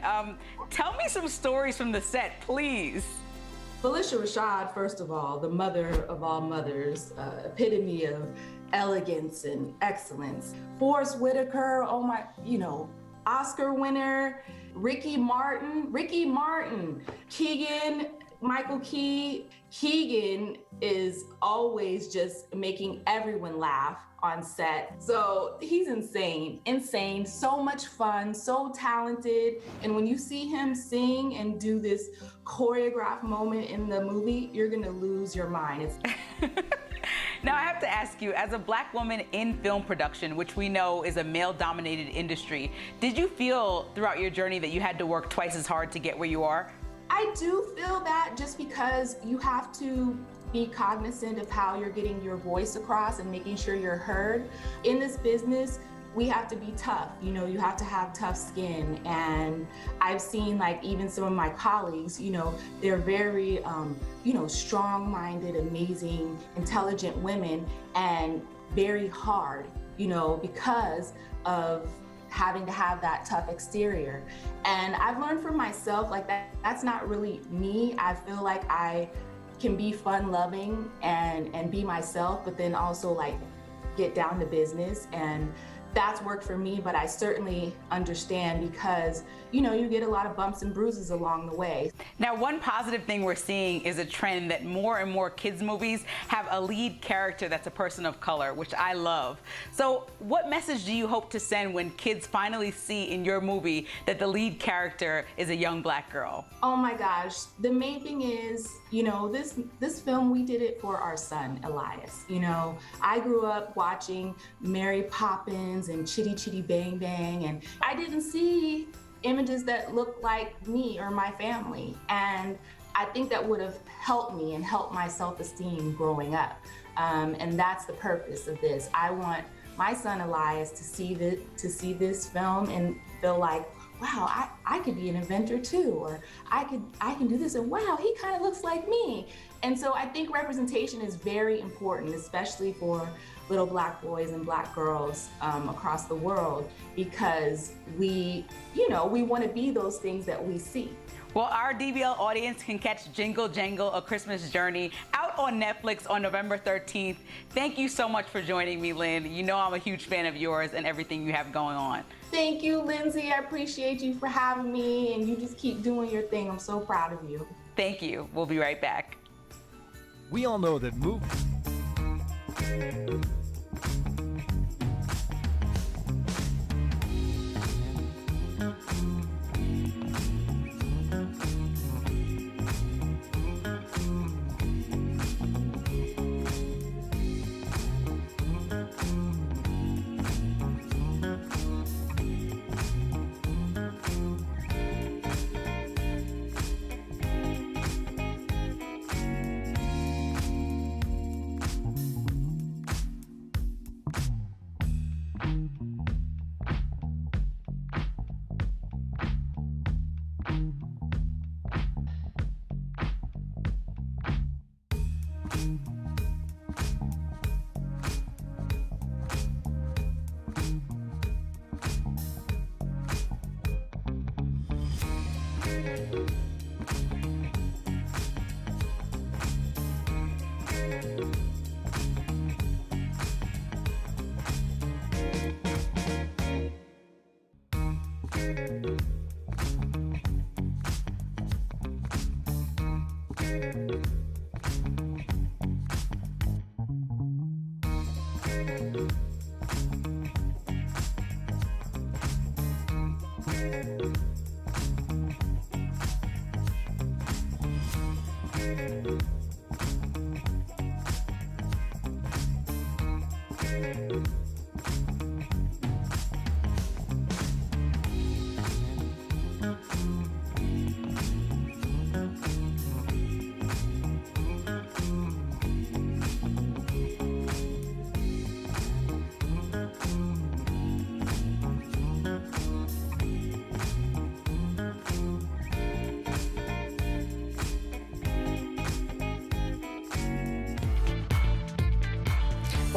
Tell me some stories from the set, please. Felicia Rashad, first of all, the mother of all mothers, epitome of elegance and excellence. Forrest Whitaker, oh my, Oscar winner. Ricky Martin, Keegan, Michael Key. Keegan is always just making everyone laugh on set. So he's insane, so much fun, so talented. And when you see him sing and do this choreographed moment in the movie, you're gonna lose your mind. Now, I have to ask you, as a Black woman in film production, which we know is a male-dominated industry, did you feel throughout your journey that you had to work twice as hard to get where you are? I do feel that, just because you have to be cognizant of how you're getting your voice across and making sure you're heard. In this business, we have to be tough. You have to have tough skin. And I've seen, even some of my colleagues, they're very, strong-minded, amazing, intelligent women, and very hard, because of having to have that tough exterior. And I've learned for myself, that's not really me. I feel like I can be fun-loving and be myself, but then also get down to business. And that's worked for me, but I certainly understand, because you get a lot of bumps and bruises along the way. Now, one positive thing we're seeing is a trend that more and more kids' movies have a lead character that's a person of color, which I love. So what message do you hope to send when kids finally see in your movie that the lead character is a young Black girl? Oh my gosh, the main thing is, this film, we did it for our son, Elias. I grew up watching Mary Poppins and Chitty Chitty Bang Bang, and I didn't see images that looked like me or my family. And I think that would have helped me and helped my self-esteem growing up. And that's the purpose of this. I want my son Elias to see this film and feel like, wow, I could be an inventor too, or I can do this, and wow, he kind of looks like me. And so I think representation is very important, especially for little Black boys and Black girls across the world, because we want to be those things that we see. Well, our DBL audience can catch Jingle Jangle, A Christmas Journey out on Netflix on November 13th. Thank you so much for joining me, Lynn. I'm a huge fan of yours and everything you have going on. Thank you, Lindsay. I appreciate you for having me, and you just keep doing your thing. I'm so proud of you. Thank you. We'll be right back. We all know that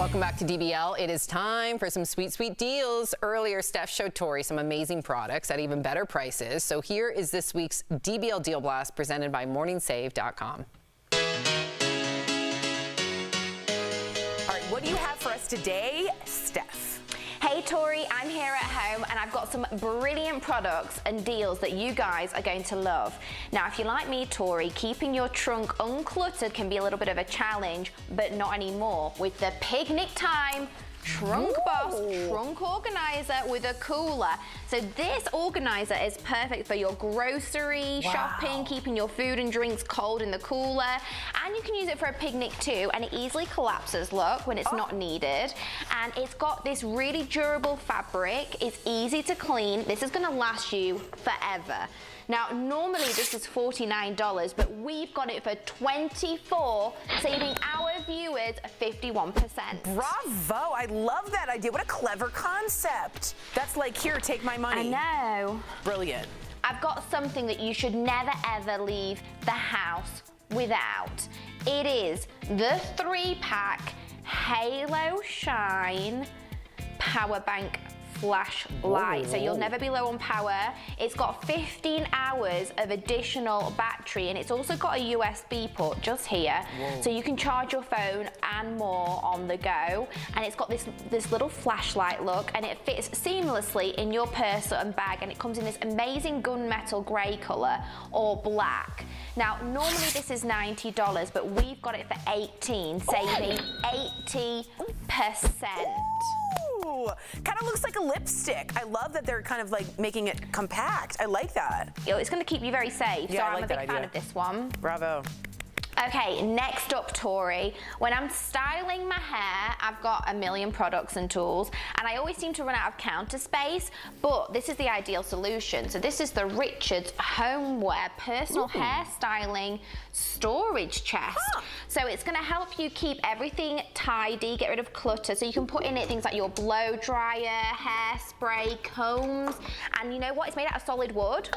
Welcome back to DBL. It is time for some sweet, sweet deals. Earlier, Steph showed Tori some amazing products at even better prices. So here is this week's DBL Deal Blast presented by MorningSave.com. All right, what do you have for us today, Steph? Hey Tori, I'm here at home and I've got some brilliant products and deals that you guys are going to love. Now, if you're like me, Tori, keeping your trunk uncluttered can be a little bit of a challenge, but not anymore with the Picnic Time Trunk Boss Trunk Organizer with a cooler. So this organizer is perfect for your grocery shopping, keeping your food and drinks cold in the cooler, and you can use it for a picnic too, and it easily collapses, look, when it's not needed. And it's got this really durable fabric. It's easy to clean. This is going to last you forever. Now, normally this is $49, but we've got it for $24, saving our viewers 51%. Bravo, I love that idea. What a clever concept. That's like, here, take my money. I know. Brilliant. I've got something that you should never ever leave the house without. It is the 3-pack Halo Shine Power Bank flashlight. So you'll never be low on power. It's got 15 hours of additional battery, and it's also got a USB port just here. So you can charge your phone and more on the go. And it's got this little flashlight look, and it fits seamlessly in your purse and bag, and it comes in this amazing gunmetal grey colour or black. Now, normally this is $90, but we've got it for $18, saving 80%. Ooh, kind of looks like a lipstick. I love that they're kind of like making it compact. I like that. It's going to keep you very safe, Yeah, so I I'm like a that big fan idea. of this one. Bravo. Okay, next up, Tori. When I'm styling my hair, I've got a million products and tools, and I always seem to run out of counter space, but this is the ideal solution. So this is the Richards Homeware Personal Hair Styling Storage Chest. So it's gonna help you keep everything tidy, get rid of clutter, so you can put in it things like your blow dryer, hairspray, combs, and you know what? It's made out of solid wood.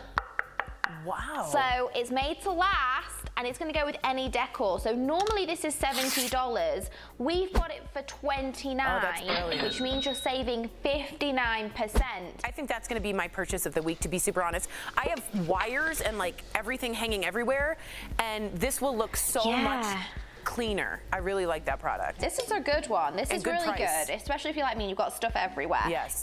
Wow. So it's made to last, and it's going to go with any decor. So normally this is $70. We've got it for $29, which means you're saving 59%. I think that's going to be my purchase of the week, to be super honest. I have wires and like everything hanging everywhere, and this will look so much cleaner. I really like that product. This is a good one. This And is good really price. good, especially if you're like me and you've got stuff everywhere. Yes,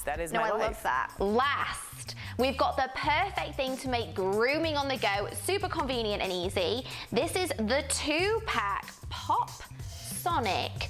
that is no, my I life. love that. Last, we've got the perfect thing to make grooming on the go super convenient and easy. This is the 2-pack Pop Sonic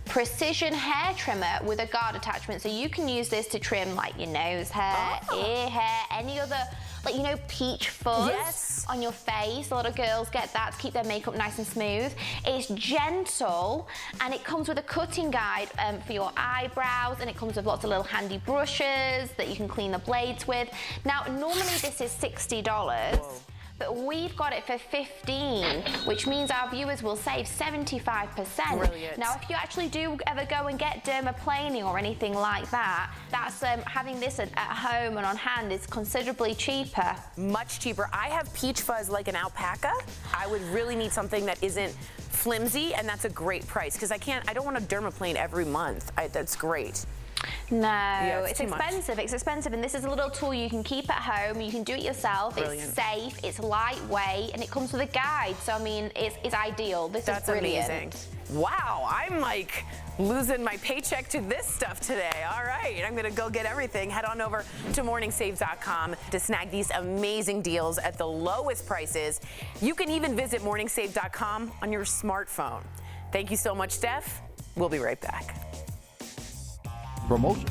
precision hair trimmer with a guard attachment. So you can use this to trim like your nose hair, ear hair, any other, like, you know, peach fuzz on your face. A lot of girls get that to keep their makeup nice and smooth. It's gentle, and it comes with a cutting guide for your eyebrows, and it comes with lots of little handy brushes that you can clean the blades with. Now, normally this is $60. But we've got it for $15, which means our viewers will save 75%. Brilliant. Now, if you actually do ever go and get dermaplaning or anything like that, that's having this at home and on hand is considerably cheaper. Much cheaper. I have peach fuzz like an alpaca. I would really need something that isn't flimsy, and that's a great price because I don't want to dermaplane every month. That's great. No, it's it's too much. expensive. It's expensive, and this is a little tool you can keep at home. You can do it yourself. Brilliant. It's safe, it's lightweight, and it comes with a guide. So I mean, it's ideal. This That's is brilliant. amazing. Wow, I'm like losing my paycheck to this stuff today. All right, I'm gonna go get everything. Head on over to morningsave.com to snag these amazing deals at the lowest prices. You can even visit morningsave.com on your smartphone. Thank you so much, Steph. We'll be right back. Promotion.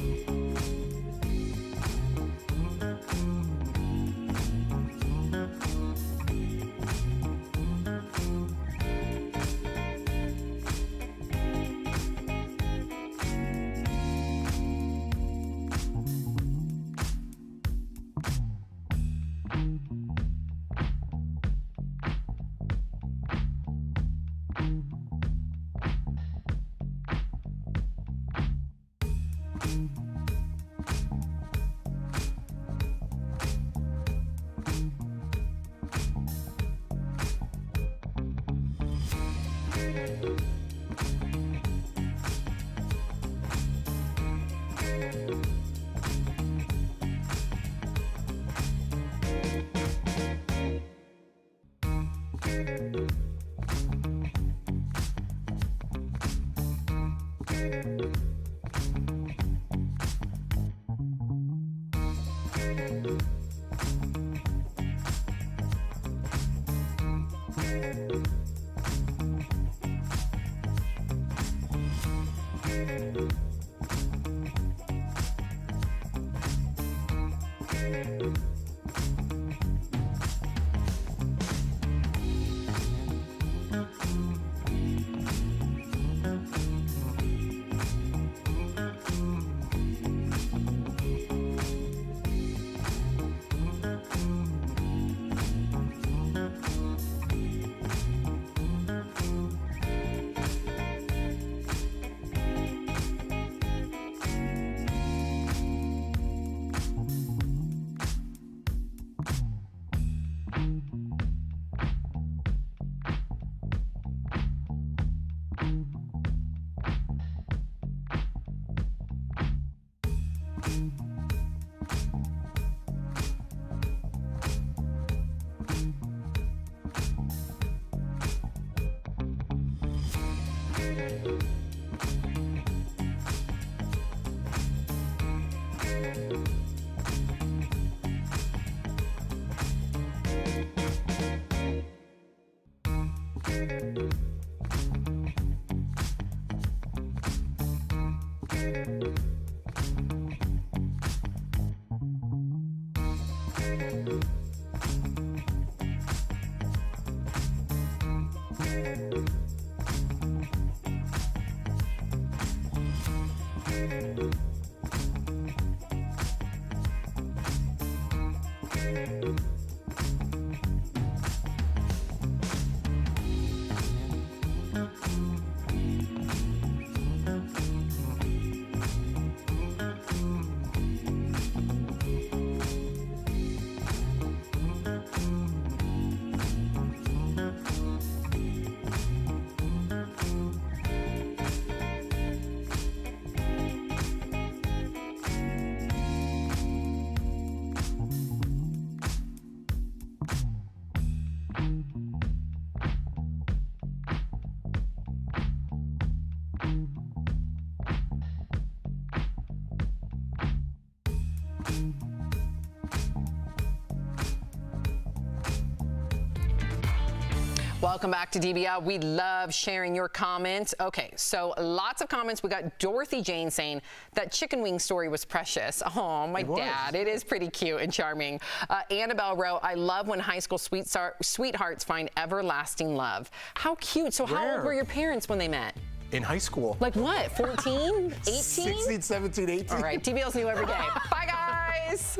Welcome back to DBL. We love sharing your comments. Okay, so lots of comments. We got Dorothy Jane saying that chicken wing story was precious. Oh, my dad. It is pretty cute and charming. Annabelle wrote, I love when high school sweethearts find everlasting love. How cute. So how old were your parents when they met? In high school. Like what, 14, 18? 16, 17, 18. All right, DBL's new every day. Bye, guys.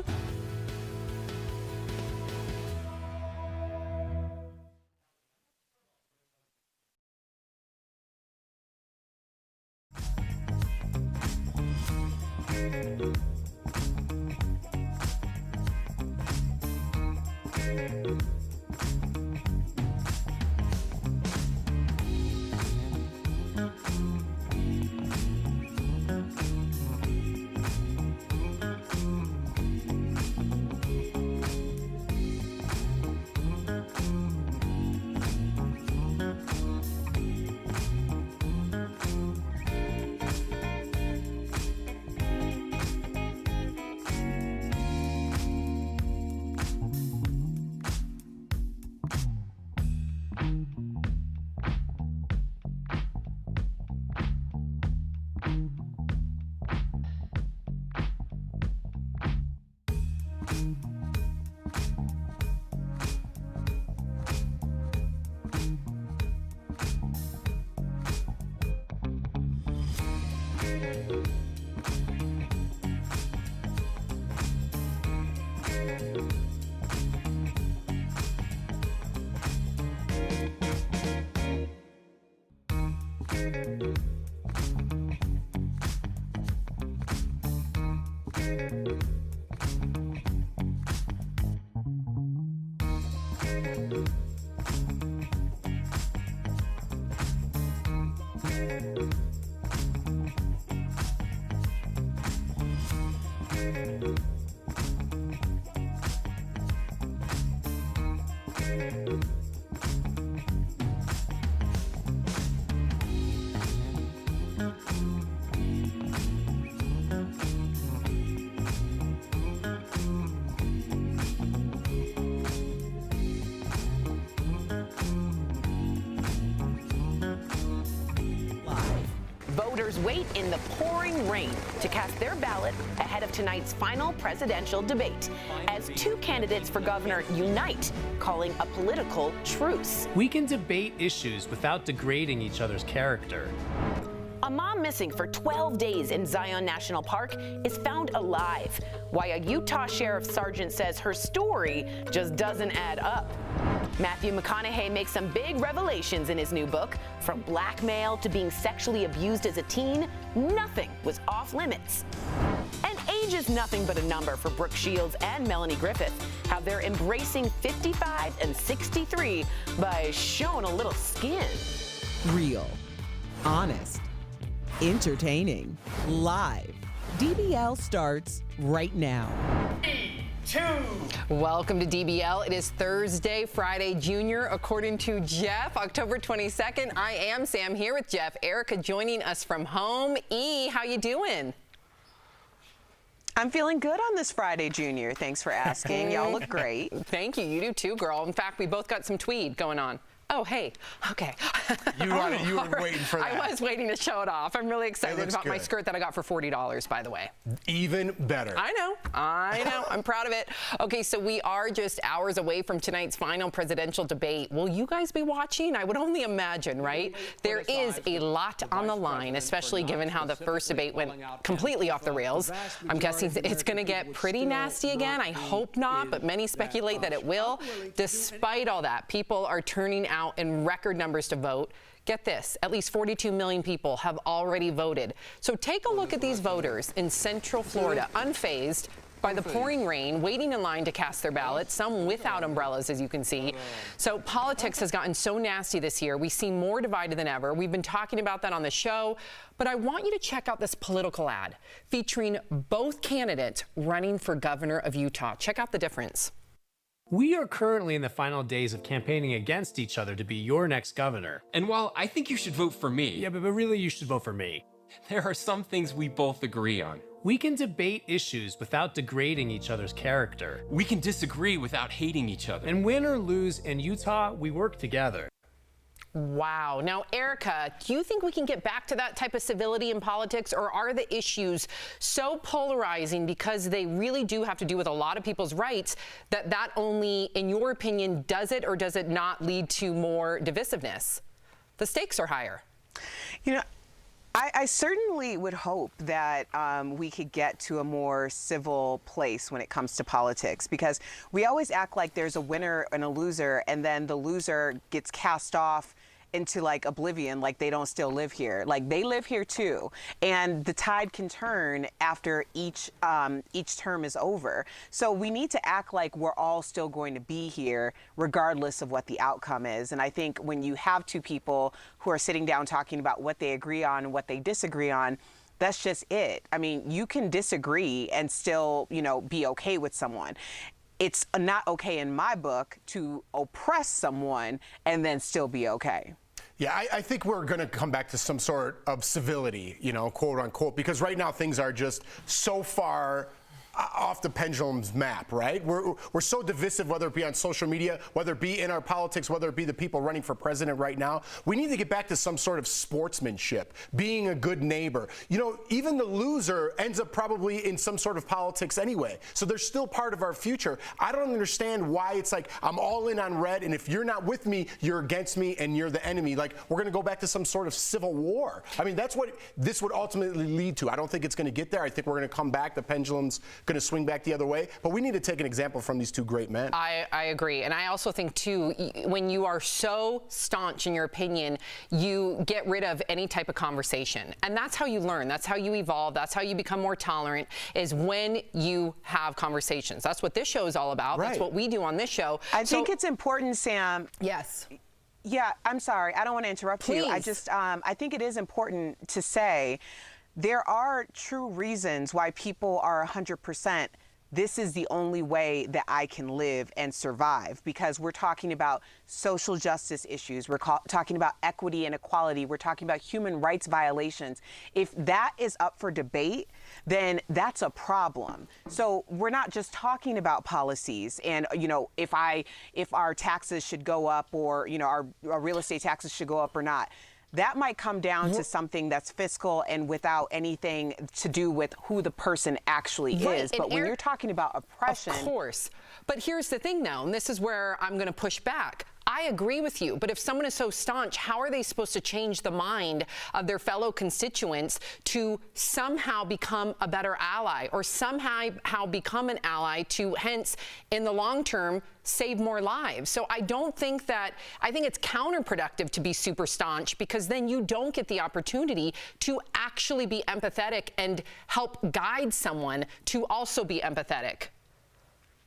Voters wait in the pouring rain to cast their ballot ahead of tonight's final presidential debate as two candidates for governor unite, calling a political truce. We can debate issues without degrading each other's character. A mom missing for 12 days in Zion National Park is found alive. Why a Utah sheriff sergeant says her story just doesn't add up. Matthew McConaughey makes some big revelations in his new book. From blackmail to being sexually abused as a teen, nothing was off limits. And age is nothing but a number for Brooke Shields and Melanie Griffith. How they're embracing 55 and 63 by showing a little skin. Real, honest, entertaining, live. DBL starts right now. Welcome to DBL. It is Thursday, Friday Junior, according to Jeff, October 22nd. I am Sam here with Jeff. Erica joining us from home. E, how you doing? I'm feeling good on this Friday, Junior. Thanks for asking. Y'all look great. Thank you. You do too, girl. In fact, we both got some tweed going on. Oh, hey. Okay. You were waiting for that. I was waiting to show it off. I'm really excited about my skirt that I got for $40, by the way. Even better. I know. I'm proud of it. Okay, so we are just hours away from tonight's final presidential debate. Will you guys be watching? I would only imagine, right? There is a lot on the line, especially given how the first debate went completely off the rails. I'm guessing it's going to get pretty nasty again. I hope not, but many speculate that it will. Despite all that, people are turning out in record numbers to vote. Get this, at least 42 million people have already voted. So take a look at these voters in Central Florida, unfazed by the pouring rain, waiting in line to cast their ballots, some without umbrellas, as you can see. So politics has gotten so nasty this year. We seem more divided than ever. We've been talking about that on the show, but I want you to check out this political ad featuring both candidates running for governor of Utah. Check out the difference. We are currently in the final days of campaigning against each other to be your next governor. And while I think you should vote for me... Yeah, but really you should vote for me. There are some things we both agree on. We can debate issues without degrading each other's character. We can disagree without hating each other. And win or lose in Utah, we work together. Wow. Now, Erica, do you think we can get back to that type of civility in politics, or are the issues so polarizing because they really do have to do with a lot of people's rights that only, in your opinion, does it or does it not lead to more divisiveness? The stakes are higher. You know, I certainly would hope that we could get to a more civil place when it comes to politics, because we always act like there's a winner and a loser, and then the loser gets cast off into like oblivion, like they don't still live here. Like they live here too, and the tide can turn after each term is over. So we need to act like we're all still going to be here regardless of what the outcome is. And I think when you have two people who are sitting down talking about what they agree on and what they disagree on, that's just it. I mean, you can disagree and still, you know, be okay with someone. It's not okay in my book to oppress someone and then still be okay. Yeah, I think we're going to come back to some sort of civility, you know, quote unquote, because right now things are just so far off the pendulum's map, right? We're so divisive, whether it be on social media, whether it be in our politics, whether it be the people running for president right now. We need to get back to some sort of sportsmanship, being a good neighbor. You know, even the loser ends up probably in some sort of politics anyway. So they're still part of our future. I don't understand why it's like I'm all in on red, and if you're not with me, you're against me and you're the enemy. Like we're going to go back to some sort of civil war. I mean, that's what this would ultimately lead to. I don't think it's going to get there. I think we're going to come back. The pendulum's going to swing back the other way, but we need to take an example from these two great men. I agree, and I also think too, when you are so staunch in your opinion, you get rid of any type of conversation, and that's how you learn, that's how you evolve, that's how you become more tolerant, is when you have conversations. That's what this show is all about. Right. That's what we do on this show. I think it's important, Sam. Yes. Yeah, I'm sorry, I don't want to interrupt you. I think it is important to say there are true reasons why people are 100%. This is the only way that I can live and survive, because we're talking about social justice issues. We're talking about equity and equality. We're talking about human rights violations. If that is up for debate, then that's a problem. So we're not just talking about policies and, you know, if our taxes should go up, or, you know, our real estate taxes should go up or not. That might come down to something that's fiscal and without anything to do with who the person actually is. But when you're talking about oppression... Of course. But here's the thing, though, and this is where I'm going to push back. I agree with you, but if someone is so staunch, how are they supposed to change the mind of their fellow constituents to somehow become a better ally, or somehow become an ally to, hence, in the long term, save more lives? So I think it's counterproductive to be super staunch, because then you don't get the opportunity to actually be empathetic and help guide someone to also be empathetic.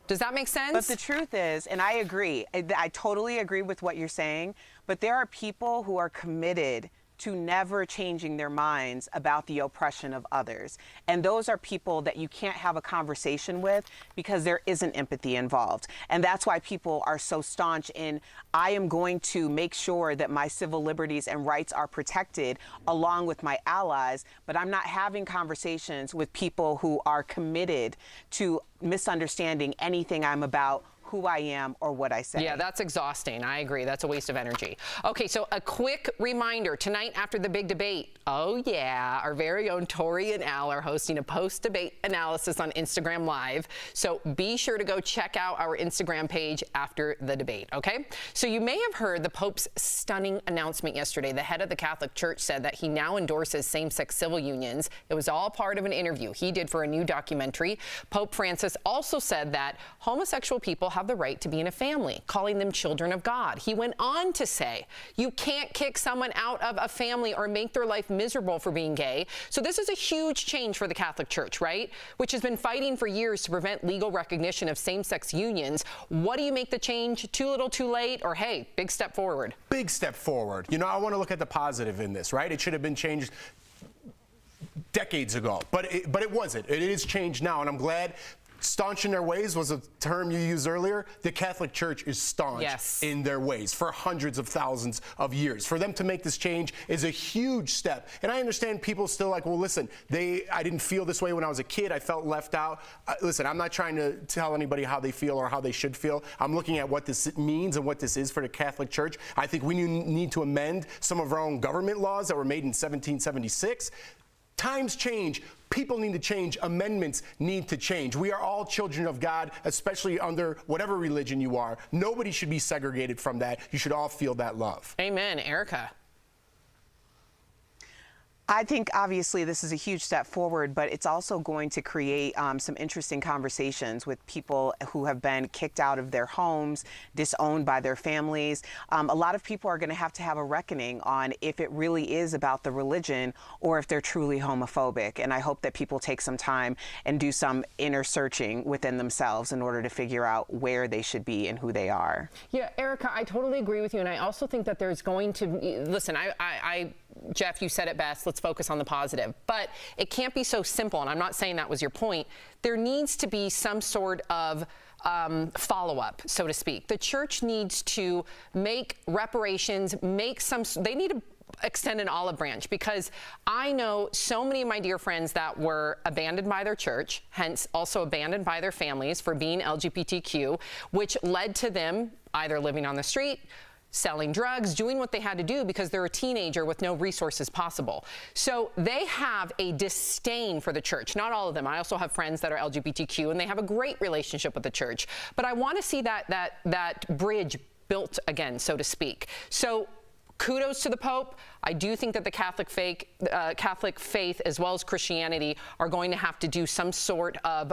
Does that make sense? But the truth is, and I agree, I totally agree with what you're saying, but there are people who are committed to never changing their minds about the oppression of others. And those are people that you can't have a conversation with because there isn't empathy involved. And that's why people are so staunch in, I am going to make sure that my civil liberties and rights are protected along with my allies, but I'm not having conversations with people who are committed to misunderstanding anything I'm about, who I am, or what I say. Yeah, that's exhausting. I agree. That's a waste of energy. Okay, so a quick reminder. Tonight after the big debate, oh yeah, our very own Tori and Al are hosting a post-debate analysis on Instagram Live. So be sure to go check out our Instagram page after the debate, okay? So you may have heard the Pope's stunning announcement yesterday. The head of the Catholic Church said that he now endorses same-sex civil unions. It was all part of an interview he did for a new documentary. Pope Francis also said that homosexual people have the right to be in a family, calling them children of God. He went on to say, you can't kick someone out of a family or make their life miserable for being gay. So this is a huge change for the Catholic Church, right? Which has been fighting for years to prevent legal recognition of same-sex unions. What do you make the change? Too little, too late? Or hey, big step forward? Big step forward. You know, I want to look at the positive in this, right? It should have been changed decades ago, but it wasn't. It is changed now, and I'm glad. Staunch in their ways was a term you used earlier. The Catholic Church is staunch in their ways for hundreds of thousands of years. For them to make this change is a huge step. And I understand people still like, well, listen, I didn't feel this way when I was a kid. I felt left out. Listen, I'm not trying to tell anybody how they feel or how they should feel. I'm looking at what this means and what this is for the Catholic Church. I think we need to amend some of our own government laws that were made in 1776. Times change. People need to change. Amendments need to change. We are all children of God, especially under whatever religion you are. Nobody should be segregated from that. You should all feel that love. Amen. Erica. I think obviously this is a huge step forward, but it's also going to create some interesting conversations with people who have been kicked out of their homes, disowned by their families. A lot of people are going to have a reckoning on if it really is about the religion or if they're truly homophobic. And I hope that people take some time and do some inner searching within themselves in order to figure out where they should be and who they are. Yeah, Erica, I totally agree with you. And I also think that there's going to be, listen, Jeff, you said it best. Let's focus on the positive. But it can't be so simple, and I'm not saying that was your point. There needs to be some sort of follow-up, so to speak. The church needs to make reparations, they need to extend an olive branch, because I know so many of my dear friends that were abandoned by their church, hence also abandoned by their families for being LGBTQ, which led to them either living on the street, selling drugs, doing what they had to do because they're a teenager with no resources possible. So they have a disdain for the church. Not all of them. I also have friends that are LGBTQ and they have a great relationship with the church. But I want to see that bridge built again, so to speak. So kudos to the Pope. I do think that the Catholic faith as well as Christianity are going to have to do some sort of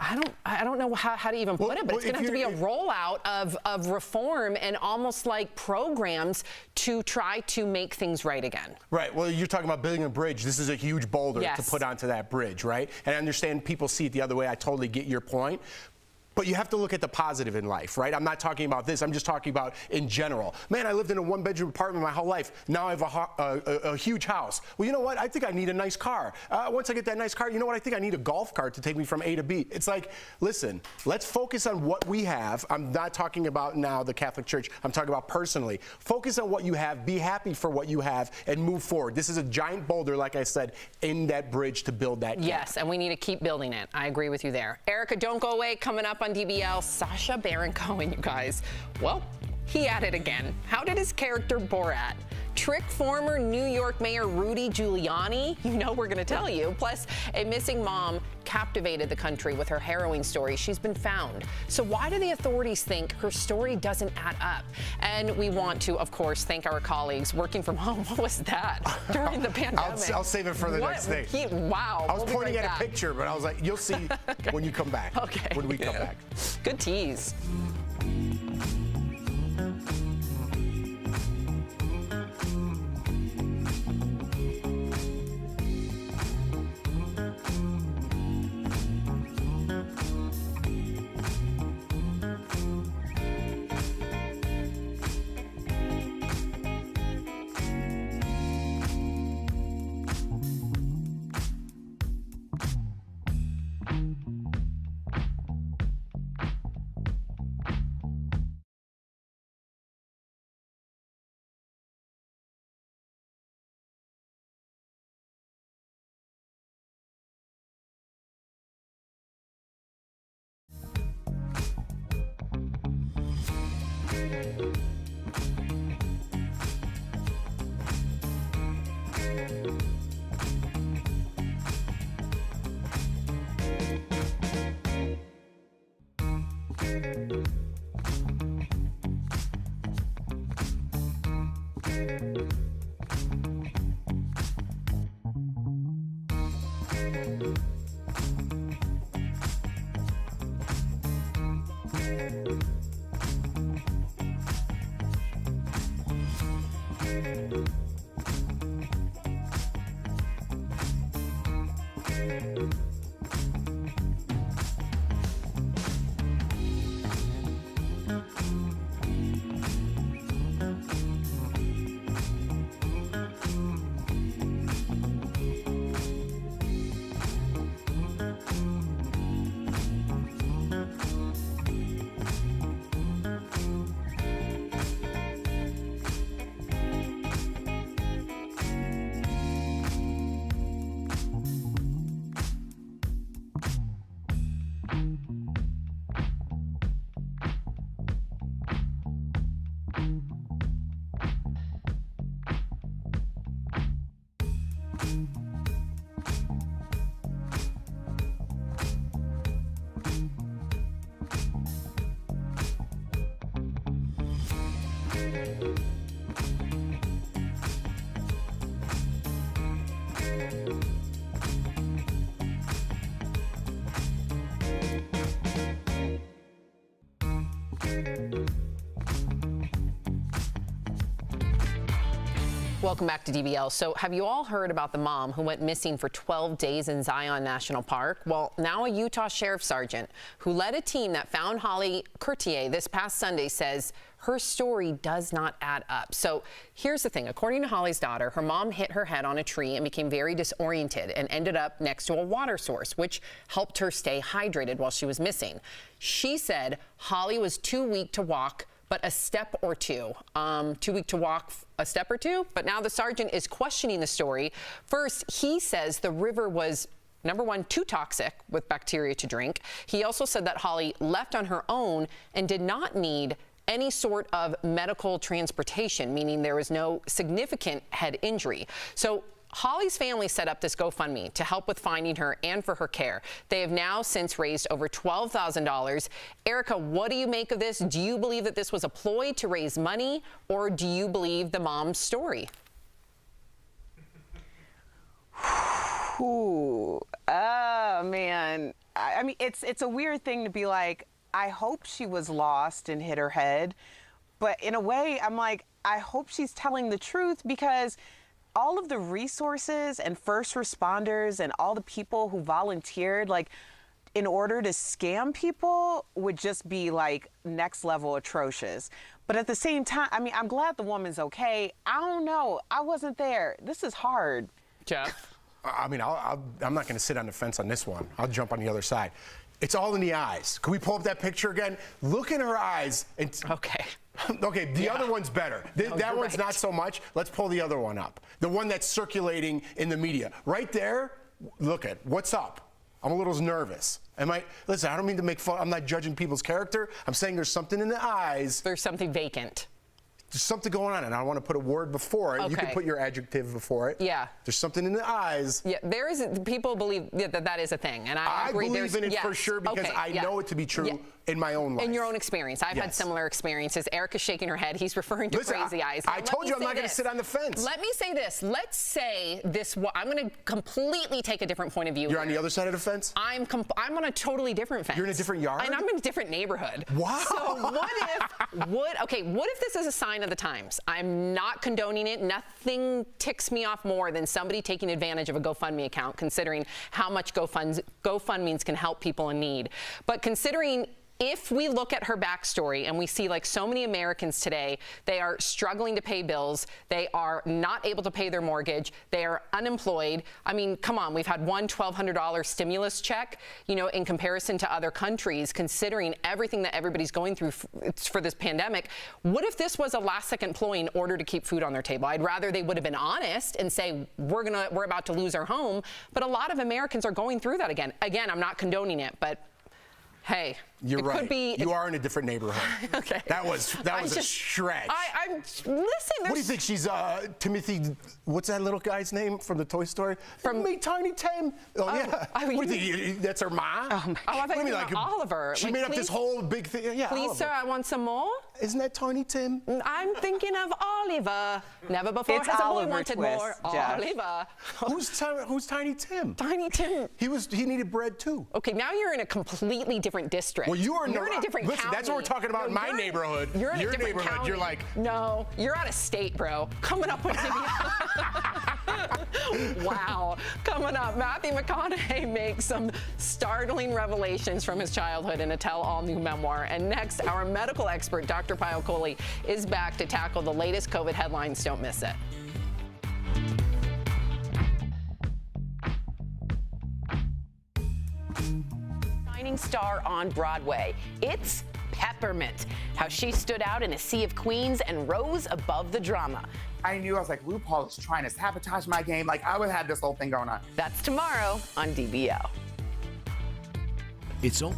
I don't know how to even put it, but it's going to have to be a rollout of reform and almost like programs to try to make things right again. Right. Well, you're talking about building a bridge. This is a huge boulder to put onto that bridge, right? And I understand people see it the other way. I totally get your point. But you have to look at the positive in life, right? I'm not talking about this. I'm just talking about in general. Man, I lived in a one-bedroom apartment my whole life. Now I have a huge house. Well, you know what? I think I need a nice car. Once I get that nice car, you know what? I think I need a golf cart to take me from A to B. It's like, listen, let's focus on what we have. I'm not talking about now the Catholic Church. I'm talking about personally. Focus on what you have. Be happy for what you have and move forward. This is a giant boulder, like I said, in that bridge to build that gap. Yes, and we need to keep building it. I agree with you there. Erica, don't go away. Coming up on DBL, Sacha Baron Cohen, you guys. Well, he at it again. How did his character Borat trick former New York Mayor Rudy Giuliani? You know we're going to tell you. Plus, a missing mom captivated the country with her harrowing story. She's been found. So why do the authorities think her story doesn't add up? And we want to, of course, thank our colleagues working from home. What was that during the pandemic? I'll save it for the next thing. Wow. I was pointing at a picture, but I was like, you'll see when you come back. Okay. When we come back. Good tease. Welcome back to DBL. So have you all heard about the mom who went missing for 12 days in Zion National Park? Well, now a Utah sheriff sergeant who led a team that found Holly Courtier this past Sunday says her story does not add up. So here's the thing. According to Holly's daughter, her mom hit her head on a tree and became very disoriented and ended up next to a water source, which helped her stay hydrated while she was missing. She said Holly was too weak to walk, but a step or two. Too weak to walk a step or two, but now the sergeant is questioning the story. First, he says the river was, number one, too toxic with bacteria to drink. He also said that Holly left on her own and did not need any sort of medical transportation, meaning there was no significant head injury. So Holly's family set up this GoFundMe to help with finding her and for her care. They have now since raised over $12,000. Erica, what do you make of this? Do you believe that this was a ploy to raise money, or do you believe the mom's story? Ooh, oh man. I mean, it's a weird thing to be like, I hope she was lost and hit her head. But in a way, I'm like, I hope she's telling the truth, because all of the resources and first responders and all the people who volunteered, like, in order to scam people would just be like next level atrocious. But at the same time, I mean, I'm glad the woman's okay. I don't know. I wasn't there. This is hard. Jeff? I mean, I'm not going to sit on the fence on this one. I'll jump on the other side. It's all in the eyes. Can we pull up that picture again? Look in her eyes. And okay. Okay, the other one's better. That one's not so much. Let's pull the other one up. The one that's circulating in the media. Right there, look at what's up. I'm a little nervous. Listen, I don't mean to make fun. I'm not judging people's character. I'm saying there's something in the eyes. There's something vacant. There's something going on, and I want to put a word before it. Okay. You can put your adjective before it. Yeah. There's something in the eyes. Yeah, people believe that is a thing, and I agree. I believe in it for sure because I know it to be true in my own life. In your own experience. I've had similar experiences. Erica's shaking her head. He's referring to crazy eyes. I told you I'm not going to sit on the fence. Let me say this. Let's say this. I'm going to completely take a different point of view. You're on the other side of the fence? I'm on a totally different fence. You're in a different yard? And I'm in a different neighborhood. Wow. So what if this is a sign of the times? I'm not condoning it. Nothing ticks me off more than somebody taking advantage of a GoFundMe account, considering how much GoFundMes can help people in need. But considering if we look at her backstory and we see, like so many Americans today, they are struggling to pay bills, they are not able to pay their mortgage, they are unemployed. I mean, come on, we've had one $1,200 stimulus check, in comparison to other countries, considering everything that everybody's going through for this pandemic. What if this was a last-second ploy in order to keep food on their table? I'd rather they would have been honest and say, we're about to lose our home, but a lot of Americans are going through that again. Again, I'm not condoning it, but hey, you're right. Could be, you are in a different neighborhood. Okay. That was a stretch. Listen. What do you think? She's Timothy. What's that little guy's name from the Toy Story? From me, Tiny Tim. Oh yeah. What do you think? That's her mom. I thought you meant Oliver. She made up this whole big thing. Yeah. Please, Oliver. sir, I want some more. Isn't that Tiny Tim? I'm thinking of Oliver. Never before it's has Oliver a boy wanted Twist, more. Jeff. Oliver. Who's Tiny Tim? Tiny Tim. He needed bread too. Okay, now you're in a completely different district. Well, you're in a different listen, county. that's what we're talking about in my neighborhood. You're in your a different neighborhood. county. You're like no, you're out of state, bro. Coming up with wow. Coming up, Matthew McConaughey makes some startling revelations from his childhood in a tell-all new memoir. And next, our medical expert, Dr. Payal Kohli, is back to tackle the latest COVID headlines. Don't miss it. Shining star on Broadway. It's Peppermint. How she stood out in a sea of queens and rose above the drama. I was like, RuPaul is trying to sabotage my game. Like, I would have this whole thing going on. That's tomorrow on DBL. It's all.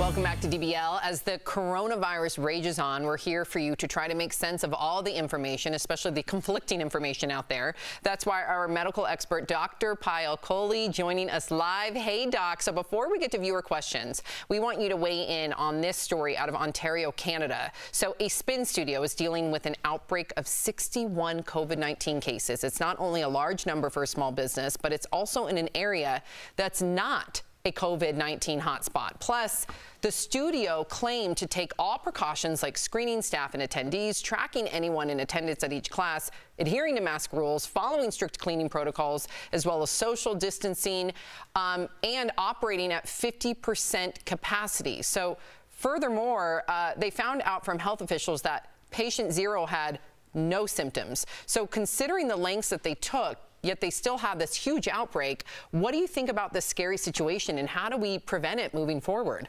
Welcome back to DBL. As the coronavirus rages on, we're here for you to try to make sense of all the information, especially the conflicting information out there. That's why our medical expert, Dr. Payal Kohli, joining us live. Hey, Doc. So before we get to viewer questions, we want you to weigh in on this story out of Ontario, Canada. So a spin studio is dealing with an outbreak of 61 COVID-19 cases. It's not only a large number for a small business, but it's also in an area that's not a COVID-19 hotspot. Plus, the studio claimed to take all precautions like screening staff and attendees, tracking anyone in attendance at each class, adhering to mask rules, following strict cleaning protocols, as well as social distancing, and operating at 50% capacity. So furthermore, they found out from health officials that patient 0 had no symptoms. So considering the lengths that they took, yet they still have this huge outbreak, what do you think about this scary situation, and how do we prevent it moving forward?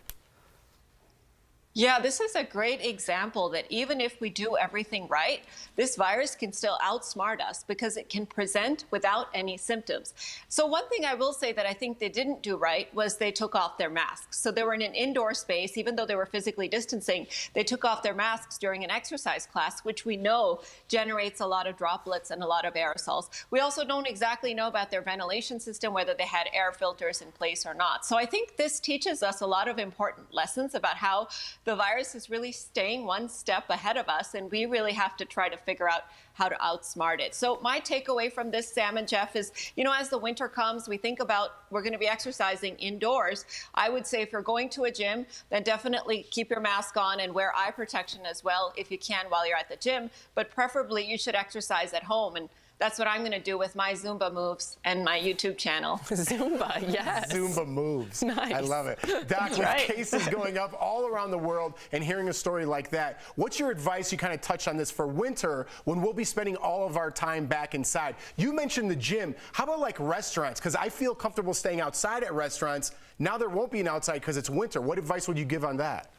Yeah, this is a great example that even if we do everything right, this virus can still outsmart us because it can present without any symptoms. So one thing I will say that I think they didn't do right was they took off their masks. So they were in an indoor space, even though they were physically distancing, they took off their masks during an exercise class, which we know generates a lot of droplets and a lot of aerosols. We also don't exactly know about their ventilation system, whether they had air filters in place or not. So I think this teaches us a lot of important lessons about how the virus is really staying one step ahead of us, and we really have to try to figure out how to outsmart it. So my takeaway from this, Sam and Jeff, is, you know, as the winter comes, we think about we're going to be exercising indoors. I would say if you're going to a gym, then definitely keep your mask on and wear eye protection as well if you can while you're at the gym. But preferably you should exercise at home. And that's what I'm going to do with my Zumba moves and my YouTube channel. Zumba, yes. Zumba moves. Nice. I love it. Doc, with cases going up all around the world and hearing a story like that, what's your advice? You kind of touched on this for winter when we'll be spending all of our time back inside. You mentioned the gym. How about like restaurants? Because I feel comfortable staying outside at restaurants. Now there won't be an outside because it's winter. What advice would you give on that?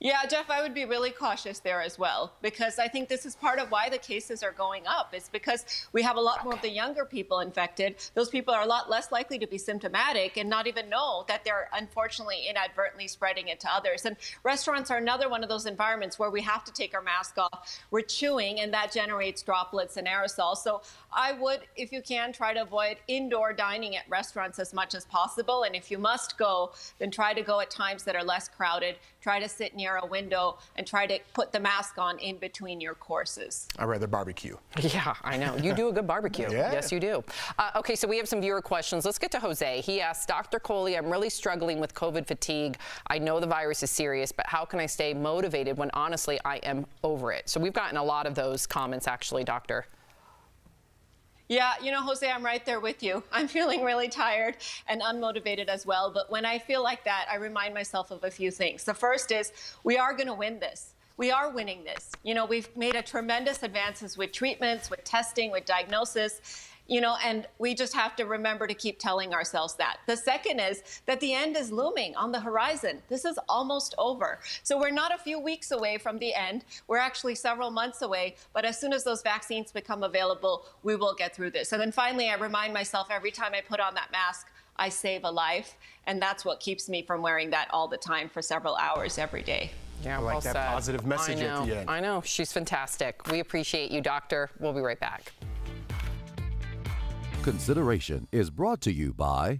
Yeah, Jeff, I would be really cautious there as well, because I think this is part of why the cases are going up. It's because we have a lot more of the younger people infected. Those people are a lot less likely to be symptomatic and not even know that they're unfortunately inadvertently spreading it to others. And restaurants are another one of those environments where we have to take our mask off. We're chewing, and that generates droplets and aerosols. So I would, if you can, try to avoid indoor dining at restaurants as much as possible. And if you must go, then try to go at times that are less crowded. Try to sit near a window and try to put the mask on in between your courses. I'd rather barbecue. Yeah, I know. You do a good barbecue. Yeah. Yes, you do. Okay, so we have some viewer questions. Let's get to Jose. He asks, Dr. Kohli, I'm really struggling with COVID fatigue. I know the virus is serious, but how can I stay motivated when honestly I am over it? So we've gotten a lot of those comments actually, Doctor. Yeah, you know, Jose, I'm right there with you. I'm feeling really tired and unmotivated as well. But when I feel like that, I remind myself of a few things. The first is we are going to win this. We are winning this. You know, we've made a tremendous advances with treatments, with testing, with diagnosis. You know, and we just have to remember to keep telling ourselves that. The second is that the end is looming on the horizon. This is almost over. So we're not a few weeks away from the end. We're actually several months away. But as soon as those vaccines become available, we will get through this. And then finally, I remind myself every time I put on that mask, I save a life. And that's what keeps me from wearing that all the time for several hours every day. Yeah, I like that positive message at the end. I know. She's fantastic. We appreciate you, Doctor. We'll be right back. Consideration is brought to you by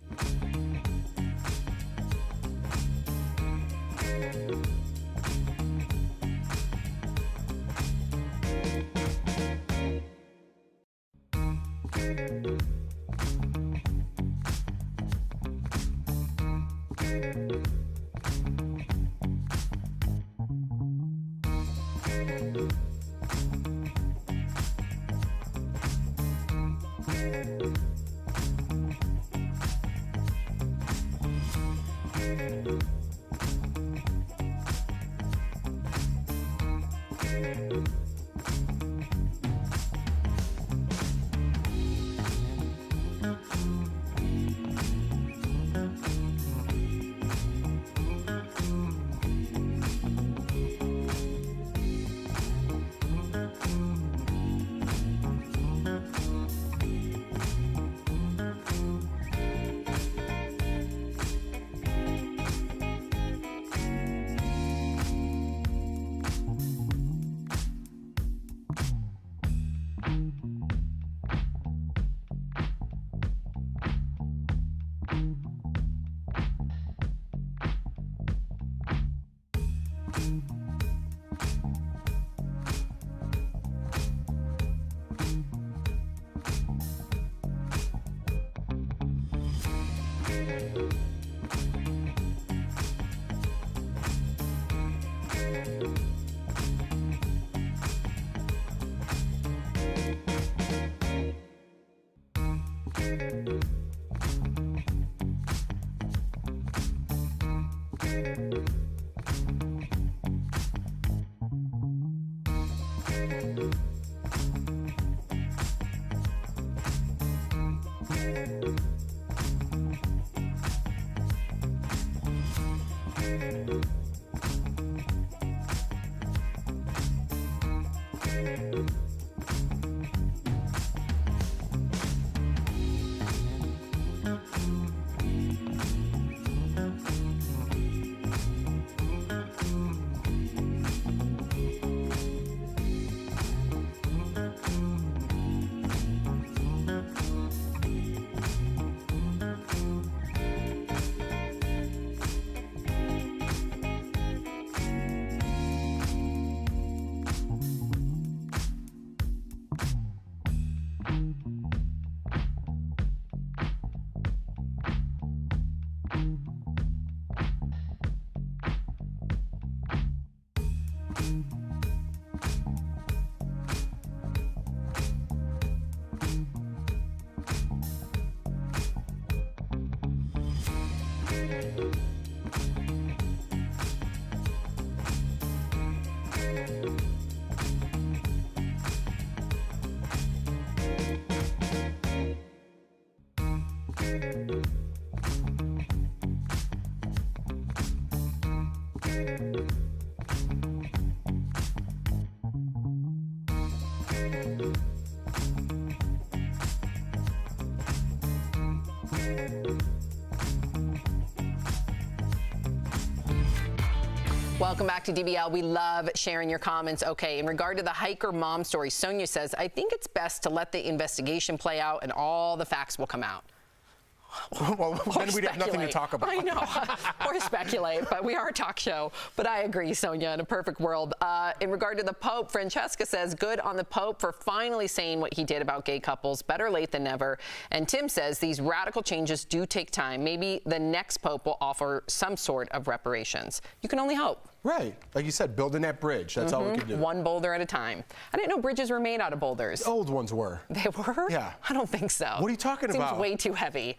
Welcome back to DBL. We love sharing your comments. Okay, in regard to the hiker mom story, Sonia says, I think it's best to let the investigation play out and all the facts will come out. Well, then we'd have nothing to talk about. I know. Or speculate, but we are a talk show. But I agree, Sonia, in a perfect world. In regard to the Pope, Francesca says, good on the Pope for finally saying what he did about gay couples. Better late than never. And Tim says, these radical changes do take time. Maybe the next Pope will offer some sort of reparations. You can only hope. Right. Like you said, building that bridge. That's all we can do. One boulder at a time. I didn't know bridges were made out of boulders. The old ones were. They were? Yeah. I don't think so. What are you talking about? Seems way too heavy.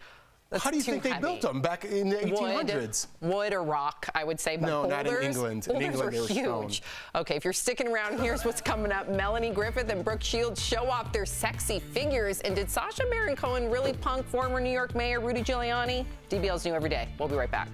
That's How do you too think they heavy. built them back in the 1800s? Wood or rock, I would say. But no, boulders, not in England. In England, they were huge. stone. Okay, if you're sticking around, here's what's coming up. Melanie Griffith and Brooke Shields show off their sexy figures. And did Sacha Baron Cohen really punk former New York Mayor Rudy Giuliani? DBL's new every day. We'll be right back.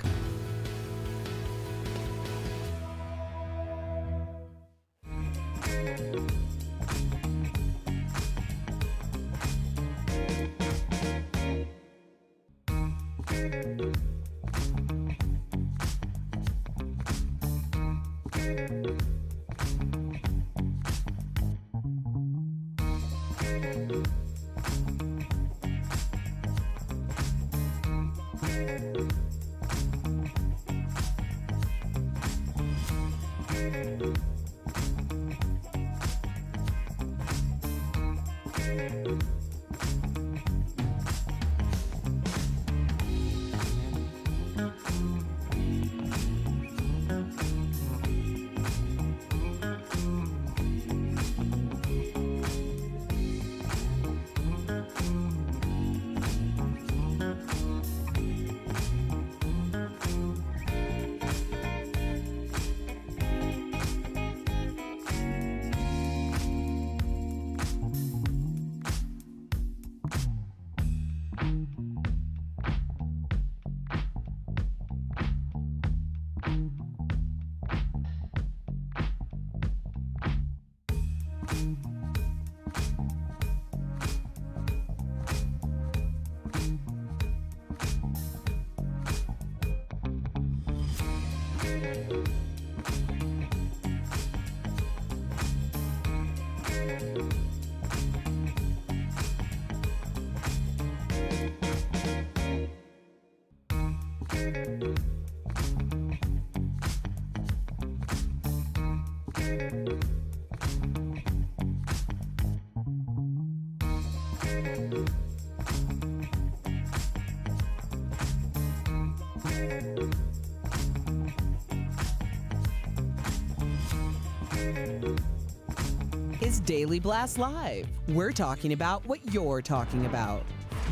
Is Daily Blast Live. We're talking about what you're talking about.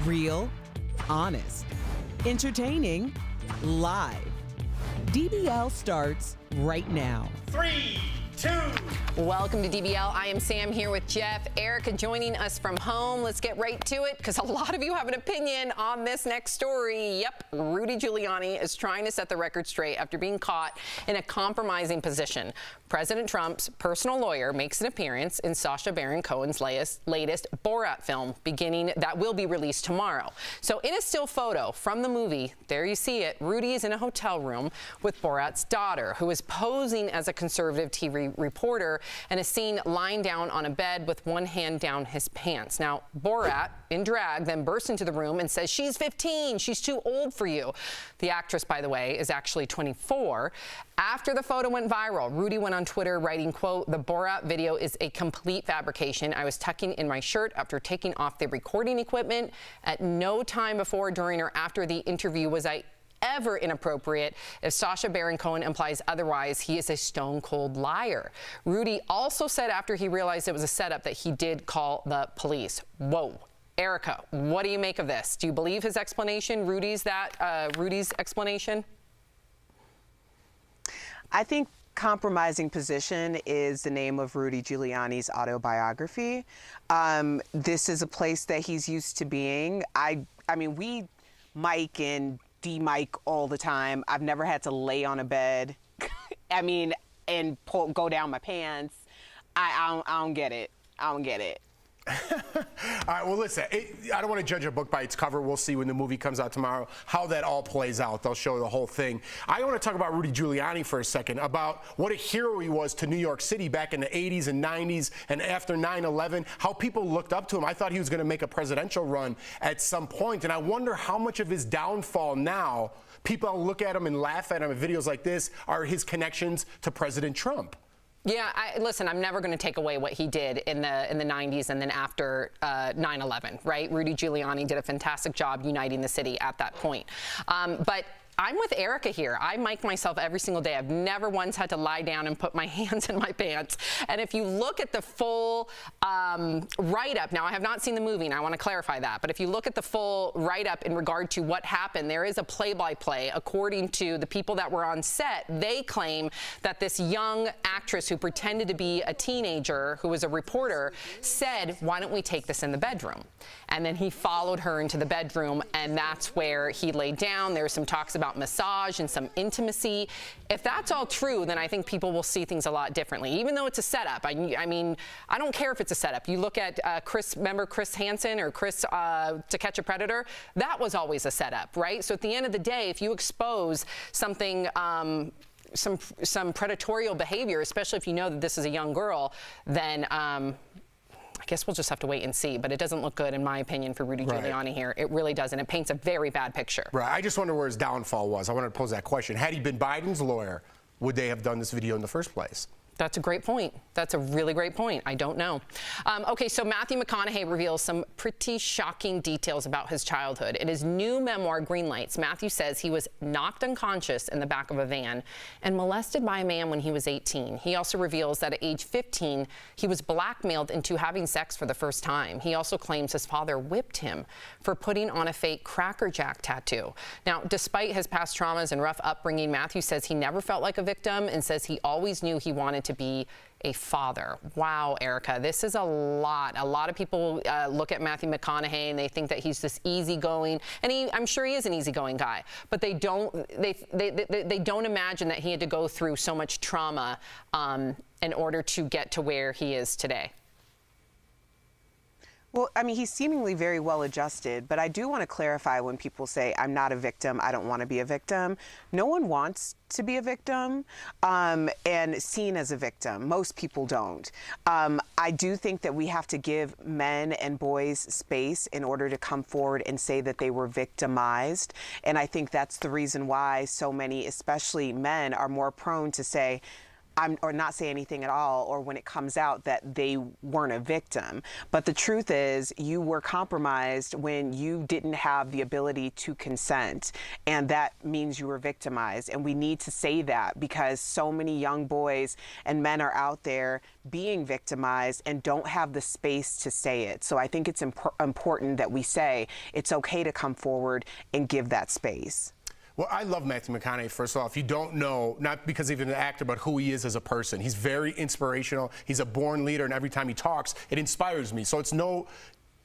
Real, honest, entertaining, live. DBL starts right now. 3, 2. Welcome to DBL. I am Sam here with Jeff. Erica joining us from home. Let's get right to it because a lot of you have an opinion on this next story. Yep, Rudy Giuliani is trying to set the record straight after being caught in a compromising position. President Trump's personal lawyer makes an appearance in Sacha Baron Cohen's latest Borat film that will be released tomorrow. So in a still photo from the movie, there you see it, Rudy is in a hotel room with Borat's daughter, who is posing as a conservative TV reporter and is seen lying down on a bed with one hand down his pants. Now, Borat, in drag, then bursts into the room and says, "She's 15, she's too old for you." The actress, by the way, is actually 24. After the photo went viral, Rudy went on Twitter writing, quote, "The Borat video is a complete fabrication. I was tucking in my shirt after taking off the recording equipment. At no time before, during, or after the interview was I ever inappropriate. If Sacha Baron Cohen implies otherwise, he is a stone-cold liar." Rudy also said after he realized it was a setup that he did call the police. Whoa. Erica, what do you make of this? Do you believe his explanation, Rudy's explanation? I think Compromising Position is the name of Rudy Giuliani's autobiography. This is a place that he's used to being. I mean, we mic and de-mic all the time. I've never had to lay on a bed, and go down my pants. I don't get it. I don't get it. All right, well, listen, I don't want to judge a book by its cover. We'll see when the movie comes out tomorrow how that all plays out. They'll show the whole thing. I want to talk about Rudy Giuliani for a second, about what a hero he was to New York City back in the 80s and 90s and after 9/11, how people looked up to him. I thought he was going to make a presidential run at some point, and I wonder how much of his downfall now, people look at him and laugh at him in videos like this, are his connections to President Trump. Yeah, listen, I'm never going to take away what he did in the 90s and then after 9/11, right? Rudy Giuliani did a fantastic job uniting the city at that point. But I'm with Erica here. I mic myself every single day. I've never once had to lie down and put my hands in my pants. And if you look at the full write-up, now I have not seen the movie, and I want to clarify that, but if you look at the full write-up in regard to what happened, there is a play-by-play. According to the people that were on set, they claim that this young actress who pretended to be a teenager, who was a reporter, said, "Why don't we take this in the bedroom?" And then he followed her into the bedroom, and that's where he laid down. There were some talks about massage and some intimacy. If that's all true, then I think people will see things a lot differently, even though it's a setup. I mean, I don't care if it's a setup. You look at remember Chris Hansen or Chris To Catch a Predator? That was always a setup, right? So at the end of the day, if you expose something, some predatorial behavior, especially if you know that this is a young girl, then I guess we'll just have to wait and see, but it doesn't look good, in my opinion, for Rudy Giuliani here. It really doesn't. It paints a very bad picture. Right. I just wonder where his downfall was. I wanted to pose that question. Had he been Biden's lawyer, would they have done this video in the first place? That's a great point. That's a really great point. I don't know. Okay, so Matthew McConaughey reveals some pretty shocking details about his childhood. In his new memoir, Greenlights, Matthew says he was knocked unconscious in the back of a van and molested by a man when he was 18. He also reveals that at age 15, he was blackmailed into having sex for the first time. He also claims his father whipped him for putting on a fake Cracker Jack tattoo. Now, despite his past traumas and rough upbringing, Matthew says he never felt like a victim and says he always knew he wanted to be a father. Wow, Erica, this is a lot. A lot of people look at Matthew McConaughey and they think that he's this easygoing, and I'm sure he is an easygoing guy, but they don't imagine that he had to go through so much trauma in order to get to where he is today. Well, I mean, he's seemingly very well adjusted, but I do want to clarify when people say, "I'm not a victim, I don't want to be a victim." No one wants to be a victim and seen as a victim. Most people don't. I do think that we have to give men and boys space in order to come forward and say that they were victimized. And I think that's the reason why so many, especially men, are more prone to say, or not say anything at all, or when it comes out that they weren't a victim. But the truth is, you were compromised when you didn't have the ability to consent, and that means you were victimized. And we need to say that because so many young boys and men are out there being victimized and don't have the space to say it. So I think it's important that we say it's okay to come forward and give that space. Well, I love Matthew McConaughey, first of all. If you don't know, not because he's an actor, but who he is as a person. He's very inspirational. He's a born leader, and every time he talks, it inspires me. So it's no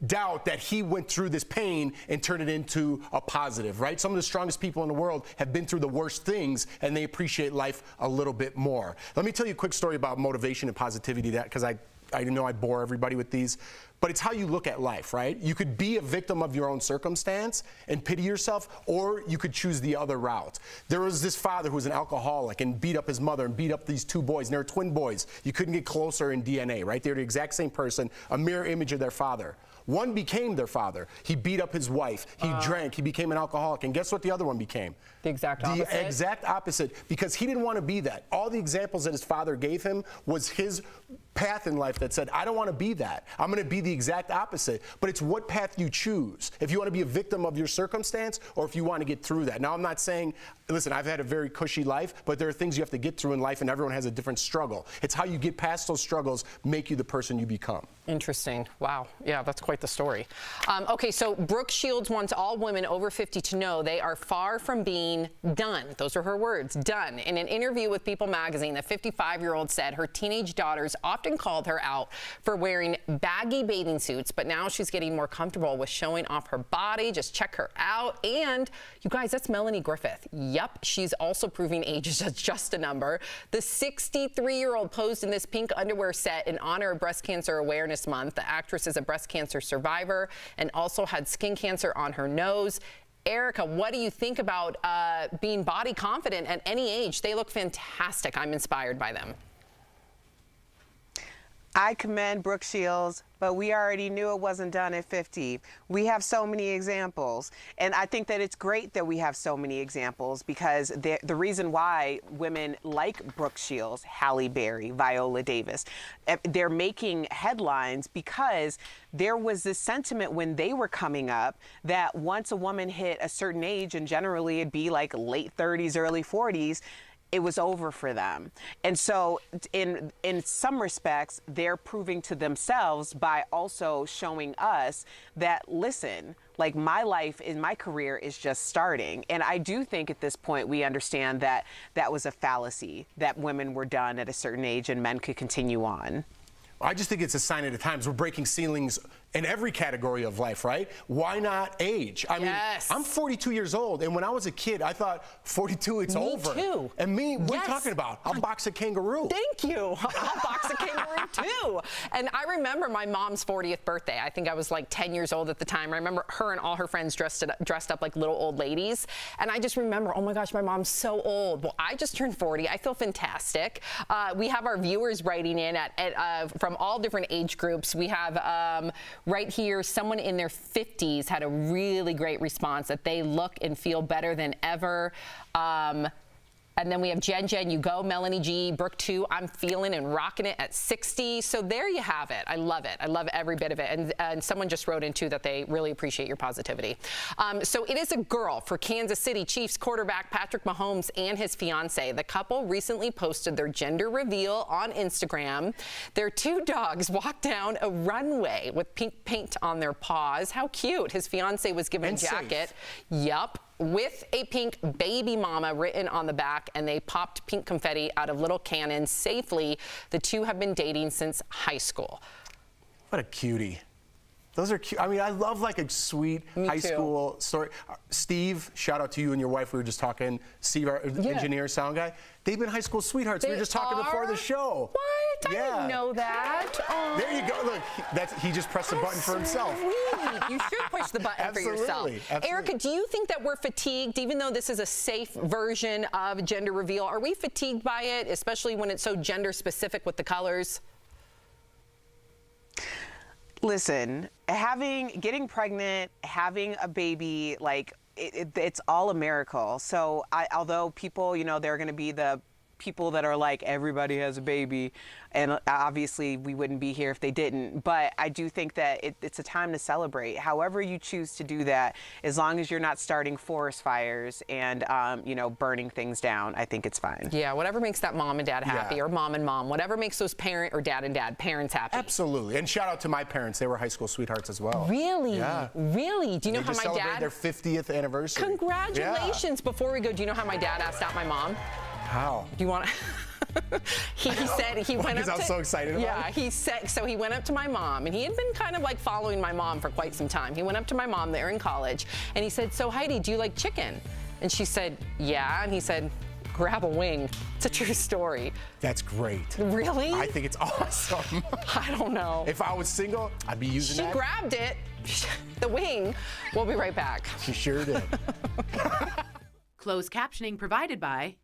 doubt that he went through this pain and turned it into a positive, right? Some of the strongest people in the world have been through the worst things, and they appreciate life a little bit more. Let me tell you a quick story about motivation and positivity, because I know I bore everybody with these, but it's how you look at life, right? You could be a victim of your own circumstance and pity yourself, or you could choose the other route. There was this father who was an alcoholic and beat up his mother and beat up these two boys, and they were twin boys. You couldn't get closer in DNA, right? They're the exact same person, a mirror image of their father. One became their father. He beat up his wife. He drank. He became an alcoholic. And guess what the other one became? The exact opposite? The exact opposite, because he didn't want to be that. All the examples that his father gave him was his path in life that said, I don't want to be that. I'm going to be the exact opposite. But it's what path you choose. If you want to be a victim of your circumstance, or if you want to get through that. Now, I'm not saying, listen, I've had a very cushy life, but there are things you have to get through in life, and everyone has a different struggle. It's how you get past those struggles make you the person you become. Interesting. Wow. Yeah, that's quite the story. Okay, so Brooke Shields wants all women over 50 to know they are far from being done. Those are her words, done. In an interview with People magazine, the 55-year-old said her teenage daughters often called her out for wearing baggy bathing suits, but now she's getting more comfortable with showing off her body. Just check her out. And you guys, that's Melanie Griffith. Yep, she's also proving age is just a number. The 63-year-old posed in this pink underwear set in honor of Breast Cancer Awareness Month. The actress is a breast cancer survivor and also had skin cancer on her nose. Erica, what do you think about being body confident at any age? They look fantastic. I'm inspired by them. I commend Brooke Shields, but we already knew it wasn't done at 50. We have so many examples, and I think that it's great that we have so many examples because the reason why women like Brooke Shields, Halle Berry, Viola Davis, they're making headlines because there was this sentiment when they were coming up that once a woman hit a certain age, and generally it'd be like late 30s, early 40s, it was over for them. And so in some respects, they're proving to themselves by also showing us that, listen, like my life in my career is just starting. And I do think at this point we understand that that was a fallacy, that women were done at a certain age and men could continue on. I just think it's a sign of the times. We're breaking ceilings in every category of life, right? Why not age? I mean, I'm 42 years old, and when I was a kid, I thought 42, it's over. Me too. And me, what are you talking about? I'll box a kangaroo. Thank you. I'll box a kangaroo too. And I remember my mom's 40th birthday. I think I was like 10 years old at the time. I remember her and all her friends dressed up like little old ladies. And I just remember, oh my gosh, my mom's so old. Well, I just turned 40. I feel fantastic. We have our viewers writing in from all different age groups. We have right here, someone in their 50s had a really great response that they look and feel better than ever. And then we have Jen, you go, Melanie G, Brooke 2, I'm feeling and rocking it at 60. So there you have it. I love it. I love every bit of it. And someone just wrote in too that they really appreciate your positivity. So it is a girl for Kansas City Chiefs quarterback Patrick Mahomes and his fiance. The couple recently posted their gender reveal on Instagram. Their two dogs walked down a runway with pink paint on their paws. How cute. His fiance was given a jacket. Yup. With a pink baby mama written on the back, and they popped pink confetti out of little cannons safely. The two have been dating since high school. What a cutie. Those are cute. I mean, I love like a sweet high school story. Steve, shout out to you and your wife. We were just talking. Steve, our engineer, sound guy. They've been high school sweethearts. We were just talking before the show. What? I didn't know that. Oh. There you go. Look, he just pressed the button for himself. Sweet. You should push the button for yourself. Absolutely. Erica, do you think that we're fatigued, even though this is a safe version of gender reveal? Are we fatigued by it, especially when it's so gender specific with the colors? Listen, getting pregnant, having a baby, like it's all a miracle. So although people, there are going to be the people that are like, everybody has a baby, and obviously we wouldn't be here if they didn't. But I do think that it's a time to celebrate. However you choose to do that, as long as you're not starting forest fires and, you know, burning things down, I think it's fine. Yeah, whatever makes that mom and dad happy, or mom and mom, whatever makes those parent or dad and dad parents happy. Absolutely. And shout out to my parents. They were high school sweethearts as well. Really? Yeah. Really? Do you know They how just my celebrated dad... their 50th anniversary. Congratulations. Before we go, do you know how my dad asked out my mom? How? Do you want to... he said he went up to... Because I was so excited about Yeah, it? he said... So he went up to my mom, and he had been kind of like following my mom for quite some time. He went up to my mom there in college, and he said, so Heidi, do you like chicken? And she said, yeah. And he said, grab a wing. It's a true story. That's great. Really? I think it's awesome. I don't know. If I was single, I'd be using that. She grabbed it, the wing. We'll be right back. She sure did. Closed captioning provided by...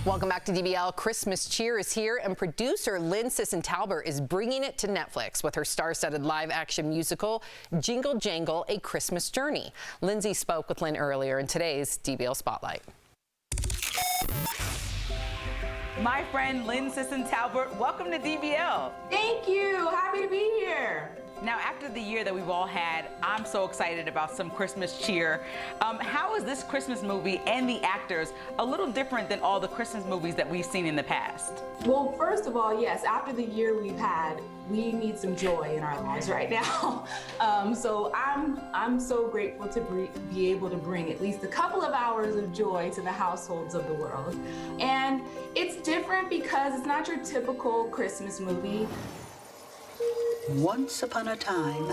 Welcome back to DBL. Christmas Cheer is here, and producer Lynn Sisson-Talbert is bringing it to Netflix with her star-studded live-action musical, Jingle Jangle, A Christmas Journey. Lindsay spoke with Lynn earlier in today's DBL Spotlight. My friend Lynn Sisson-Talbert, welcome to DBL. Thank you. Happy to be here. Now, after the year that we've all had, I'm so excited about some Christmas cheer. How is this Christmas movie and the actors a little different than all the Christmas movies that we've seen in the past? Well, first of all, yes, after the year we've had, we need some joy in our lives right now. So I'm so grateful to be able to bring at least a couple of hours of joy to the households of the world. And it's different because it's not your typical Christmas movie. Once upon a time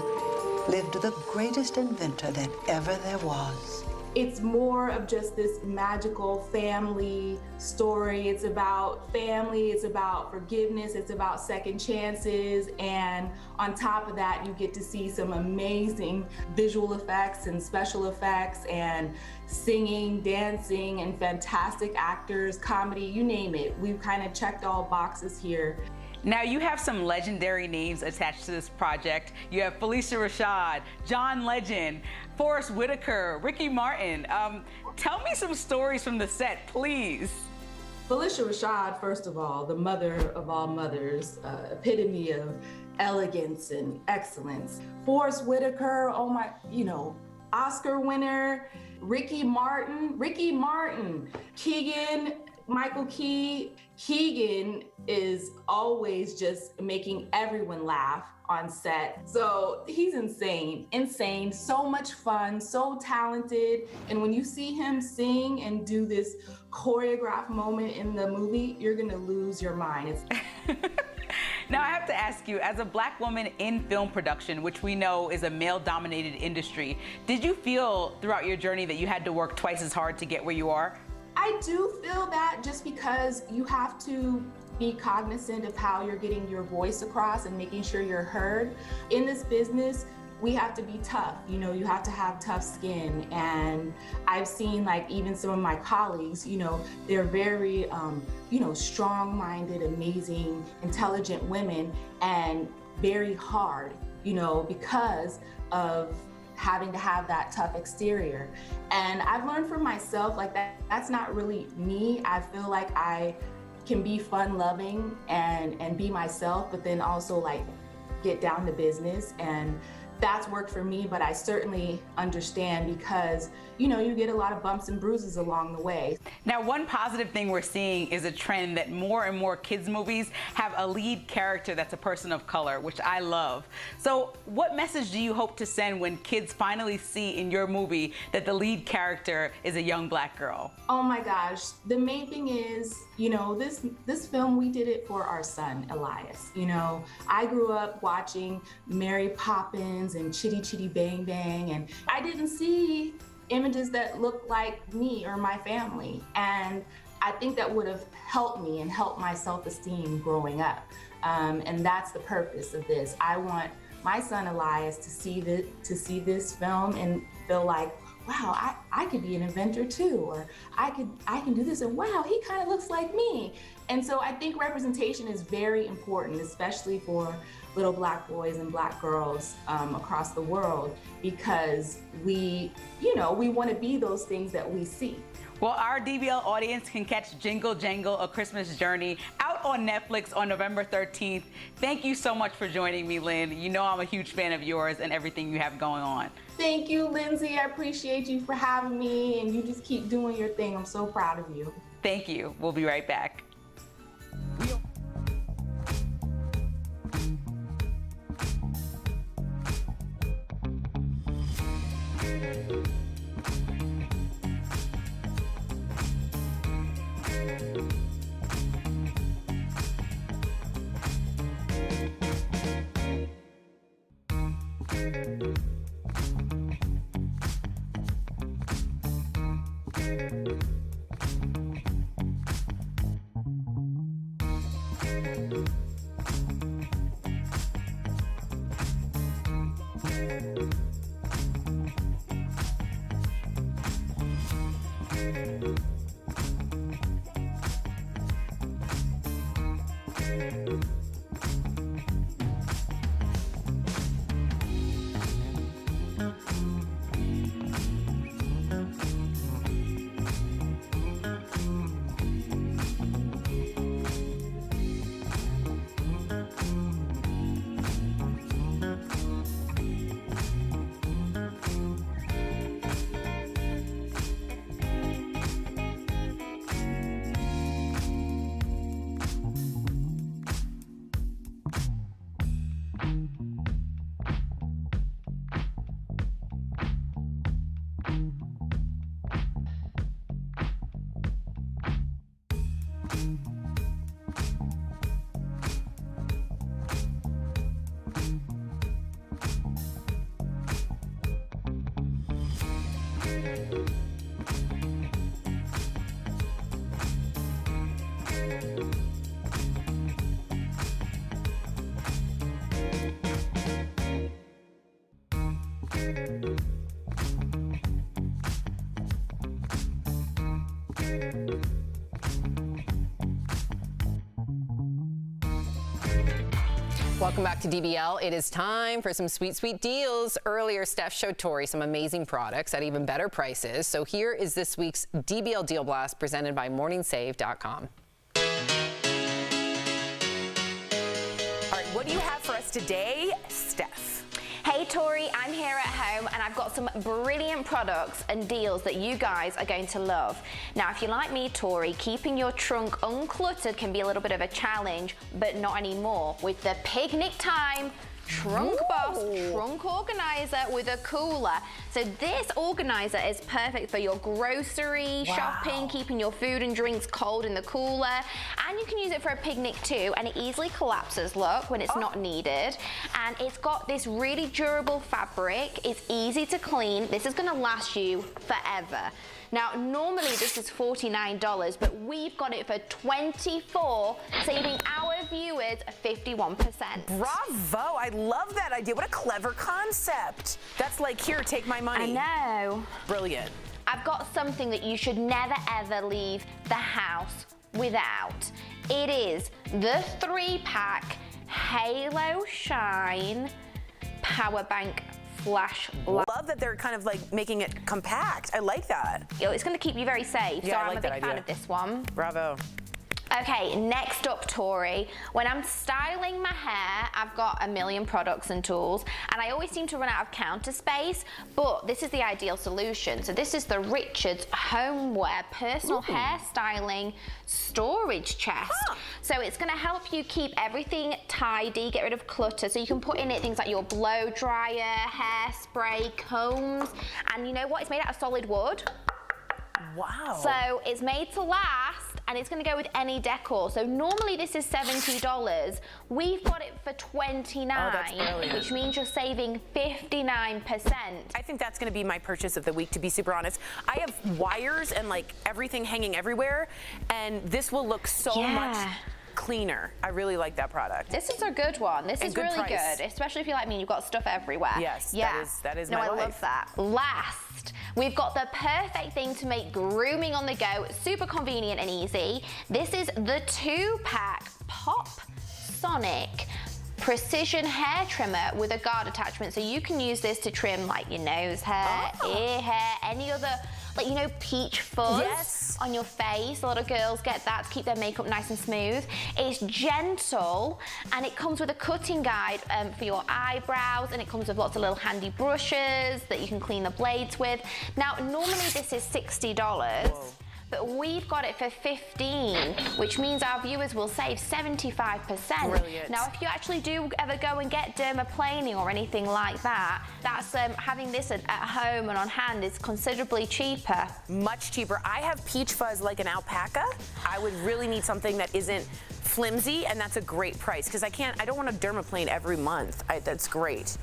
lived the greatest inventor that ever there was. It's more of just this magical family story. It's about family, it's about forgiveness, it's about second chances, and on top of that, you get to see some amazing visual effects and special effects and singing, dancing, and fantastic actors, comedy, you name it. We've kind of checked all boxes here. Now, you have some legendary names attached to this project. You have Felicia Rashad, John Legend, Forrest Whitaker, Ricky Martin. Tell me some stories from the set, please. Felicia Rashad, first of all, the mother of all mothers, epitome of elegance and excellence. Forrest Whitaker, oh my, Oscar winner. Ricky Martin, Keegan, Michael Key. Keegan is always just making everyone laugh on set. So he's insane, so much fun, so talented. And when you see him sing and do this choreographed moment in the movie, you're gonna lose your mind. Now, I have to ask you, as a Black woman in film production, which we know is a male-dominated industry, did you feel throughout your journey that you had to work twice as hard to get where you are? I do feel that, just because you have to be cognizant of how you're getting your voice across and making sure you're heard. In this business, we have to be tough. You have to have tough skin. And I've seen, even some of my colleagues, they're very, strong-minded, amazing, intelligent women, and very hard, because of having to have that tough exterior. And I've learned for myself, that's not really me. I feel like I can be fun-loving and be myself, but then also get down to business. And that's worked for me, but I certainly understand, because you get a lot of bumps and bruises along the way. Now, one positive thing we're seeing is a trend that more and more kids' movies have a lead character that's a person of color, which I love. So what message do you hope to send when kids finally see in your movie that the lead character is a young Black girl? Oh my gosh, the main thing is, this film, we did it for our son, Elias. I grew up watching Mary Poppins and Chitty Chitty Bang Bang, and I didn't see images that looked like me or my family. And I think that would have helped me and helped my self-esteem growing up. And that's the purpose of this. I want my son Elias to see this film and feel like, wow, I could be an inventor too, or I can do this, and wow, he kind of looks like me. And so I think representation is very important, especially for little Black boys and Black girls across the world, because we want to be those things that we see. Well, our DBL audience can catch Jingle Jangle, A Christmas Journey out on Netflix on November 13th. Thank you so much for joining me, Lynn. I'm a huge fan of yours and everything you have going on. Thank you, Lindsay. I appreciate you for having me, and you just keep doing your thing. I'm so proud of you. Thank you. We'll be right back. Welcome back to DBL. It is time for some sweet, sweet deals. Earlier, Steph showed Tori some amazing products at even better prices. So here is this week's DBL Deal Blast presented by MorningSave.com. All right, what do you have for us today, Steph? Hey Tori, I'm here at home and I've got some brilliant products and deals that you guys are going to love. Now, if you're like me, Tori, keeping your trunk uncluttered can be a little bit of a challenge, but not anymore with the Picnic Time Trunk Boss Trunk Organizer with a cooler. So this organizer is perfect for your grocery shopping, keeping your food and drinks cold in the cooler, and you can use it for a picnic too, and it easily collapses, look, when it's not needed. And it's got this really durable fabric. It's easy to clean. This is gonna last you forever. Now, normally this is $49, but we've got it for $24, saving our viewers 51%. Bravo, I love that idea. What a clever concept. That's like, here, take my money. I know. Brilliant. I've got something that you should never ever leave the house without. It is the 3-pack Halo Shine Power Bank flashlight. Love that they're kind of like making it compact. I like that. It's going to keep you very safe. Yeah, so I like I'm a that big fan idea. of this one. Bravo. Okay, next up, Tori. When I'm styling my hair, I've got a million products and tools, and I always seem to run out of counter space, but this is the ideal solution. So this is the Richards Homeware Personal Hairstyling Storage Chest. So it's gonna help you keep everything tidy, get rid of clutter, so you can put in it things like your blow dryer, hairspray, combs, and you know what? It's made out of solid wood. Wow. So it's made to last, and it's going to go with any decor. So normally this is $70. We've got it for $29, which means you're saving 59%. I think that's going to be my purchase of the week, to be super honest. I have wires and like everything hanging everywhere, and this will look so much cleaner. I really like that product. This is a good one. This is good really price. good, especially if you're like me and you've got stuff everywhere. Yes, that is no, my I life. love that. Last, we've got the perfect thing to make grooming on the go super convenient and easy. This is the 2-pack Pop Sonic precision hair trimmer with a guard attachment, so you can use this to trim like your nose hair, ear hair, any other, like, you know, peach fuzz on your face. A lot of girls get that to keep their makeup nice and smooth. It's gentle, and it comes with a cutting guide for your eyebrows, and it comes with lots of little handy brushes that you can clean the blades with. Now, normally this is $60. But we've got it for $15, which means our viewers will save 75%. Brilliant. Now, if you actually do ever go and get dermaplaning or anything like that, that's having this at home and on hand is considerably cheaper. Much cheaper. I have peach fuzz like an alpaca. I would really need something that isn't flimsy, and that's a great price because I don't want to dermaplane every month. That's great.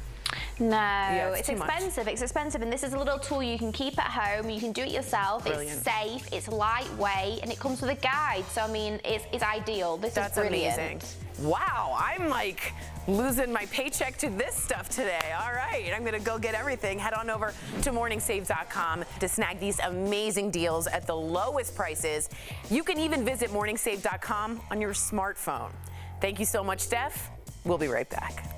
No, it's too much. expensive. It's expensive, and this is a little tool you can keep at home. You can do it yourself. Brilliant. It's safe, it's lightweight, and it comes with a guide. So I mean, it's ideal. This is brilliant. Amazing. Wow, I'm like losing my paycheck to this stuff today. All right, I'm gonna go get everything. Head on over to morningsave.com to snag these amazing deals at the lowest prices. You can even visit morningsave.com on your smartphone. Thank you so much, Steph. We'll be right back.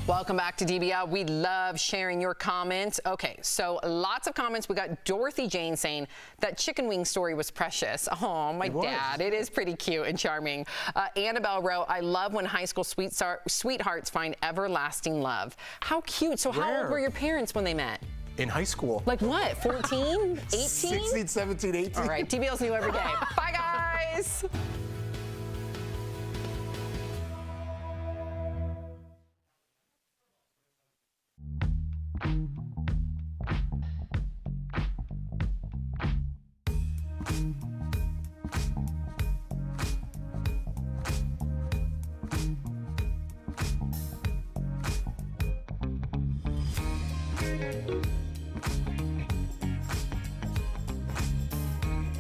Welcome back to DBL. We love sharing your comments. Okay, so lots of comments. We got Dorothy Jane saying that chicken wing story was precious. Oh, my dad. It is pretty cute and charming. Annabelle wrote, I love when high school sweethearts find everlasting love. How cute. So how old were your parents when they met? In high school. Like what, 14, 18? 16, 17, 18. All right, DBL's new every day. Bye, guys.